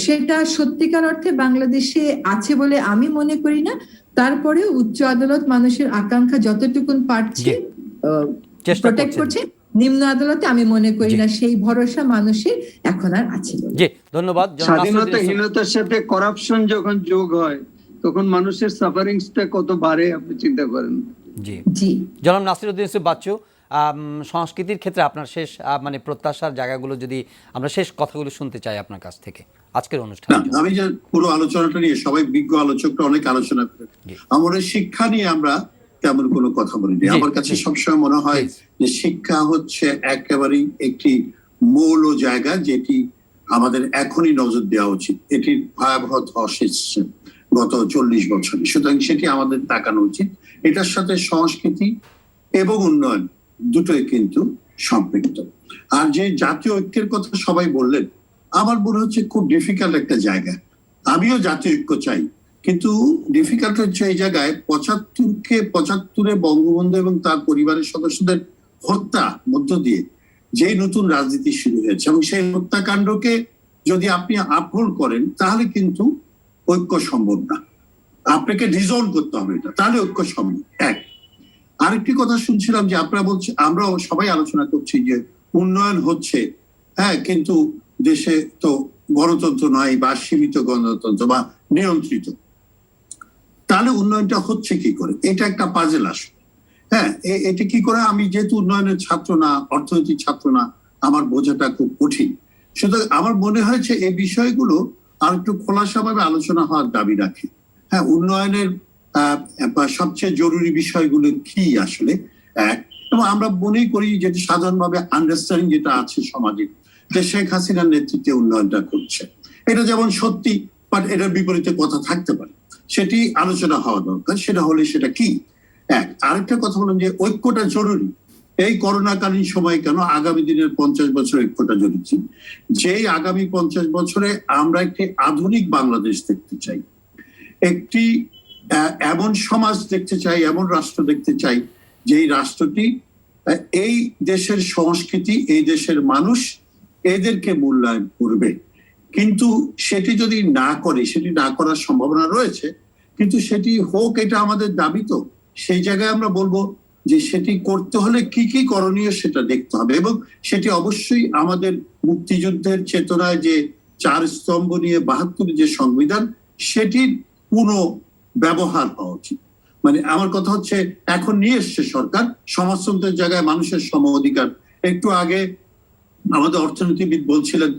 সেটা সত্যিকার অর্থে বাংলাদেশে আছে বলে আমি মনে করি না। তারপরে উচ্চ আদালত মানুষের আকাঙ্ক্ষা যতটুকুন পারছে প্রোটেক্ট করছে, নিম্ন আদালতে আমি মনে করি না সেই ভরসা মানুষের এখন আর আছে। জি, ধন্যবাদ। স্বাধীনতাহীনতার সাথে করাপশন যখন যোগ হয় তখন মানুষের সাফারিংসটা কত বাড়ে আপনি চিন্তা করেন। জি জি, জনাব নাসিরউদ্দিন ইউসুফ বাচ্চু, সংস্কৃতির ক্ষেত্রে আপনার শেষ মানে প্রত্যাশার জায়গাগুলো যদি আমরা শেষ কথাগুলো শুনতে চাই আপনার কাছ থেকে আজকের অনুষ্ঠানে। আমি যে পুরো আলোচনাটা নিয়ে সবাই বিজ্ঞ আলোচকরা অনেক আলোচনা করে, আমাদের শিক্ষা নিয়ে আমরা তেমন কোনো কথা বলিনি। আমার কাছে সবসময় মনে হয় যে শিক্ষা হচ্ছে একেবারেই একটি মৌল জায়গা, যেটি আমাদের এখনই নজর দেওয়া উচিত। এটির ভয়াবহ ধস এসেছে গত 40 বছরে, সুতরাং সেটি আমাদের তাকানো উচিত। এটার সাথে সংস্কৃতি এবং উন্নয়ন দুটোই কিন্তু সম্পৃক্ত। আর যে জাতীয় ঐক্যের কথা সবাই বললেন, আমার মনে হচ্ছে খুব ডিফিকাল্ট একটা জায়গা। আমিও জাতীয় ঐক্য চাই, কিন্তু ডিফিকাল্ট হচ্ছে এই জায়গায় 75-এ বঙ্গবন্ধু এবং তার পরিবারের সদস্যদের হত্যা মধ্য দিয়ে যে নতুন রাজনীতি শুরু হয়েছে, এবং সেই হত্যাকাণ্ডকে যদি আপনি আপহোল্ড করেন তাহলে কিন্তু ঐক্য সম্ভব না। আপনাকে ডিজলভ করতে হবে এটা, তাহলে ঐক্য সম্ভব। এক, আরেকটি কথা শুনছিলাম যে আপনারা বলছেন, আমরাও সবাই আলোচনা করছি যে উন্নয়ন হচ্ছে, হ্যাঁ, কিন্তু দেশে তো গণতন্ত্র নয় বা সীমিত গণতন্ত্র বা নিয়ন্ত্রিত, তাহলে উন্নয়নটা হচ্ছে কি করে? এটা একটা পাজেল আসলে। হ্যাঁ, এটা কি করে? আমি যেহেতু উন্নয়নের ছাত্র না, অর্থনীতির ছাত্র না, আমার বোঝাটা খুব কঠিন। সুতরাং আমার মনে হয়েছে এই বিষয়গুলো আর একটু খোলাসাভাবে আলোচনা হওয়ার দাবি রাখে। হ্যাঁ, উন্নয়নের সবচেয়ে জরুরি বিষয়গুলো কি আসলে, এবং আমরা মনে করি যেটা সাধারণভাবে আন্ডারস্ট্যান্ডিং যেটা আছে সমাজে, যে শেখ হাসিনার নেতৃত্বে উন্নয়নটা করছে, এটা যেমন সত্যি, বাট এটার বিপরীতে কথা থাকতে পারে, সেটি আলোচনা হওয়া দরকার। সেটা হলে সেটা কি? আরেকটা কথা বললাম যে ঐক্যটা জরুরি। এই করোনাকালীন সময় কেন, আগামী দিনের 50 বছর ঐক্যটা জরুরি। যেই আগামী 50 বছরে আমরা একটি আধুনিক বাংলাদেশ দেখতে চাই, একটি এমন সমাজ দেখতে চাই, এমন রাষ্ট্র দেখতে চাই, যেই রাষ্ট্রটি এই দেশের সংস্কৃতি, এই দেশের মানুষ, এদেরকে মূল্যায়ন করবে। কিন্তু সেটি যদি না করে, সেটি না করার সম্ভাবনা রয়েছে, কিন্তু সেটি হোক, এটা আমাদের দাবি। তো সেই জায়গায় আমরা বলবো যে সেটি করতে হলে কি কি করণীয় সেটা দেখতে হবে, এবং সেটি অবশ্যই আমাদের মুক্তিযুদ্ধের চেতনায় যে 4 স্তম্ভ নিয়ে 72 যে সংবিধান, সেটির পুনঃ ব্যবহার হওয়া উচিত। মানে আমার কথা হচ্ছে, এখন নিয়ে এসছে সরকার সমাজতন্ত্রের জায়গায় মানুষের সম অধিকার। একটু আগে আমাদের অর্থনীতিবিদ বলছিলেন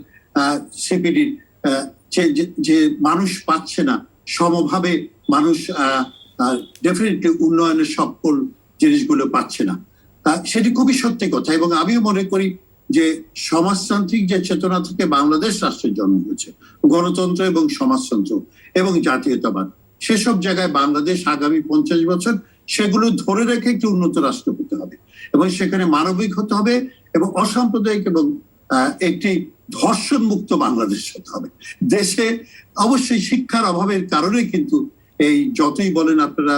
সিপিডির যে মানুষ পাচ্ছে না সমভাবে, মানুষ ডেফিনেটলি উন্নয়নের সকল জিনিসগুলো পাচ্ছে না, সেটি খুবই সত্যি কথা। এবং আমিও মনে করি যে সমাজতান্ত্রিক যে চেতনা থেকে বাংলাদেশ রাষ্ট্রের জন্ম হয়েছে, গণতন্ত্র এবং সমাজতন্ত্র এবং জাতীয়তাবাদ, সেসব জায়গায় বাংলাদেশ আগামী 50 বছর সেগুলো ধরে রেখে একটি উন্নত রাষ্ট্র হতে হবে, এবং সেখানে মানবিক হতে হবে এবং অসাম্প্রদায়িক এবং একটি ধর্ষণ মুক্ত বাংলাদেশ হতে হবে। দেশে অবশ্যই শিক্ষার অভাবের কারণে কিন্তু এই যতই বলেন আপনারা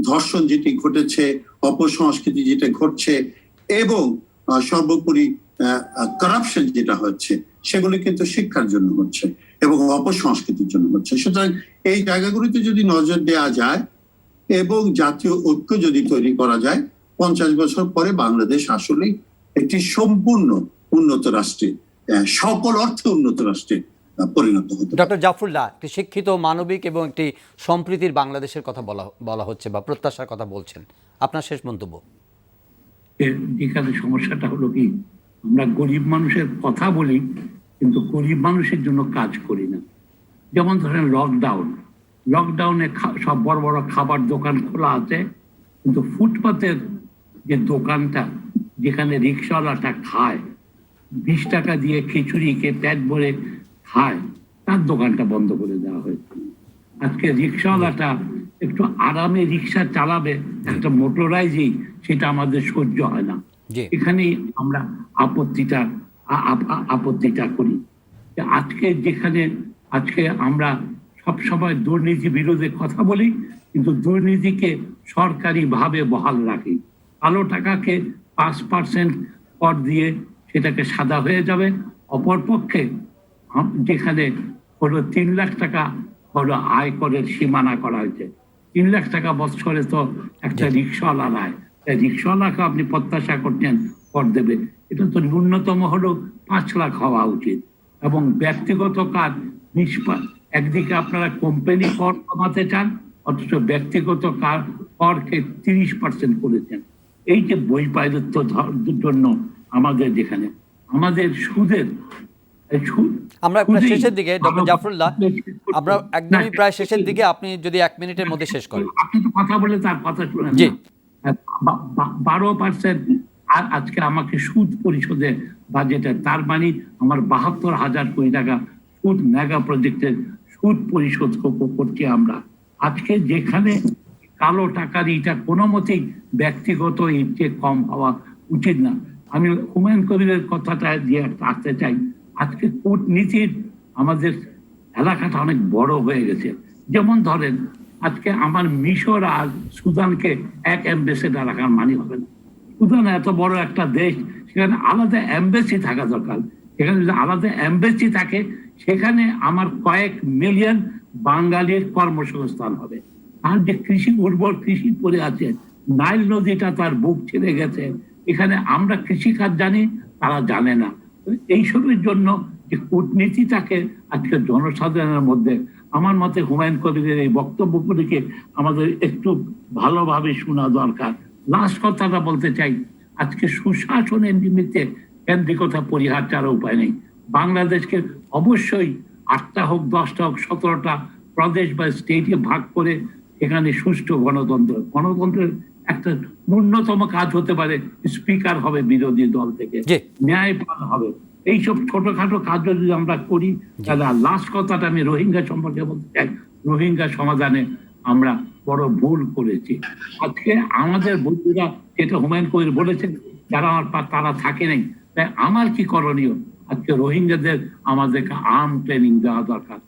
ধর্ষণ যেটি ঘটেছে, অপসংস্কৃতি যেটা ঘটছে এবং সর্বোপরি কারাপশন যেটা হচ্ছে, সেগুলি কিন্তু শিক্ষার জন্য হচ্ছে এবং অপসংস্কৃতির জন্য হচ্ছে। সুতরাং এই জায়গাগুলিতে যদি নজর দেওয়া যায় এবং জাতীয় ঐক্য যদি তৈরি করা যায়, 50 বছর পরে বাংলাদেশ আসলে একটি সম্পূর্ণ উন্নত রাষ্ট্রে, সকল অর্থে উন্নত রাষ্ট্রে পরিণত হতে পারে। ডক্টর জাফরুল্লাহ, একটি শিক্ষিত, মানবিক এবং একটি সম্প্রীতির বাংলাদেশের কথা বলা হচ্ছে বা প্রত্যাশার কথা বলছেন, আপনার শেষ মন্তব্য। এখানে সমস্যাটা হলো কি, আমরা গরিব মানুষের কথা বলি কিন্তু গরিব মানুষের জন্য কাজ করি না। যেমন ধরেন লকডাউনে সব বড় বড় খাবার দোকান খোলা আছে, কিন্তু ফুটপাতের যে দোকানটা, যেখানে রিক্সাওয়ালাটা খায়, 20 টাকা দিয়ে খিচুড়ি খেয়ে পেট ভরে খায়, তার দোকানটা বন্ধ করে দেওয়া হয়েছে। আজকে রিক্সাওয়ালাটা একটু আরামে রিক্সা চালাবে, একটা মোটরাইজেই, সেটা আমাদের সহ্য হয় না। এখানেই আমরা আপত্তিটা করি। আজকে আমরা সবসময় দুর্নীতি বিরোধী কথা বলি, কিন্তু দুর্নীতিকে সরকারি ভাবে বহাল রাখি। কালো টাকাকে 5% কর দিয়ে সেটাকে সাদা হয়ে যাবে। অপরপক্ষে যেখানে হলো 3 লাখ টাকা হলো আয় করের সীমানা করা হয়েছে, 3 লাখ টাকা বছরে তো একটা রিক্সাওয়ালা নেয়, রিক্সাওয়ালাকে আপনি প্রত্যাশা করছেন কর দেবে, এটা তো ন্যূনতম হলো 5 লাখ হওয়া উচিত। এবং ব্যক্তিগত কাজ একদিকে আপনারা কোম্পানি কর কমাতে চান, অথচ ব্যক্তিগত করকে 30% করেছেন। এই যে বৈপারিত্য জন্য আমাদের সুদের আমরা প্রায় শেষের দিকে, ডক্টর জাফরুল্লাহ, আমরা একদমই প্রায় শেষের দিকে, আপনি যদি 1 মিনিটের মধ্যে শেষ করেন। আপনি তো কথা বলে তার কথা শুনেন। 12% আর আজকে আমাকে সুদ পরিশোধে বাজেটে, তার মানে আমার 72,000 কোটি টাকা সুদ মেগা প্রজেক্টের সুদ পরিশোধ করছি আমরা। আজকে যেখানে কালো টাকার এটা কোনো মতেই ব্যক্তিগত এর চেয়ে কম হওয়া উচিত না। আমি হুমায়ুন কবিরের কথাটা দিয়ে আসতে চাই। আজকে কূটনীতির আমাদের এলাকাটা অনেক বড় হয়ে গেছে। যেমন ধরেন, আজকে আমার মিশর আর সুদানকে এক অ্যাম্বাসেডর রাখার মানে হবে না। সুদান এত বড় একটা দেশ, সেখানে আলাদা অ্যাম্বাসি থাকা দরকার। সেখানে যদি আলাদা অ্যাম্বাসি থাকে, সেখানে আমার কয়েক মিলিয়ন বাঙালির কর্মসংস্থান হবে। আর যে উর্বর কৃষি পড়ে আছে, নাইল নদীটা তার বুক ছেড়ে গেছে, এখানে আমরা কৃষিকাজ জানি, তারা জানে না। এইসবের জন্য যে কূটনীতিটাকে আজকে জনসাধারণের মধ্যে, আমার মতে হুমায়ুন কবিরের এই বক্তব্যগুলিকে আমাদের একটু ভালোভাবে শোনা দরকার। লাস্ট কথাটা বলতে চাই, আজকে সুশাসনের নিমিত্তে কেন্দ্রিকতা পরিহার ছাড়া উপায় নেই। বাংলাদেশকে অবশ্যই 8টা হোক, 10টা হোক, 17টা প্রদেশ বা স্টেটে ভাগ করে এখানে সুষ্ঠু গণতন্ত্রের একটা ন্যূনতম কাজ হতে পারে স্পিকার হবে বিরোধী দল থেকে, ন্যায়পাল হবে। এইসব ছোটখাটো কাজ যদি আমরা করি, তাহলে লাস্ট কথাটা আমি রোহিঙ্গা সম্পর্কে বলতে চাই, রোহিঙ্গা সমাধানে আমরা বড় ভুল করেছি। আজকে আমাদের বন্ধুরা, যেটা হুমায়ুন কবির বলেছেন, যারা তারা থাকে নাই, তাই আমার কি করণীয়? আজকে রোহিঙ্গাদের আমাদেরকে আর্ম ট্রেনিং দেওয়া দরকার,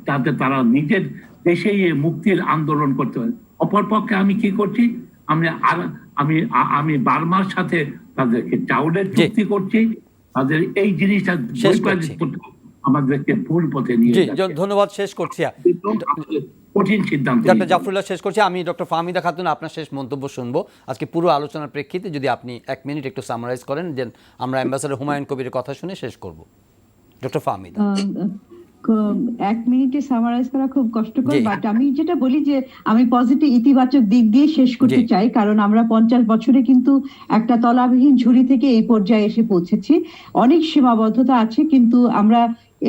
যাতে তারা নিজের দেশে মুক্তির আন্দোলন করতে পারে। অপরপক্ষে আমি কি করছি, আমি বার্মার সাথে তাদেরকে চাউলের চুক্তি করছি, তাদের এই জিনিসটা আমাদেরকে ভুল পথে নিয়ে যাচ্ছে। ধন্যবাদ। শেষ করছি, কঠিন সিদ্ধান্ত। ডক্টর জাফরুল্লাহ শেষ করছি। আমি ডক্টর ফাহমিদা খাতুন আপনার শেষ মন্তব্য শুনবো আজকে পুরো আলোচনার প্রেক্ষিতে। যদি আপনি 1 মিনিট একটু সামারাইজ করেন, দেন আমরা অ্যাম্বাসেডর হুমায়ুন কবিরের কথা শুনে শেষ করব। ডক্টর ফাহমিদা। 1 মিনিটে সামারাইজ করা খুব কষ্টকর, বাট আমি যেটা বলি যে আমি পজিটিভ, ইতিবাচক দিক দিয়ে শেষ করতে চাই, কারণ আমরা 50 বছরে কিন্তু একটা তলাবিহীন ঝুড়ি থেকে এই পর্যায়ে এসে পৌঁছেছি। অনেক সীমাবদ্ধতা আছে, কিন্তু আমরা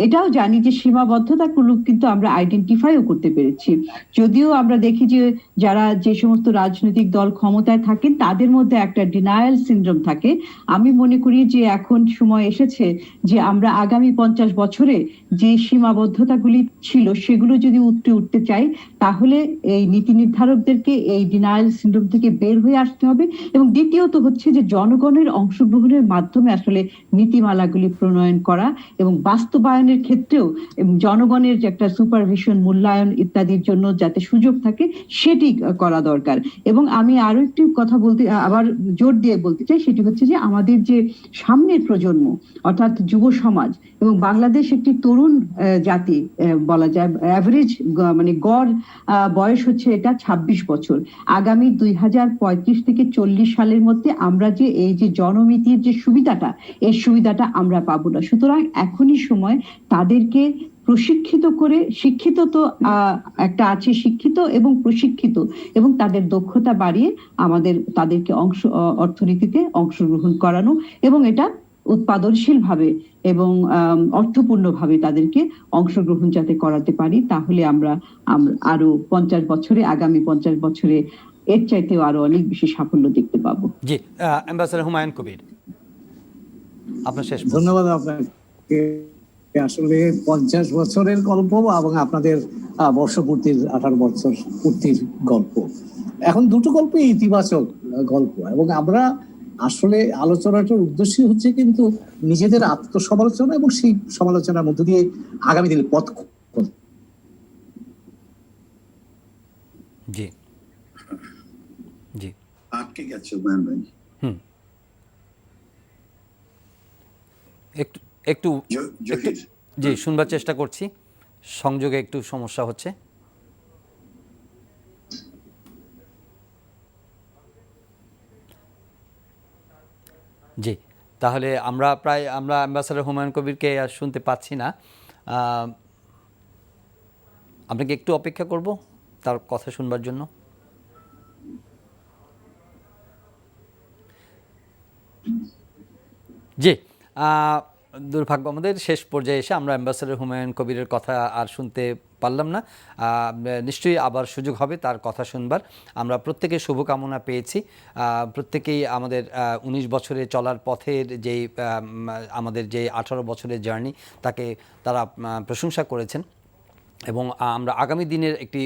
এটাও জানি যে সীমাবদ্ধতাগুলো কিন্তু আমরা আইডেন্টিফাইও করতে পেরেছি। যদিও আমরা দেখি যে যারা যে সমস্ত রাজনৈতিক দল ক্ষমতায় থাকেন, তাদের মধ্যে একটা ডিনায়াল সিনড্রোম থাকে। আমি মনে করি যে এখন সময় এসেছে যে আমরা আগামী 50 বছরে যে সীমাবদ্ধতাগুলি ছিল সেগুলো যদি উঠতে চাই, তাহলে এই নীতি নির্ধারকদেরকে এই ডিনায়াল সিনড্রোম থেকে বের হয়ে আসতে হবে। এবং দ্বিতীয়ত হচ্ছে যে জনগণের অংশগ্রহণের মাধ্যমে আসলে নীতিমালাগুলি প্রণয়ন করা এবং বাস্তবায়ন মূল্যায়নের ক্ষেত্রেও জনগণের যে একটা সুপারভিশন, মূল্যায়ন ইত্যাদির জন্য যাতে সুযোগ থাকে সেটি করা দরকার। এবং আমি আরো একটি কথা বলতে আবার জোর দিয়ে বলতে চাই, সেটি হচ্ছে যে আমাদের যে সামনের প্রজন্ম অর্থাৎ যুব সমাজ, এবং বাংলাদেশ একটি তরুণ জাতি বলা যায়, অ্যাভারেজ মানে গড় বয়স হচ্ছে এটা 26 বছর। আগামী 2035 থেকে 40 সালের মধ্যে আমরা যে এই যে জনমিতির যে সুবিধাটা, এই সুবিধাটা আমরা পাবো না। সুতরাং এখনই সময় তাদেরকে প্রশিক্ষিত করে, শিক্ষিত তো একটা আছে, শিক্ষিত এবং প্রশিক্ষিত, এবং তাদের দক্ষতা বাড়িয়ে তাদেরকে অর্থনীতিতে অংশগ্রহণ করানো, এবং এটা উৎপাদনশীল ভাবে এবং অর্থপূর্ণ ভাবে তাদেরকে অংশগ্রহণ যাতে করাতে পারি, তাহলে আমরা আরো 50 বছরে, আগামী 50 বছরে এর চাইতেও আরো অনেক বেশি সাফল্য দেখতে পাবো। জি, অ্যাম্বাসেডর হুমায়ুন কবির, আপনার শেষ। ধন্যবাদ আপনাকে। আসলে 50 বছরের গল্প এবং আপনাদের বর্ষপূর্তির 18 বছর পূর্তির গল্প, এখন দুটো গল্পই ইতিবাচক গল্প, এবং আমরা আসলে আলোচনাটার উদ্দেশ্য হচ্ছে কিন্তু নিজেদের আত্মসমালোচনা এবং সেই সমালোচনার মধ্য দিয়ে আগামী দিনের পথ। জি জি, আটকে গেছে হুমায়ুন ভাই। একটু একটু জহির, জি, শুনবার চেষ্টা করছি, সংযোগে একটু সমস্যা হচ্ছে। জি, তাহলে আমরা অ্যাম্বাসেডর হুমায়ুন কবিরকে আর শুনতে পাচ্ছি না। আপনাকে একটু অপেক্ষা করব তার কথা শুনবার জন্য। জি, দুর্ভাগ্য আমাদের, শেষ পর্যায়ে এসে আমরা অ্যাম্বাসেডর হুমায়ুন কবিরের কথা আর শুনতে পারলাম না। নিশ্চয়ই আবার সুযোগ হবে তার কথা শুনবার। আমরা প্রত্যেকে শুভকামনা পেয়েছি, প্রত্যেকেই আমাদের 19 বছরে চলার পথের যেই আমাদের যে 18 বছরের জার্নি, তাকে তারা প্রশংসা করেছেন, এবং আমরা আগামী দিনের একটি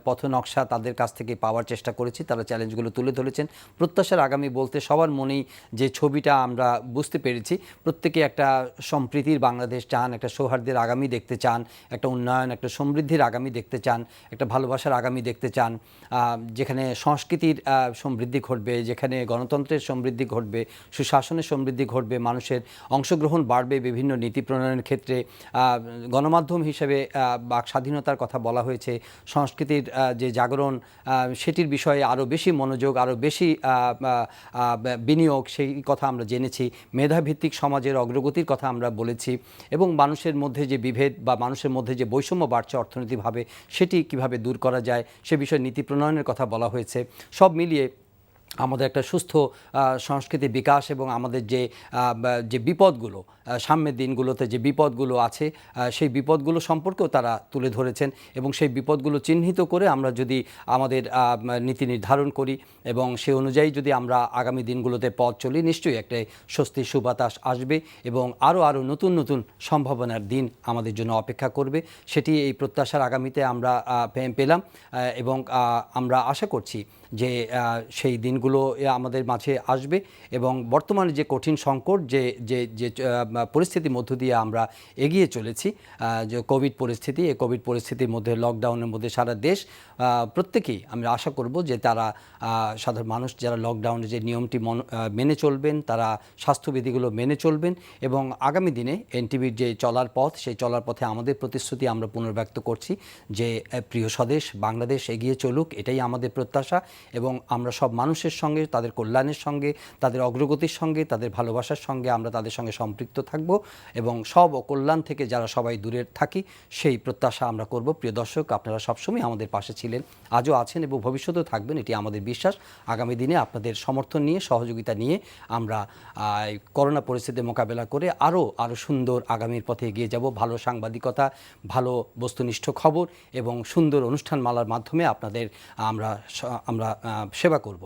পথ নকশা তাদের কাছ থেকে পাওয়ার চেষ্টা করেছি। তারা চ্যালেঞ্জগুলো তুলে ধরেছেন। প্রত্যাশার আগামী বলতে সবার মনেই যে ছবিটা আমরা বুঝতে পেরেছি, প্রত্যেকে একটা সম্প্রীতির বাংলাদেশ চান, একটা সৌহার্দ্যের আগামী দেখতে চান, একটা উন্নয়ন, একটা সমৃদ্ধির আগামী দেখতে চান, একটা ভালোবাসার আগামী দেখতে চান, যেখানে সংস্কৃতির সমৃদ্ধি ঘটবে, যেখানে গণতন্ত্রের সমৃদ্ধি ঘটবে, সুশাসনের সমৃদ্ধি ঘটবে, মানুষের অংশগ্রহণ বাড়বে বিভিন্ন নীতি প্রণয়নের ক্ষেত্রে। গণমাধ্যম হিসেবে বাক স্বাধীনতার কথা বলা হয়েছে, সংস্কৃতির যে জাগরণ সেটির বিষয়ে আরও বেশি মনোযোগ, আরও বেশি বিনিয়োগ, সেই কথা আমরা জেনেছি। মেধাভিত্তিক সমাজের অগ্রগতির কথা আমরা বলেছি, এবং মানুষের মধ্যে যে বিভেদ বা মানুষের মধ্যে যে বৈষম্য বাড়ছে অর্থনৈতিকভাবে, সেটি কিভাবে দূর করা যায় সে বিষয়ে নীতি প্রণয়নের কথা বলা হয়েছে। সব মিলিয়ে আমাদের একটা সুস্থ সংস্কৃতি বিকাশ এবং আমাদের যে বিপদগুলো, সামনের দিনগুলোতে যে বিপদগুলো আছে, সেই বিপদগুলো সম্পর্কেও তারা তুলে ধরেছেন, এবং সেই বিপদগুলো চিহ্নিত করে আমরা যদি আমাদের নীতি নির্ধারণ করি এবং সে অনুযায়ী যদি আমরা আগামী দিনগুলোতে পথ চলি, নিশ্চয়ই একটা স্বস্তির সুবাতাস আসবে এবং আরও নতুন নতুন সম্ভাবনার দিন আমাদের জন্য অপেক্ষা করবে। সেটি এই প্রত্যাশার আগামীতে আমরা পেলাম, এবং আমরা আশা করছি যে সেই দিনগুলো আমাদের মাঝে আসবে, এবং বর্তমানে যে কঠিন সংকট, যে পরিস্থিতির মধ্য দিয়ে আমরা এগিয়ে চলেছি, যে কোভিড পরিস্থিতি, এই কোভিড পরিস্থিতির মধ্যে, লকডাউনের মধ্যে সারা দেশ প্রত্যেকেই আমরা আশা করব যে তারা সাধারণ মানুষ যারা লকডাউনে যে নিয়মটি মেনে চলবেন, তারা স্বাস্থ্যবিধিগুলো মেনে চলবেন, এবং আগামী দিনে এনটিভির যে চলার পথ, সেই চলার পথে আমাদের প্রতিশ্রুতি আমরা পুনর্ব্যক্ত করছি যে প্রিয় স্বদেশ বাংলাদেশ এগিয়ে চলুক, এটাই আমাদের প্রত্যাশা, এবং আমরা সব মানুষের সঙ্গে, তাদের কল্যাণের সঙ্গে, তাদের অগ্রগতির সঙ্গে, তাদের ভালোবাসার সঙ্গে আমরা তাদের সঙ্গে সম্পৃক্ত থাকব, এবং সব অকল্যাণ থেকে যারা সবাই দূরে থাকি সেই প্রত্যাশা আমরা করব। প্রিয় দর্শক, আপনারা সবসময় আমাদের পাশে ছিলেন, আজও আছেন এবং ভবিষ্যতেও থাকবেন, এটি আমাদের বিশ্বাস। আগামী দিনে আপনাদের সমর্থন নিয়ে, সহযোগিতা নিয়ে আমরা করোনা পরিস্থিতি মোকাবেলা করে আরও সুন্দর আগামীর পথে এগিয়ে যাব। ভালো সাংবাদিকতা, ভালো বস্তুনিষ্ঠ খবর এবং সুন্দর অনুষ্ঠানমালার মাধ্যমে আপনাদের আমরা সেবা করব,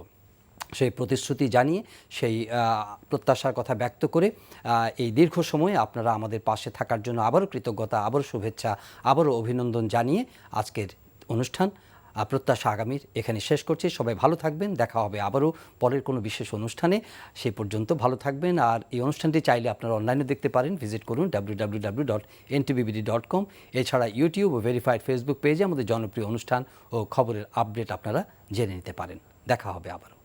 সেই প্রতিশ্রুতি জানিয়ে, সেই প্রত্যাশার কথা ব্যক্ত করে এই দীর্ঘ সময়ে আপনারা আমাদের পাশে থাকার জন্য আবারও কৃতজ্ঞতা, আবারও শুভেচ্ছা, আবারও অভিনন্দন জানিয়ে আজকের অনুষ্ঠান প্রত্যাশা আগামীর এখানে শেষ করছি। সবাই ভালো থাকবেন, দেখা হবে আবারও পরের কোনো বিশেষ অনুষ্ঠানে। সেই পর্যন্ত ভালো থাকবেন। আর এই অনুষ্ঠানটি চাইলে আপনারা অনলাইনে দেখতে পারেন, ভিজিট করুন www.ntvbd.com। এছাড়া ইউটিউব ও ভেরিফাইড ফেসবুক পেজে আমাদের জনপ্রিয় অনুষ্ঠান ও খবরের আপডেট আপনারা জেনে নিতে পারেন। দেখা হবে আবারও।